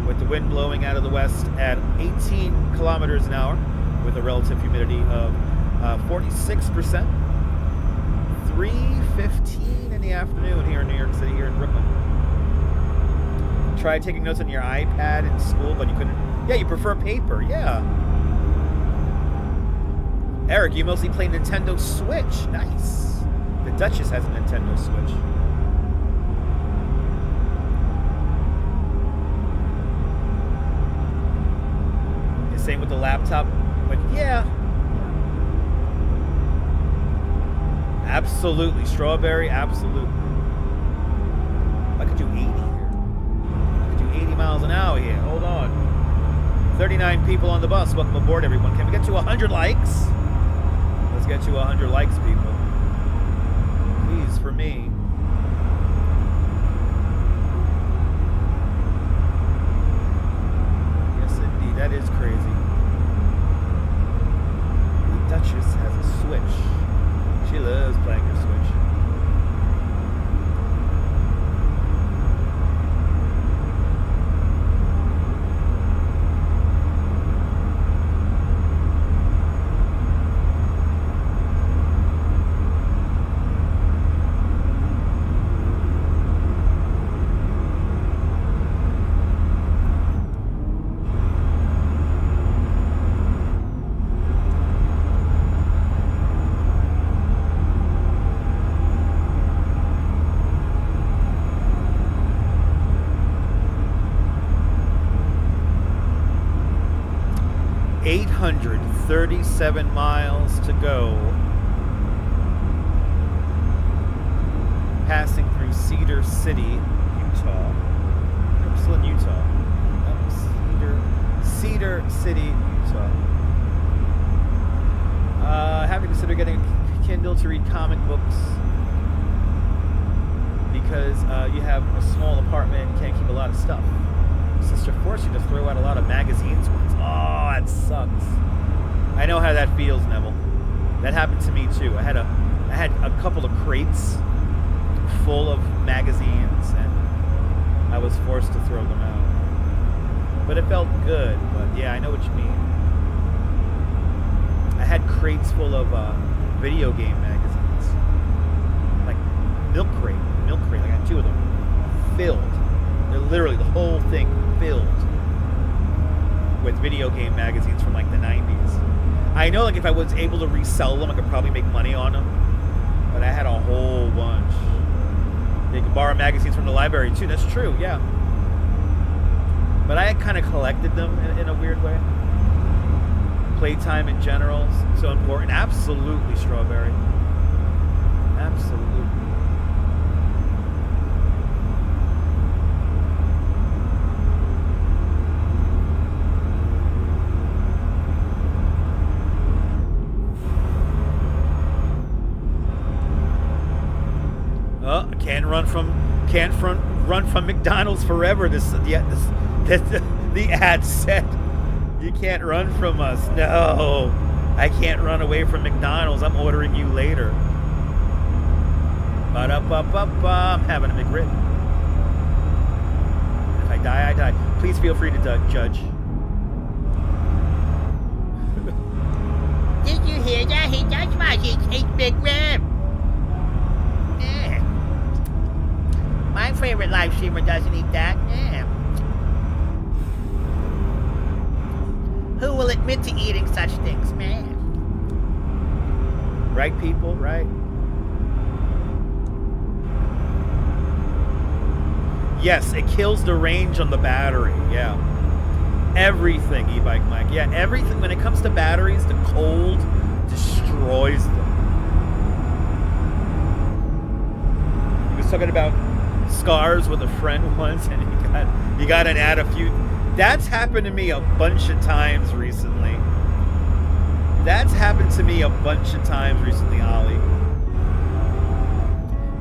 with the wind blowing out of the west at 18 kilometers an hour with a relative humidity of 46%. 3:15 in the afternoon here in New York City, here in Brooklyn. Tried taking notes on your iPad in school, but you couldn't. Yeah, you prefer paper. Yeah. Eric, you mostly play Nintendo Switch. Nice. The Duchess has a Nintendo Switch. The same with the laptop. But yeah. Absolutely. Strawberry, absolutely. I could do 80 here. I could do 80 miles an hour here. Hold on. 39 people on the bus. Welcome aboard, everyone. Can we get to 100 likes? Let's get to 100 likes, people. Please, for me. Yes, indeed. That is crazy. The Duchess has a Switch. She loves playing her Switch. $837 miles to go. Passing through Cedar City, Utah. I'm still in Utah. Cedar City, Utah. Have to consider getting a Kindle to read comic books because you have a small apartment and can't keep a lot of stuff. Sister forced you to throw out a lot of magazines once. Oh, that sucks. I know how that feels, Neville. That happened to me too. I had a couple of crates full of magazines, and I was forced to throw them out. But it felt good. But yeah, I know what you mean. I had crates full of video game magazines, like milk crate. I got 2 of them filled. They're literally the whole thing filled with video game magazines from like the 90s. I know, like, if I was able to resell them, I could probably make money on them. But I had a whole bunch. You could borrow magazines from the library too. That's true, yeah. But I kind of collected them in a weird way. Playtime in general, so important. Absolutely, Strawberry. Absolutely. Can't run from McDonald's forever. The ad said you can't run from us. No, I can't run away from McDonald's. I'm ordering you later. Ba-da-ba-ba-ba. I'm having a McRib. If I die, I die. Please feel free to judge. Did you hear that? He does want his McRib. Yeah. My favorite live streamer doesn't eat that. Yeah. Who will admit to eating such things, man? Right, people, right? Yes, it kills the range on the battery, yeah. Everything, e-bike Mike. Yeah, everything. When it comes to batteries, the cold destroys them. He was talking about scars with a friend once, and he got an ad a few. That's happened to me a bunch of times recently. Ollie.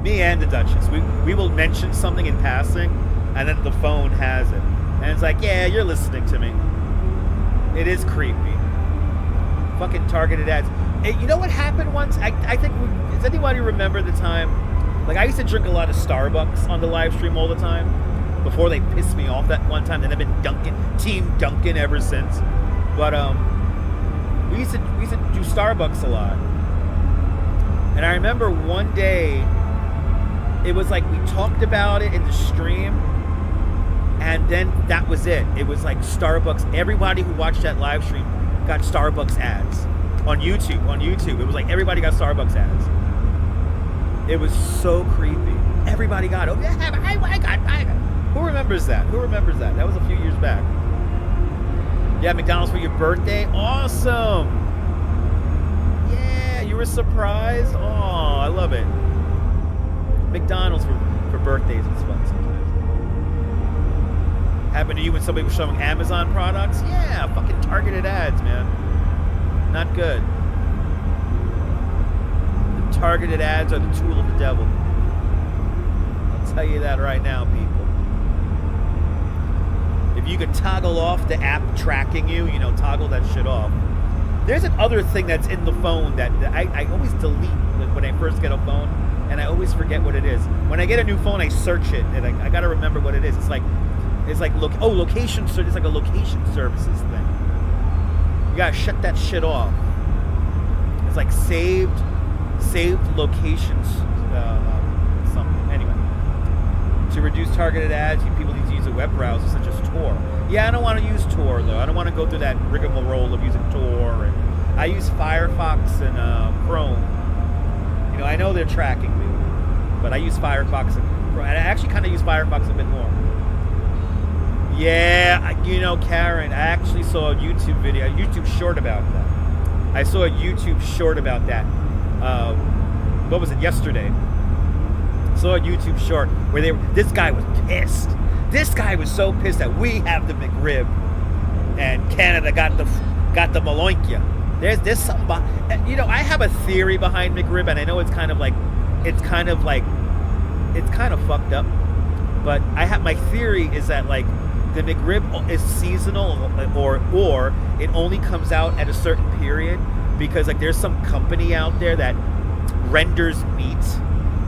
Me and the Duchess. We will mention something in passing, and then the phone has it. And it's like, yeah, you're listening to me. It is creepy. Fucking targeted ads. Hey, you know what happened once? I think, does anybody remember the time? Like, I used to drink a lot of Starbucks on the live stream all the time before they pissed me off that one time. Then I've been Team Dunkin' ever since. But we used to do Starbucks a lot. And I remember one day, it was like we talked about it in the stream, and then that was it. It was like Starbucks. Everybody who watched that live stream got Starbucks ads on YouTube. It was like everybody got Starbucks ads. It was so creepy. Everybody got it. Oh, yeah, I got. Who remembers that? That was a few years back. Yeah, McDonald's for your birthday? Awesome. Yeah, you were surprised? Oh, I love it. McDonald's for birthdays is fun sometimes. Happened to you when somebody was showing Amazon products? Yeah, fucking targeted ads, man. Not good. The targeted ads are the tool of the devil. I'll tell you that right now, people. If you could toggle off the app tracking you, you know, toggle that shit off. There's another thing that's in the phone that I always delete when I first get a phone, and I always forget what it is. When I get a new phone, I search it, and I gotta remember what it is. It's like location. It's like a location services thing. You gotta shut that shit off. It's like saved locations. Something. Anyway, to reduce targeted ads, people need to use a web browser such as Tor. Yeah, I don't want to use Tor though. I don't want to go through that rigmarole of using Tor. And I use Firefox and Chrome. You know, I know they're tracking me, but I use Firefox and Chrome. And I actually kind of use Firefox a bit more. Yeah, you know, Karen, I actually saw a YouTube video, a YouTube short about that. I saw a YouTube short about that. What was it, yesterday? Saw a YouTube short where this guy was pissed. This guy was so pissed that we have the McRib and Canada got the Maloinkia. There's something, you know, I have a theory behind McRib, and I know it's kind of fucked up, but my theory is that like the McRib is seasonal, or it only comes out at a certain period because like there's some company out there that renders meat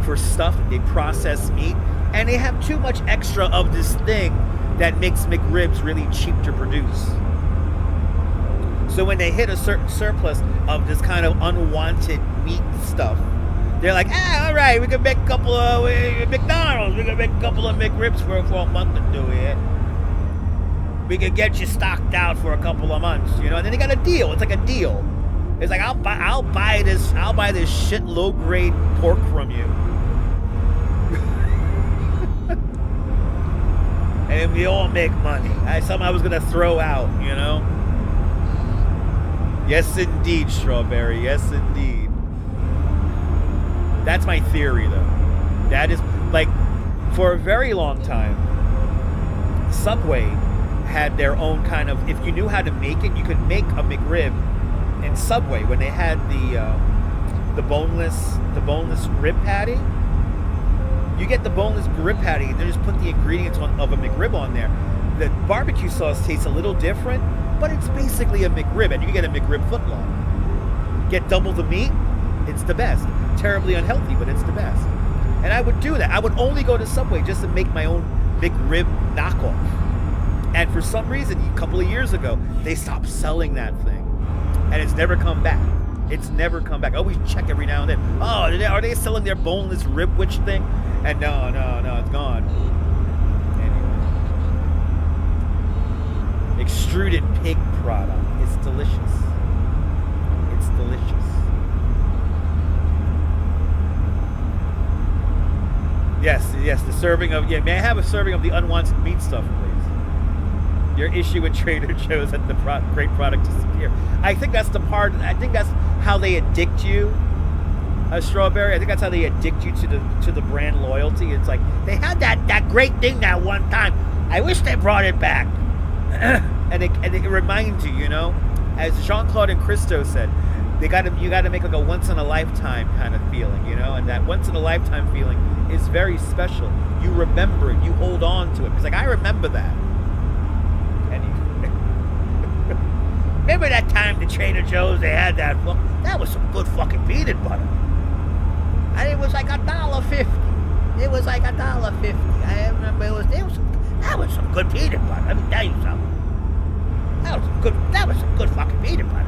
for stuff. They process meat, and they have too much extra of this thing that makes McRibs really cheap to produce. So when they hit a certain surplus of this kind of unwanted meat stuff, they're like, all right, we can make a couple of McDonald's. We can make a couple of McRibs for a month and do it. We can get you stocked out for a couple of months, you know. And then they got a deal. It's like a deal. It's like I'll buy this shit low grade pork from you, and we all make money. Something I was gonna throw out, you know. Yes, indeed, Strawberry. Yes, indeed. That's my theory, though. That is, like, for a very long time, Subway had their own kind of, if you knew how to make it, you could make a McRib in Subway when they had the boneless rib patty. You get the boneless rib patty, and they just put the ingredients of a McRib on there. The barbecue sauce tastes a little different, but it's basically a McRib, and you can get a McRib footlong. Get double the meat, it's the best. Terribly unhealthy, but it's the best. And I would do that. I would only go to Subway just to make my own McRib knockoff. And for some reason, a couple of years ago, they stopped selling that thing. And it's never come back. It's never come back. I always check every now and then. Oh, are they selling their boneless rib witch thing? And no, it's gone. Anyway. Extruded pig product. It's delicious. It's delicious. Yes, the serving of, may I have a serving of the unwanted meat stuff, please? Your issue with Trader Joe's that the great product disappear. I think that's the part, I think that's how they addict you, Strawberry. I think that's how they addict you to the brand loyalty. It's like, they had that great thing that one time. I wish they brought it back. and it reminds you, you know, as Jean-Claude and Christo said, you got to make like a once-in-a-lifetime kind of feeling, you know, and that once-in-a-lifetime feeling is very special. You remember it, you hold on to it. It's like, I remember that. And remember that time the Trader Joe's, they had that was some good fucking peanut butter. And it was like $1.50. It was like $1.50. I remember that was some good peanut butter. Let me tell you something. That was some good fucking peanut butter.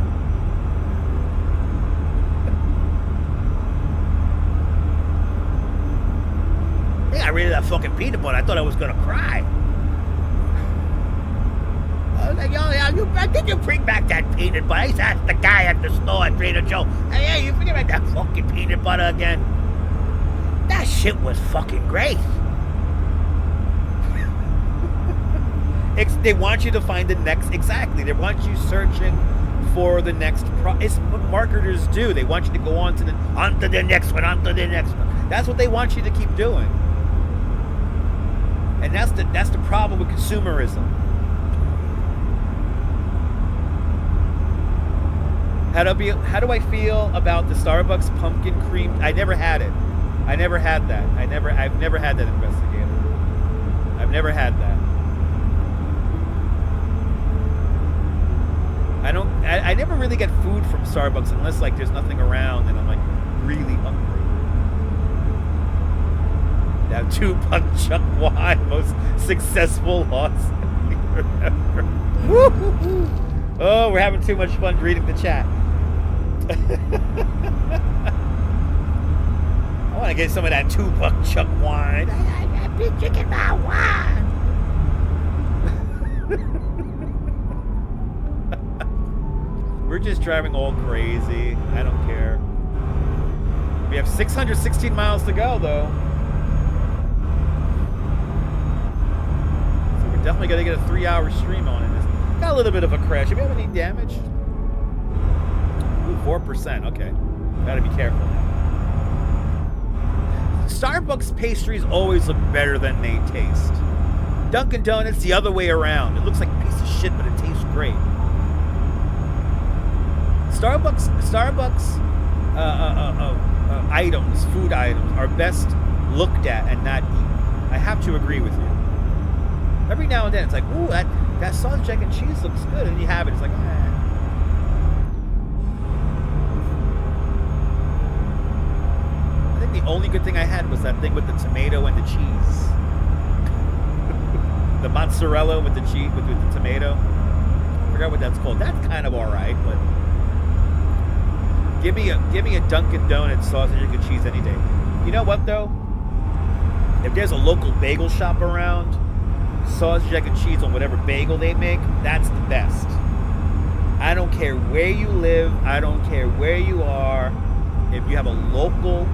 I got rid of that fucking peanut butter. I thought I was gonna cry. I was like, yo, did you bring back that peanut butter? I used to ask the guy at the store at Trader Joe, hey, you bring back that fucking peanut butter again? That shit was fucking great. They want you to find the next, exactly. They want you searching for the next it's what marketers do. They want you to go on to the next one, on to the next one. That's what they want you to keep doing. And that's the problem with consumerism. How do I feel about the Starbucks pumpkin cream? I never had it. I never had that. I've never had that, investigator. I've never had that. I never really get food from Starbucks unless like there's nothing around and I'm like really hungry. Now $2 Chuck wine, most successful loss ever. Woo-hoo-hoo. Oh, we're having too much fun reading the chat. I want to get some of that $2 Chuck wine. I've been drinking my wine. We're just driving all crazy. I don't care. We have 616 miles to go, though. So we're definitely going to get a 3-hour stream on it. It's got a little bit of a crash. Do we have any damage? Ooh, 4%. Okay. Gotta be careful now. Starbucks pastries always look better than they taste. Dunkin' Donuts the other way around. It looks like a piece of shit, but it tastes great. Starbucks items, food items, are best looked at and not eaten. I have to agree with you. Every now and then, it's like, ooh, that sausage, egg, and cheese looks good, and you have it. It's like, I think the only good thing I had was that thing with the tomato and the cheese. The mozzarella with the cheese, with the tomato. I forgot what that's called. That's kind of all right, but. Give me a Dunkin' Donuts sausage and cheese any day. You know what though? If there's a local bagel shop around, sausage, egg, and cheese on whatever bagel they make, that's the best. I don't care where you live. I don't care where you are. If you have a local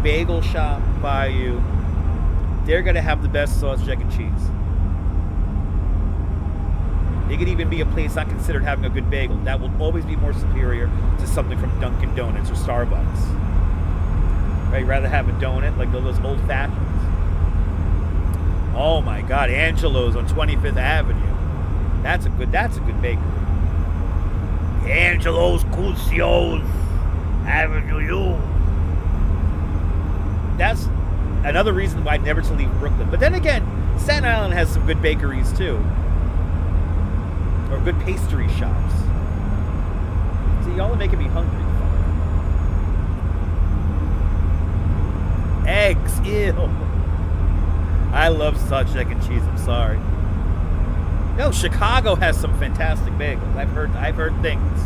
bagel shop by you, they're gonna have the best sausage, egg, and cheese. It could even be a place not considered having a good bagel. That will always be more superior to something from Dunkin' Donuts or Starbucks. Right? You'd rather have a donut like those old fashions. Oh my God, Angelo's on 25th Avenue. That's a good bakery. Angelo's Crucios Avenue. That's another reason why never to leave Brooklyn. But then again, Staten Island has some good bakeries too. Or good pastry shops. See, y'all are making me hungry. Eggs, ew. I love sausage, egg, and cheese. I'm sorry. No, Chicago has some fantastic bagels. I've heard things.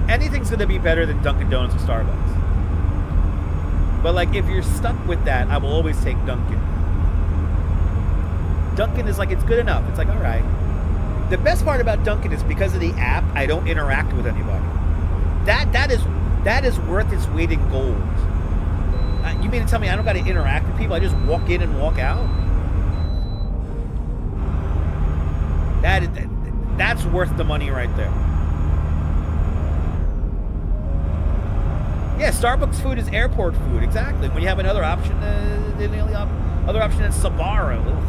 Anything's gonna be better than Dunkin' Donuts or Starbucks. But like, if you're stuck with that, I will always take Dunkin'. Dunkin' is like, it's good enough. It's like, all right. The best part about Dunkin' is because of the app, I don't interact with anybody. That is worth its weight in gold. You mean to tell me I don't got to interact with people? I just walk in and walk out? That's worth the money right there. Yeah, Starbucks food is airport food. Exactly. When you have another option, the only other option is Sbarro. Ugh.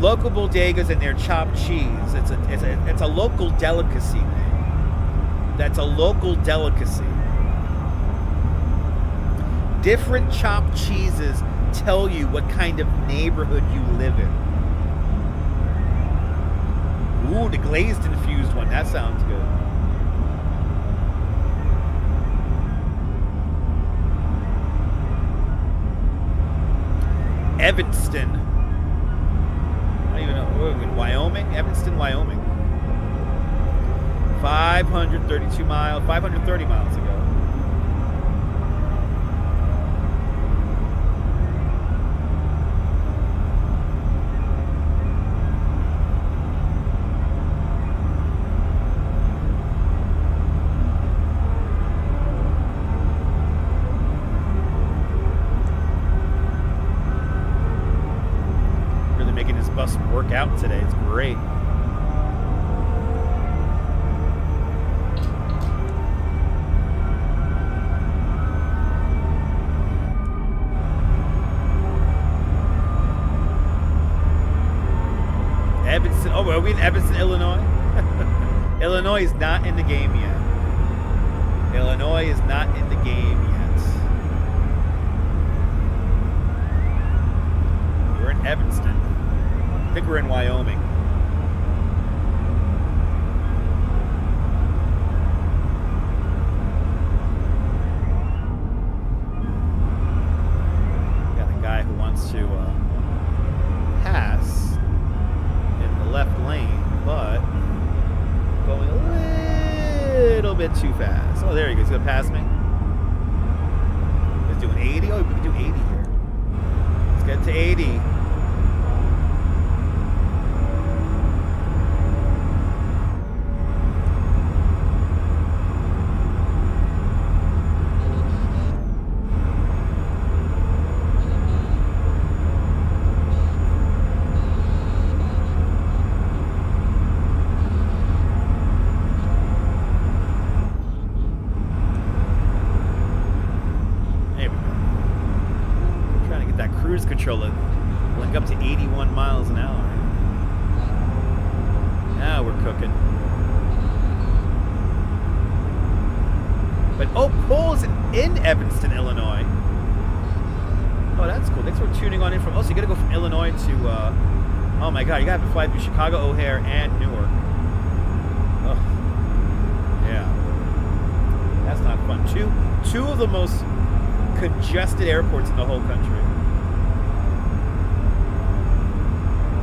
Local bodegas and their chopped cheese. It's a local delicacy. That's a local delicacy. Different chopped cheeses tell you what kind of neighborhood you live in. Ooh, the glazed infused one. That sounds good. Evanston. I don't even know. We're in Wyoming? Evanston, Wyoming. 530 miles ago. Really making this bus work out today. It's great. Are we in Evanston, Illinois? Illinois is not in the game yet. Illinois is not in the game yet. We're in Evanston. I think we're in Wyoming. Got a guy who wants to pass in the left lane, but going a little bit too fast. Oh, there he goes. He's gonna pass me. He's doing 80. Oh, we can do 80 here. Let's get to 80. Controller link up to 81 miles an hour. Now we're cooking. But oh, Paul's in Evanston, Illinois. Oh, that's cool. Thanks for tuning on in from. Oh, so you gotta go from Illinois to. Oh my God, you gotta have to fly through Chicago O'Hare and Newark. Oh, yeah. That's not fun. Two of the most congested airports in the whole country.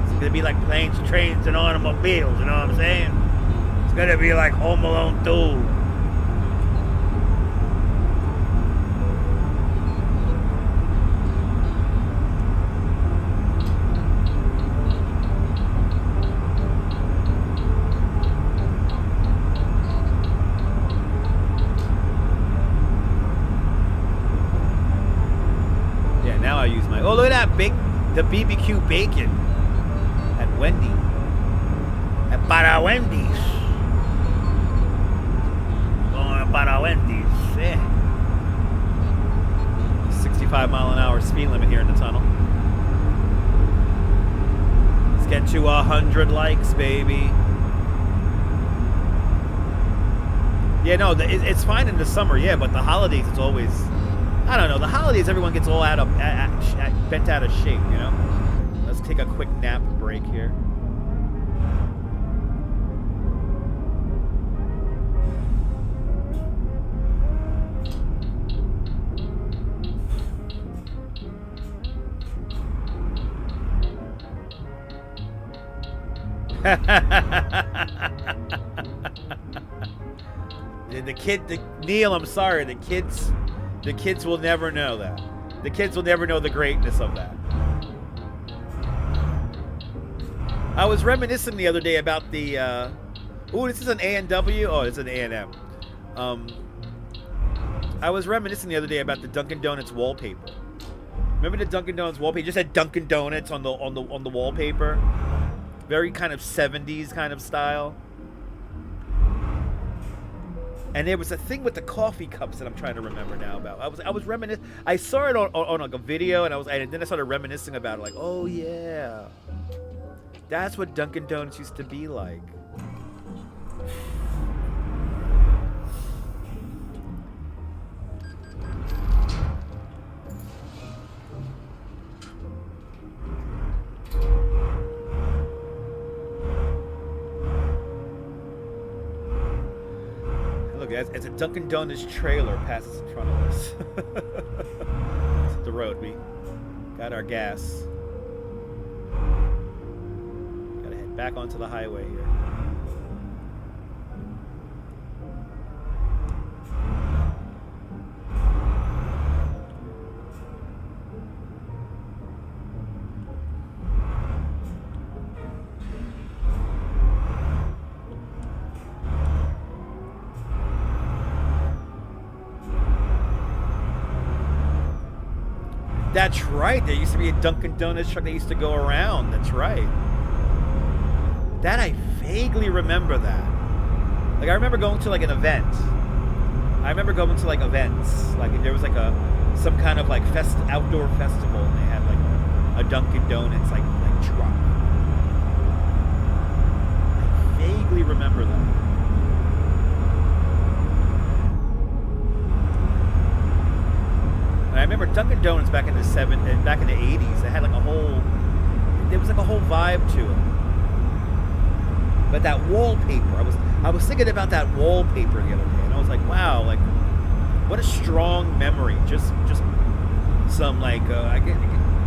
It's gonna be like planes, trains, and automobiles, you know what I'm saying? It's gonna be like Home Alone 2. Yeah, now I use my. Oh, look at that the BBQ bacon. Wendy. Para Wendy's. Going para Wendy's. Yeah. 65 mile an hour speed limit here in the tunnel. Let's get to 100 likes, baby. Yeah, no, it's fine in the summer, yeah, but the holidays, it's always, I don't know, the holidays, everyone gets all bent out of shape, you know? Let's take a quick nap break here. Neil, I'm sorry, the kids will never know that. The kids will never know the greatness of that. I was reminiscing the other day about the, ooh, this is an A&W? Oh, it's an A&M. I was reminiscing the other day about the Dunkin' Donuts wallpaper. Remember the Dunkin' Donuts wallpaper? It just had Dunkin' Donuts on the wallpaper. Very kind of 70s kind of style. And there was a thing with the coffee cups that I'm trying to remember now about. I was reminiscing. I saw it on like a video, and then I started reminiscing about it. Like, oh yeah. That's what Dunkin' Donuts used to be like. Look, as a Dunkin' Donuts trailer passes in front of us. It's the road. We got our gas. Back onto the highway here. That's right. There used to be a Dunkin' Donuts truck that used to go around. That's right. That I vaguely remember that. Like I remember going to like an event. I remember going to like events. Like there was like some kind of like outdoor festival, and they had like a Dunkin' Donuts like truck. vaguely remember that. And I remember Dunkin' Donuts back in the back in the 80s. They had like a whole, there was like a whole vibe to it. But that wallpaper, I was thinking about that wallpaper the other day, and I was like, wow, like what a strong memory. Just some like I get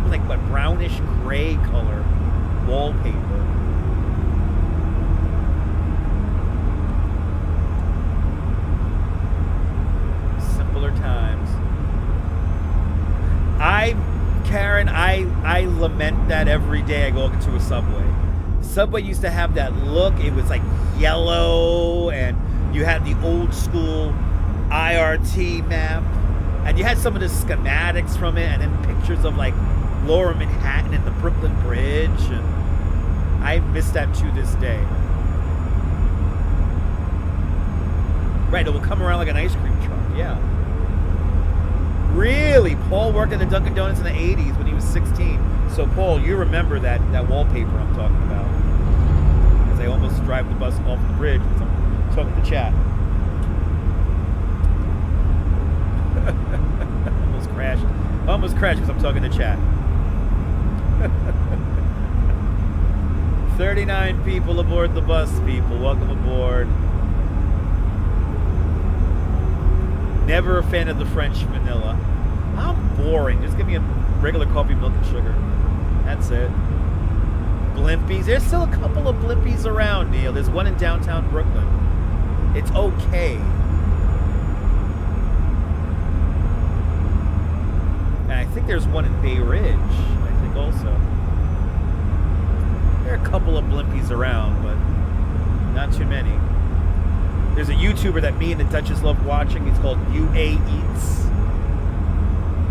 like what, brownish gray color wallpaper. Simpler times. Karen, I lament that every day I go into a Subway. Subway used to have that look. It was like yellow, and you had the old school IRT map, and you had some of the schematics from it, and then pictures of like Lower Manhattan and the Brooklyn Bridge, and I miss that to this day. Right, it will come around like an ice cream truck, yeah. Really? Paul worked at the Dunkin' Donuts in the 80s when he was 16. So, Paul, you remember that wallpaper I'm talking about. As I almost drive the bus off the bridge because I'm talking to chat. Almost crashed because I'm talking to chat. 39 people aboard the bus, people. Welcome aboard. Never a fan of the French vanilla. I'm boring. Just give me a regular coffee, milk, and sugar. That's it. Blimpies. There's still a couple of Blimpies around, Neil. There's one in downtown Brooklyn. It's okay. And I think there's one in Bay Ridge, I think also. There are a couple of Blimpies around, but not too many. There's a YouTuber that me and the Duchess love watching. He's called UA Eats.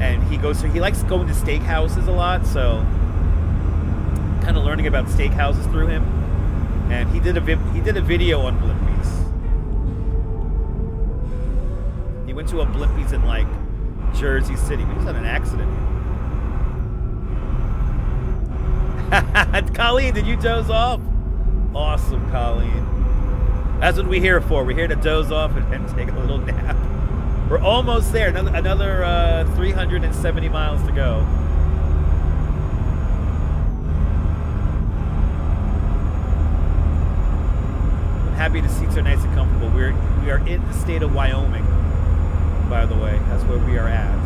And he likes going to steakhouses a lot, so kind of learning about steakhouses through him. And he did a video on Blimpies. He went to a Blimpies in like Jersey City. We just had an accident here. Colleen, did you doze off? Awesome, Colleen. That's what we're here for. We're here to doze off and take a little nap. We're almost there. Another 370 miles to go. I'm happy the seats are nice and comfortable. We are in the state of Wyoming, by the way. That's where we are at.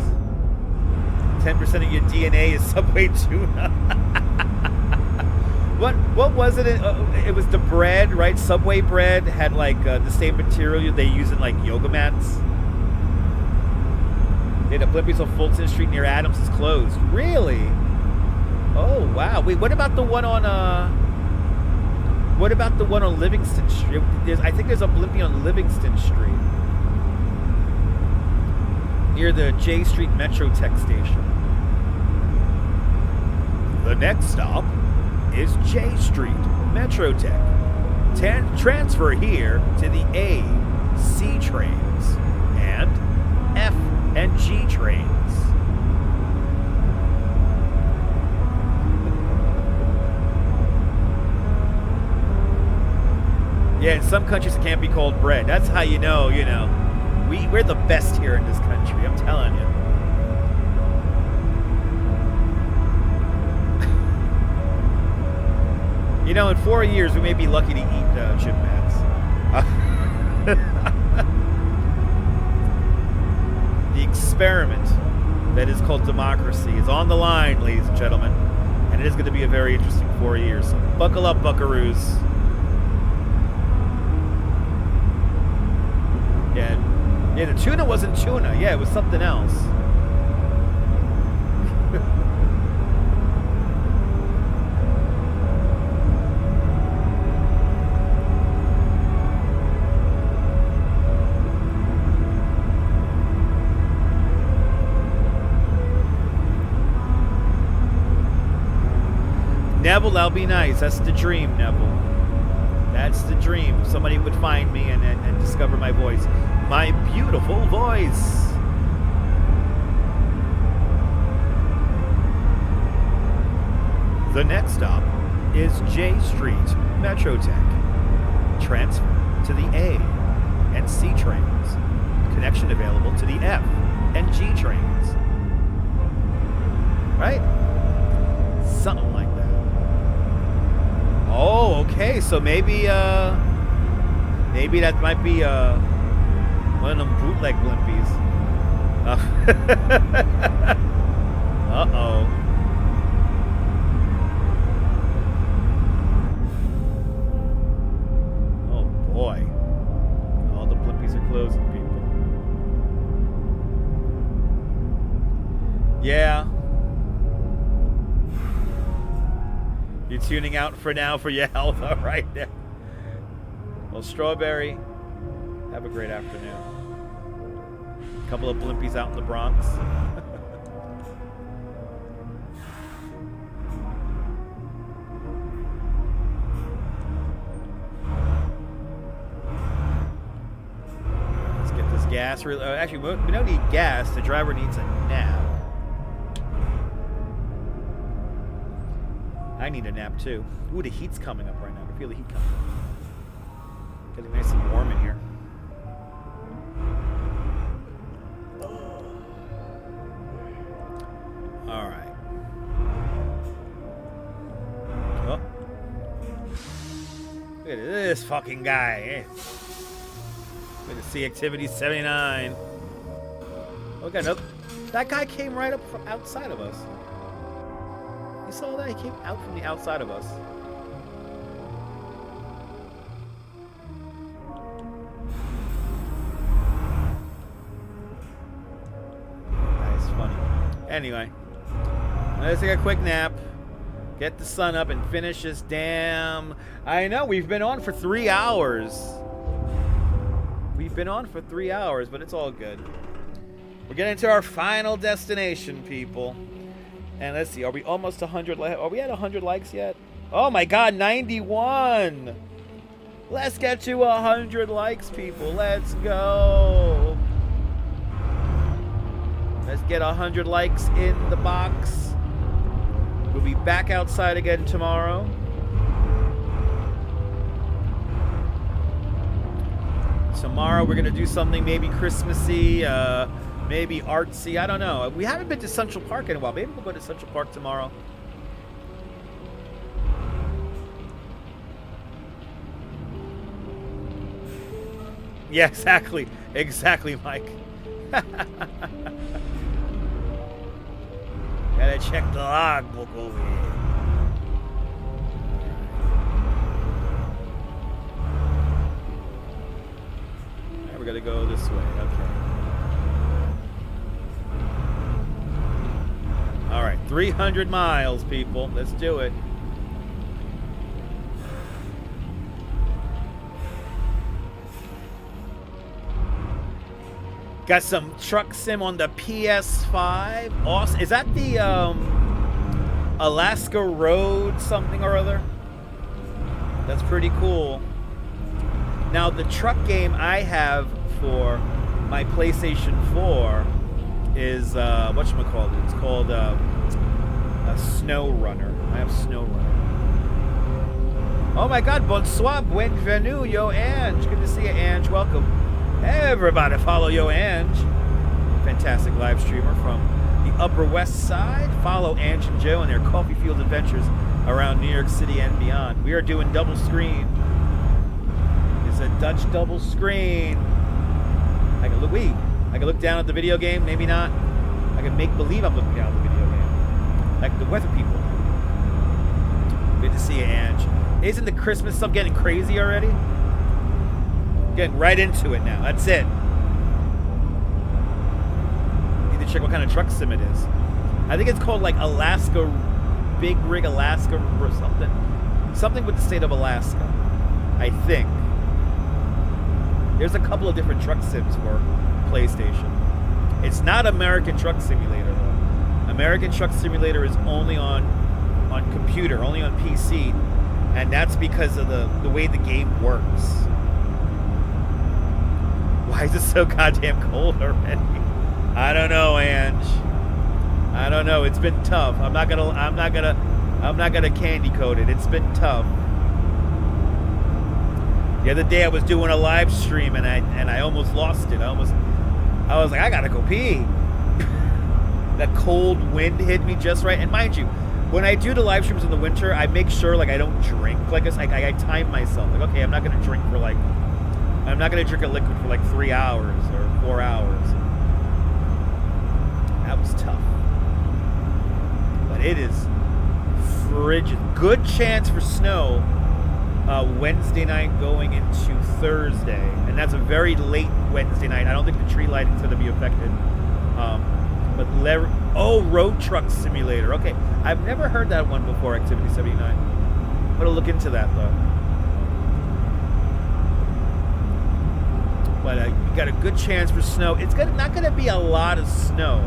10% of your DNA is Subway tuna. What was it? It was the bread, right? Subway bread had like the same material they use in like yoga mats. Yeah, the Blimpies on Fulton Street near Adams is closed. Really? Oh wow. Wait, what about the one on Livingston Street? I think there's a Blimpie on Livingston Street near the J Street Metrotech station. The next stop is J Street Metrotech. Transfer here to the A, C trains and F and G trains. Yeah, in some countries it can't be called bread. That's how you know, we're the best here in this country, I'm telling you. In 4 years, we may be lucky to eat chip mats. The experiment that is called democracy is on the line, ladies and gentlemen. And it is going to be a very interesting 4 years. So buckle up, buckaroos. Yeah, the tuna wasn't tuna. Yeah, it was something else. Neville, that'll be nice. That's the dream, Neville. That's the dream. Somebody would find me and discover my voice. My beautiful voice. The next stop is J Street Metrotech. transfer to the A and C trains. Connection available to the F and G trains. Right? Something like that. Oh, okay. So maybe maybe that might be one of them bootleg blimpies. Uh-oh. Oh boy. All the blimpies are closing, people. Yeah. You're tuning out for now for your health, all right now. Well, Strawberry, have a great afternoon. A couple of blimpies out in the Bronx. Let's get this gas. Actually, we don't need gas. The driver needs a nap. I need a nap too. Ooh, the heat's coming up right now. I can feel the heat coming up. Getting nice and warm in here. All right. Oh. Look at this fucking guy. Good to see activity 79. Okay, nope. That guy came right up from outside of us. You saw that? He came out from the outside of us. That's funny. Anyway, let's take a quick nap. Get the sun up and finish this damn... I know, we've been on for 3 hours. We've been on for 3 hours, but it's all good. We're getting to our final destination, people. And let's see, are we almost 100? Are we at 100 likes yet? Oh my God, 91! Let's get to 100 likes, people. Let's go. Let's get 100 likes in the box. We'll be back outside again tomorrow. Tomorrow we're gonna do something maybe Christmassy, maybe artsy. I don't know. We haven't been to Central Park in a while. Maybe we'll go to Central Park tomorrow. Yeah, exactly. Exactly, Mike. Gotta check the logbook over here. Now we're gonna go this way. Okay. All right, 300 miles, people. Let's do it. Got some truck sim on the PS5. Awesome. Is that the Alaska Road something or other? That's pretty cool. Now, the truck game I have for my PlayStation 4 is, whatchamacallit? It's called a Snow Runner. I have Snow Runner. Oh my God, bonsoir, bienvenue, yo, Ange. Good to see you, Ange. Welcome. Everybody follow Yo Ange. Fantastic live streamer from the Upper West Side. Follow Ange and Joe and their coffee field adventures around New York City and beyond. We are doing double screen. It's a Dutch double screen. I can look down at the video game, maybe not. I can make believe I'm looking down at the video game. Like the weather people. Good to see you, Ange. Isn't the Christmas stuff getting crazy already? Getting right into it now. That's it. Need to check what kind of truck sim it is. I think it's called like Alaska, Big Rig Alaska or something. Something with the state of Alaska, I think. There's a couple of different truck sims for PlayStation. It's not American Truck Simulator though. American Truck Simulator is only on computer, only on PC, and that's because of the way the game works. Why is it so goddamn cold already? I don't know, Ange. I don't know. It's been tough. I'm not gonna candy coat it. It's been tough. The other day I was doing a live stream and I almost lost it. I was like, I gotta go pee. That cold wind hit me just right. And mind you, when I do the live streams in the winter, I make sure like I don't drink. Like it's like I time myself. Like, okay, I'm not gonna drink a liquid for like 3 hours or 4 hours. That was tough. But it is frigid. Good chance for snow Wednesday night going into Thursday. And that's a very late Wednesday night. I don't think the tree lighting's going to be affected. Road Truck Simulator. Okay, I've never heard that one before, Activity 79. I'm going to look into that, though. But you got a good chance for snow. It's not going to be a lot of snow,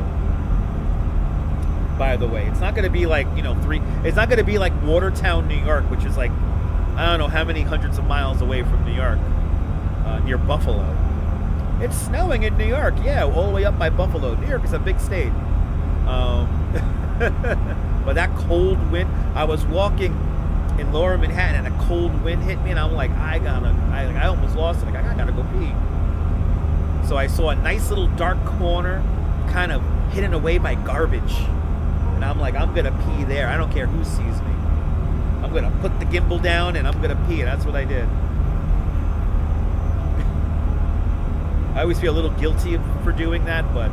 by the way. It's not going to be like, it's not going to be like Watertown, New York, which is like, I don't know how many hundreds of miles away from New York, near Buffalo. It's snowing in New York, yeah, all the way up by Buffalo. New York is a big state. But that cold wind, I was walking in Lower Manhattan and a cold wind hit me and I'm like, I almost lost it. Like, I gotta go pee. So I saw a nice little dark corner kind of hidden away by garbage. And I'm like, I'm gonna pee there. I don't care who sees me. I'm gonna put the gimbal down and I'm gonna pee, and that's what I did. I always feel a little guilty for doing that, but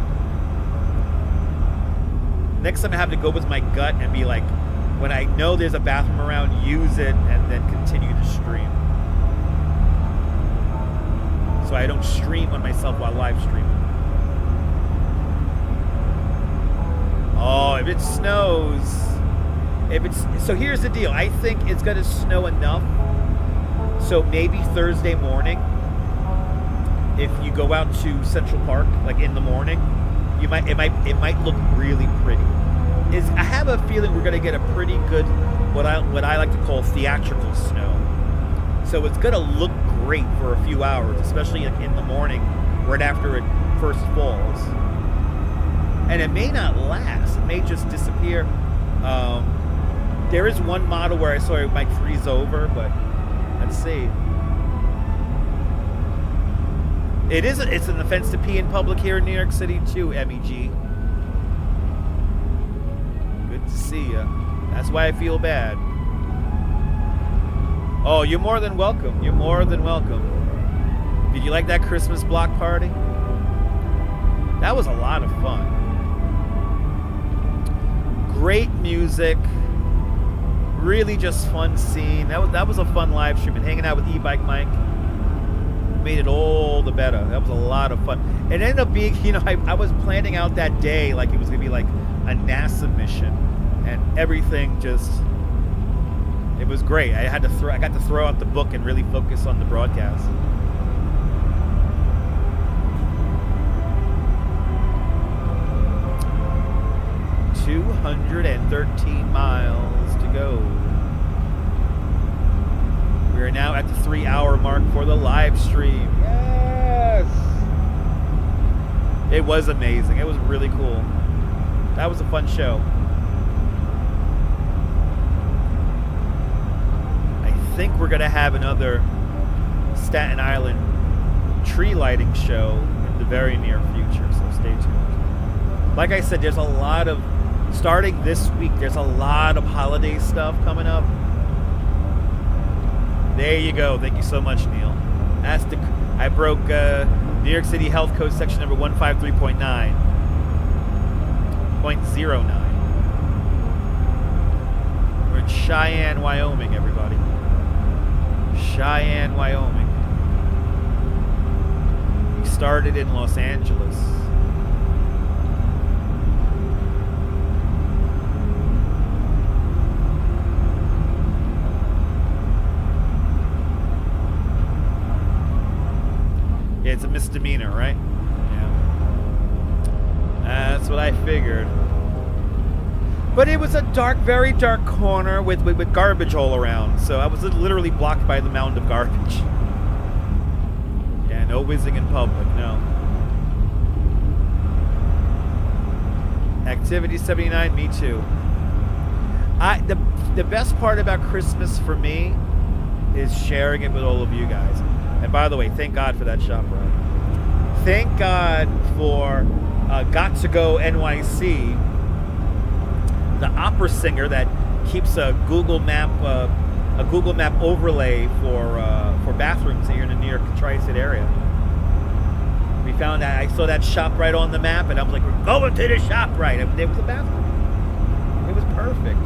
next time I have to go with my gut and be like, when I know there's a bathroom around, use it and then continue to stream. So I don't stream on myself while live streaming. Oh, if it snows, so here's the deal. I think it's gonna snow enough. So maybe Thursday morning, if you go out to Central Park, like in the morning, it might look really pretty. I have a feeling we're gonna get a pretty good, what I like to call theatrical snow. So it's gonna look great for a few hours, especially like in the morning, right after it first falls. And it may not last. It may just disappear. There is one model where I saw it might freeze over, but let's see. It's an offense to pee in public here in New York City too, MEG. Good to see ya. That's why I feel bad. Oh, you're more than welcome. You're more than welcome. Did you like that Christmas block party? That was a lot of fun. Great music. Really just fun scene. That was a fun live stream, and hanging out with E-Bike Mike made it all the better. That was a lot of fun. It ended up being, I was planning out that day like it was gonna be like a NASA mission, and everything just, it was great. I got to throw out the book and really focus on the broadcast. $213 miles to go. We are now at the 3-hour mark for the live stream. Yes! It was amazing. It was really cool. That was a fun show. I think we're going to have another Staten Island tree lighting show in the very near future, so stay tuned. Like I said, there's a lot of, starting this week, there's a lot of holiday stuff coming up. There you go. Thank you so much, Neil. I broke New York City Health Code section number 153.9. 0.09. We're in Cheyenne, Wyoming, everybody. Cheyenne, Wyoming. We started in Los Angeles. Yeah, it's a misdemeanor, right? Yeah. That's what I figured. But it was a dark, very dark corner with garbage all around. So I was literally blocked by the mound of garbage. Yeah, no whizzing in public, no. Activity 79, me too. The best part about Christmas for me is sharing it with all of you guys. And by the way, thank God for that shop ride. Thank God for Got to Go NYC, the opera singer that keeps a Google Map overlay for bathrooms here in the New York tri-state area. We found that I saw that shop right on the map, and I was like, "We're going to the shop right." And there was a bathroom. It was perfect.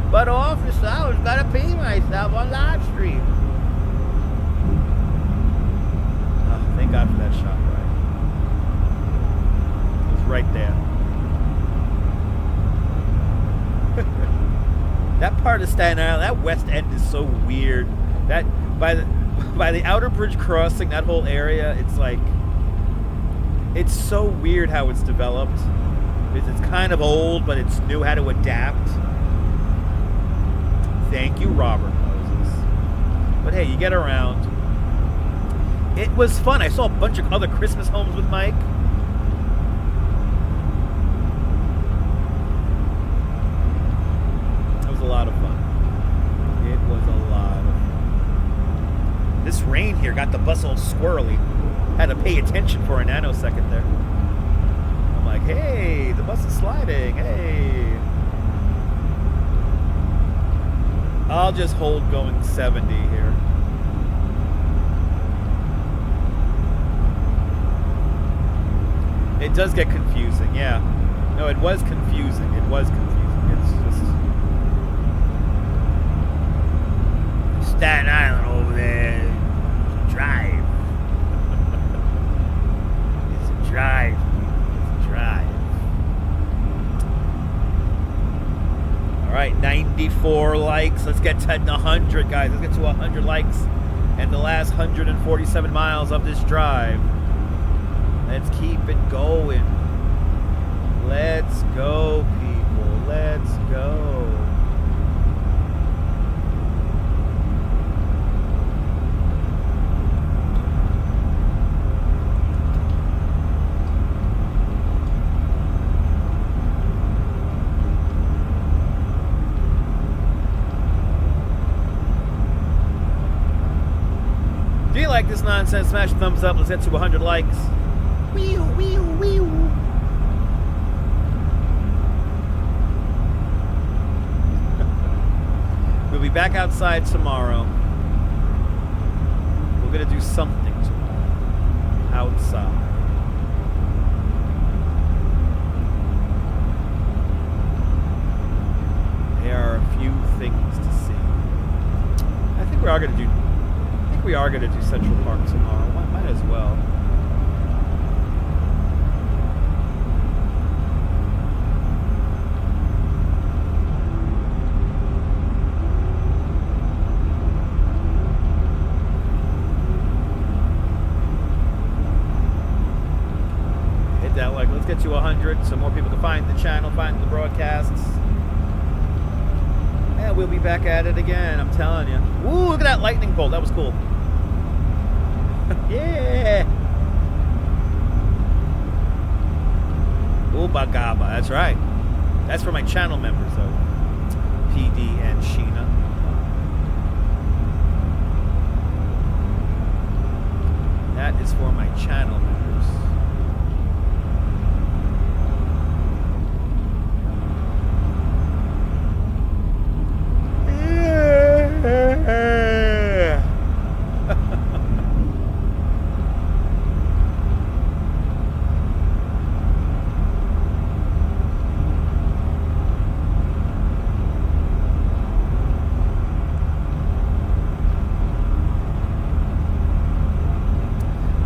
But officer, I was gonna pee myself on live stream. Oh, thank God for that shop right. It was right there. That part of Staten Island, that West End is so weird. That by the Outer Bridge crossing, that whole area, it's like, it's so weird how it's developed. It's kind of old, but it's knew how to adapt. Thank you, Robert Moses. But hey, you get around. It was fun. I saw a bunch of other Christmas homes with Mike. It was a lot of fun. It was a lot of fun. This rain here got the bus all squirrely. Had to pay attention for a nanosecond there. I'm like, hey, the bus is sliding. Hey. I'll just hold going 70 here. It does get confusing, yeah. No, it was confusing. It was confusing. It's just Staten Island over there. It's a drive. It's a drive. It's a drive. All right, 94 likes. Let's get to 100, guys. Let's get to 100 likes and the last 147 miles of this drive. Let's keep it going. Let's go, people. Let's go. Do you like this nonsense? Smash the thumbs up. Let's get to 100 likes. Wee wee wee. We'll be back outside tomorrow. We're gonna do something tomorrow. Outside. There are a few things to see. I think we are gonna do Central Park tomorrow. Might as well. Hit that like. Let's get to 100 so more people can find the channel, find the broadcasts. Yeah, we'll be back at it again, I'm telling you. Ooh, look at that lightning bolt. That was cool. Yeah. Ooh, Bagaba. That's right. That's for my channel members, though. PD and Sheena. That is for my channel members.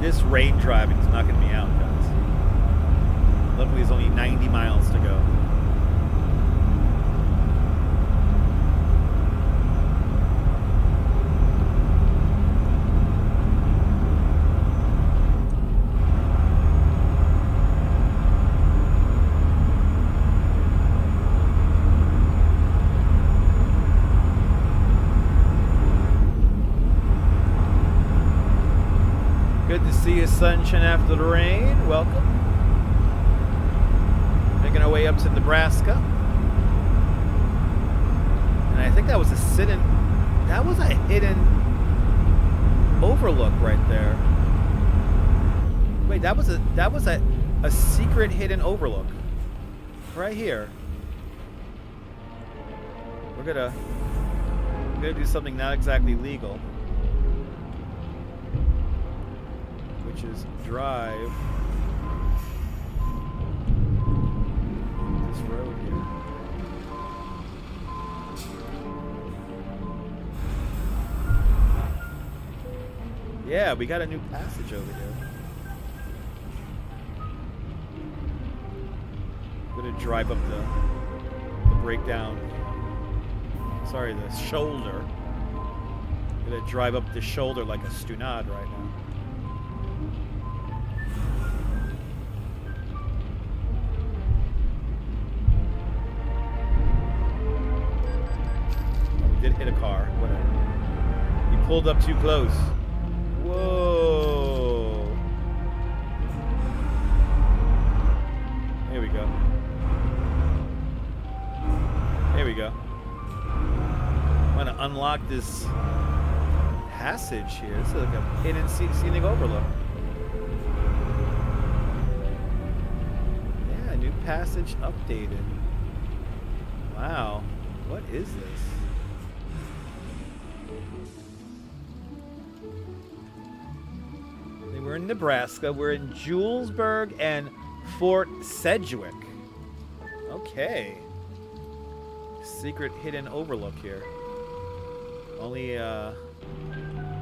This rain driving is knocking me out, guys. Luckily, there's only 90 miles to go. Good to see you, sunshine after the rain. Welcome. Making our way up to Nebraska. And I think that was a sit-in. That was a hidden overlook right there. Wait, that was a secret hidden overlook. Right here. We're gonna do something not exactly legal. Which is drive this road here. Yeah, we got a new passage over here. I'm gonna drive up the breakdown. Sorry, the shoulder. I'm gonna drive up the shoulder like a stunad right now. Did hit a car, whatever. He pulled up too close. Whoa. Here we go. There we go. I'm gonna unlock this passage here. This is like a hidden scenic overlook. Yeah, new passage updated. Wow. What is this? We're in Nebraska. We're in Julesburg and Fort Sedgwick. Okay. Secret hidden overlook here. Only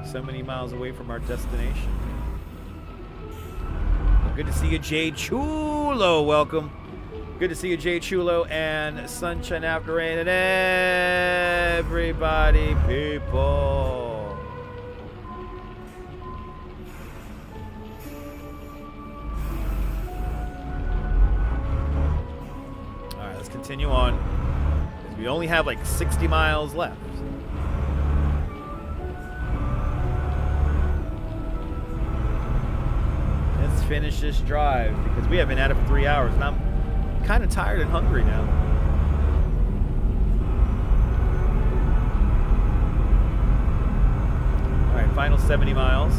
so many miles away from our destination. Well, good to see you, Jay Chulo. Welcome. Good to see you, Jay Chulo, and Sunshine After Rain, and everybody, people. Continue on, because we only have like 60 miles left. Let's finish this drive, because we have been at it for 3 hours, and I'm kind of tired and hungry now. All right, final 70 miles.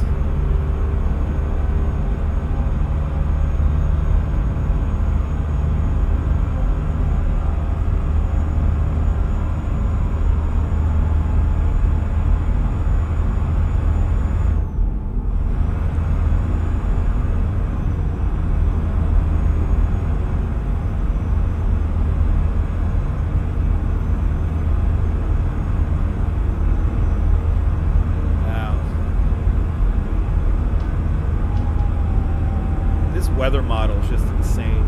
Weather model is just insane.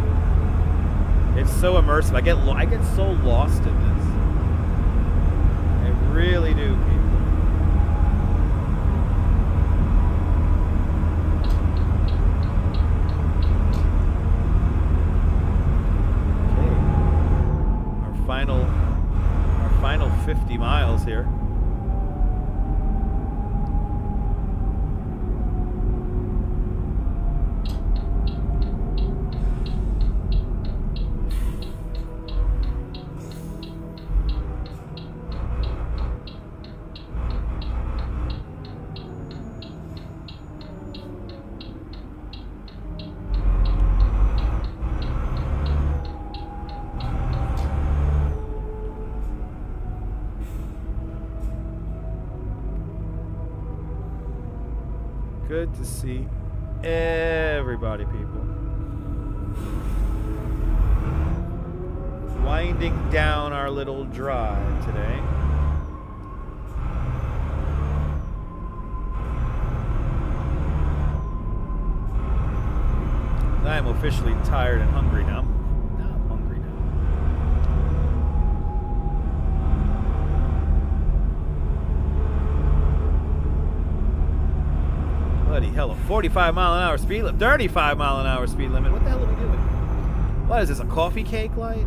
It's so immersive. I get so lost in this. I really do, people. Okay. Our final 50 miles here. Good to see everybody, people. Winding down our little drive today. I am officially tired and hungry now. I'm hungry now. Bloody hell, a 45-mile-an-hour speed limit, 35-mile-an-hour speed limit. What the hell are we doing? What is this, a coffee cake light?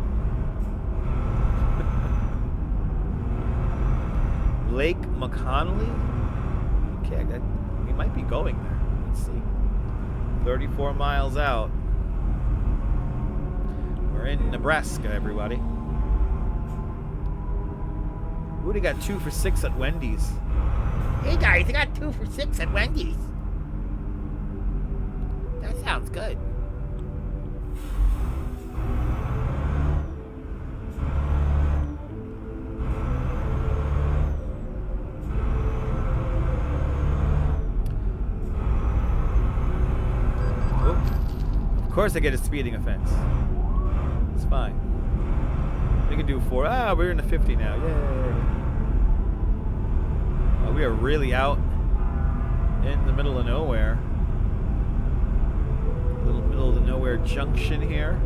Lake McConnelly? Okay, we might be going there. Let's see. 34 miles out. We're in Nebraska, everybody. We got 2 for $6 at Wendy's. Hey guys, I got 2 for $6 at Wendy's. That sounds good. Of course I get a speeding offense. It's fine. We can do 4. Ah, we're in the 50 now. Yay. Oh, we are really out in the middle of nowhere. Little middle of the nowhere junction here.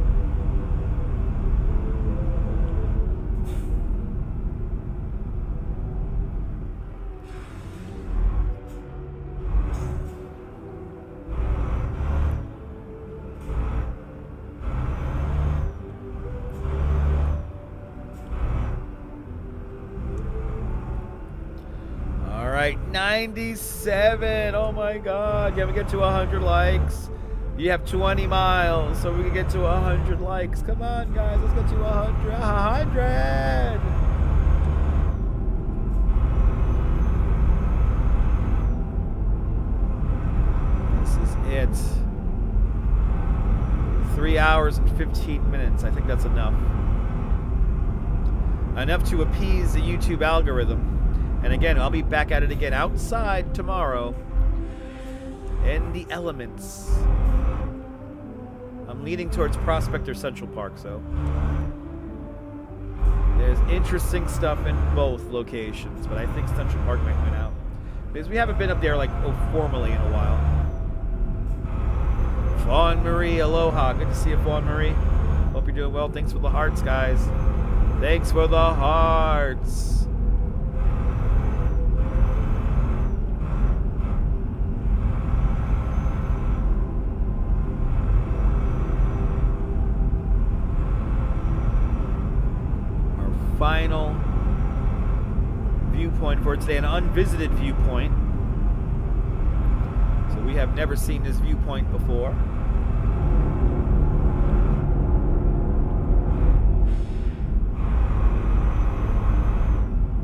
All right, 97. Oh my God. You haven't get to 100 likes. You have 20 miles, so we can get to 100 likes. Come on, guys. Let's get to 100. 100. This is it. 3 hours and 15 minutes. I think that's enough. Enough to appease the YouTube algorithm. And again, I'll be back at it again outside tomorrow in the elements. I'm leaning towards Prospector Central Park, so there's interesting stuff in both locations, but I think Central Park might win out because we haven't been up there like formally in a while. Fawn Marie, aloha. Good to see you, Fawn Marie. Hope you're doing well. Thanks for the hearts, guys. Thanks for the hearts. Final viewpoint for today, an unvisited viewpoint. So we have never seen this viewpoint before.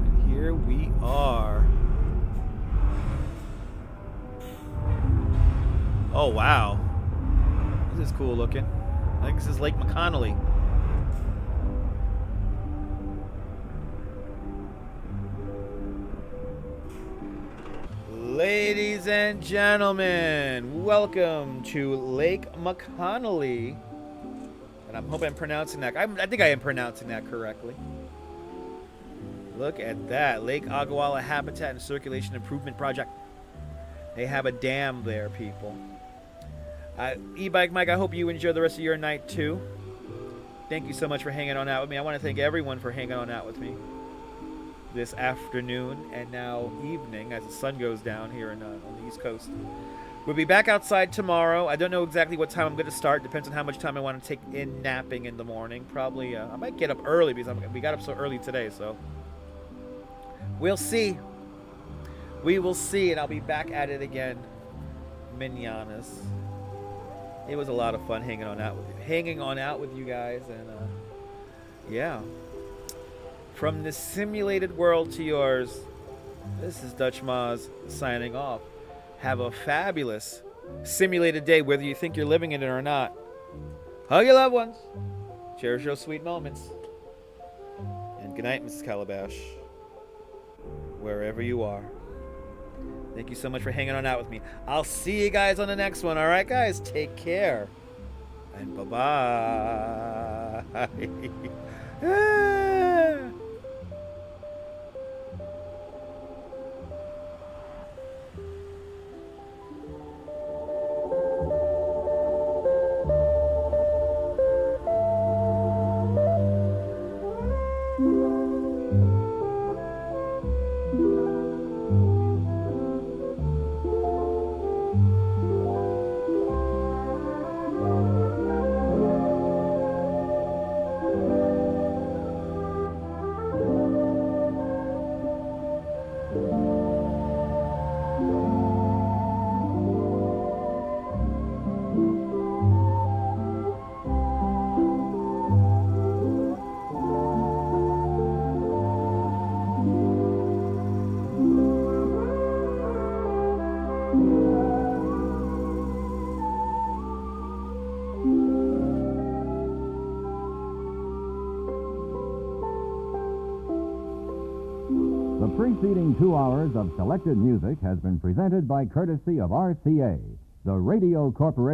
And here we are. Oh wow. This is cool looking. I think this is Lake McConnelly. Ladies and gentlemen, welcome to Lake McConnelly. And I hope I'm pronouncing that. I think I am pronouncing that correctly. Look at that. Lake Agawala Habitat and Circulation Improvement Project. They have a dam there, people. E-Bike Mike, I hope you enjoy the rest of your night, too. Thank you so much for hanging on out with me. I want to thank everyone for hanging on out with me this afternoon and now evening as the sun goes down here on the East Coast. We'll be back outside tomorrow. I don't know exactly what time I'm going to start. Depends on how much time I want to take in napping in the morning. Probably, I might get up early because we got up so early today, so we'll see. We will see, and I'll be back at it again, mananas. It was a lot of fun hanging on out with you guys, and yeah. From the simulated world to yours, this is Dutch Maz signing off. Have a fabulous simulated day, whether you think you're living in it or not. Hug your loved ones. Cherish your sweet moments. And good night, Mrs. Calabash. Wherever you are. Thank you so much for hanging on out with me. I'll see you guys on the next one. All right, guys? Take care. And bye-bye. preceding 2 hours of selected music has been presented by courtesy of RCA, the Radio Corporation.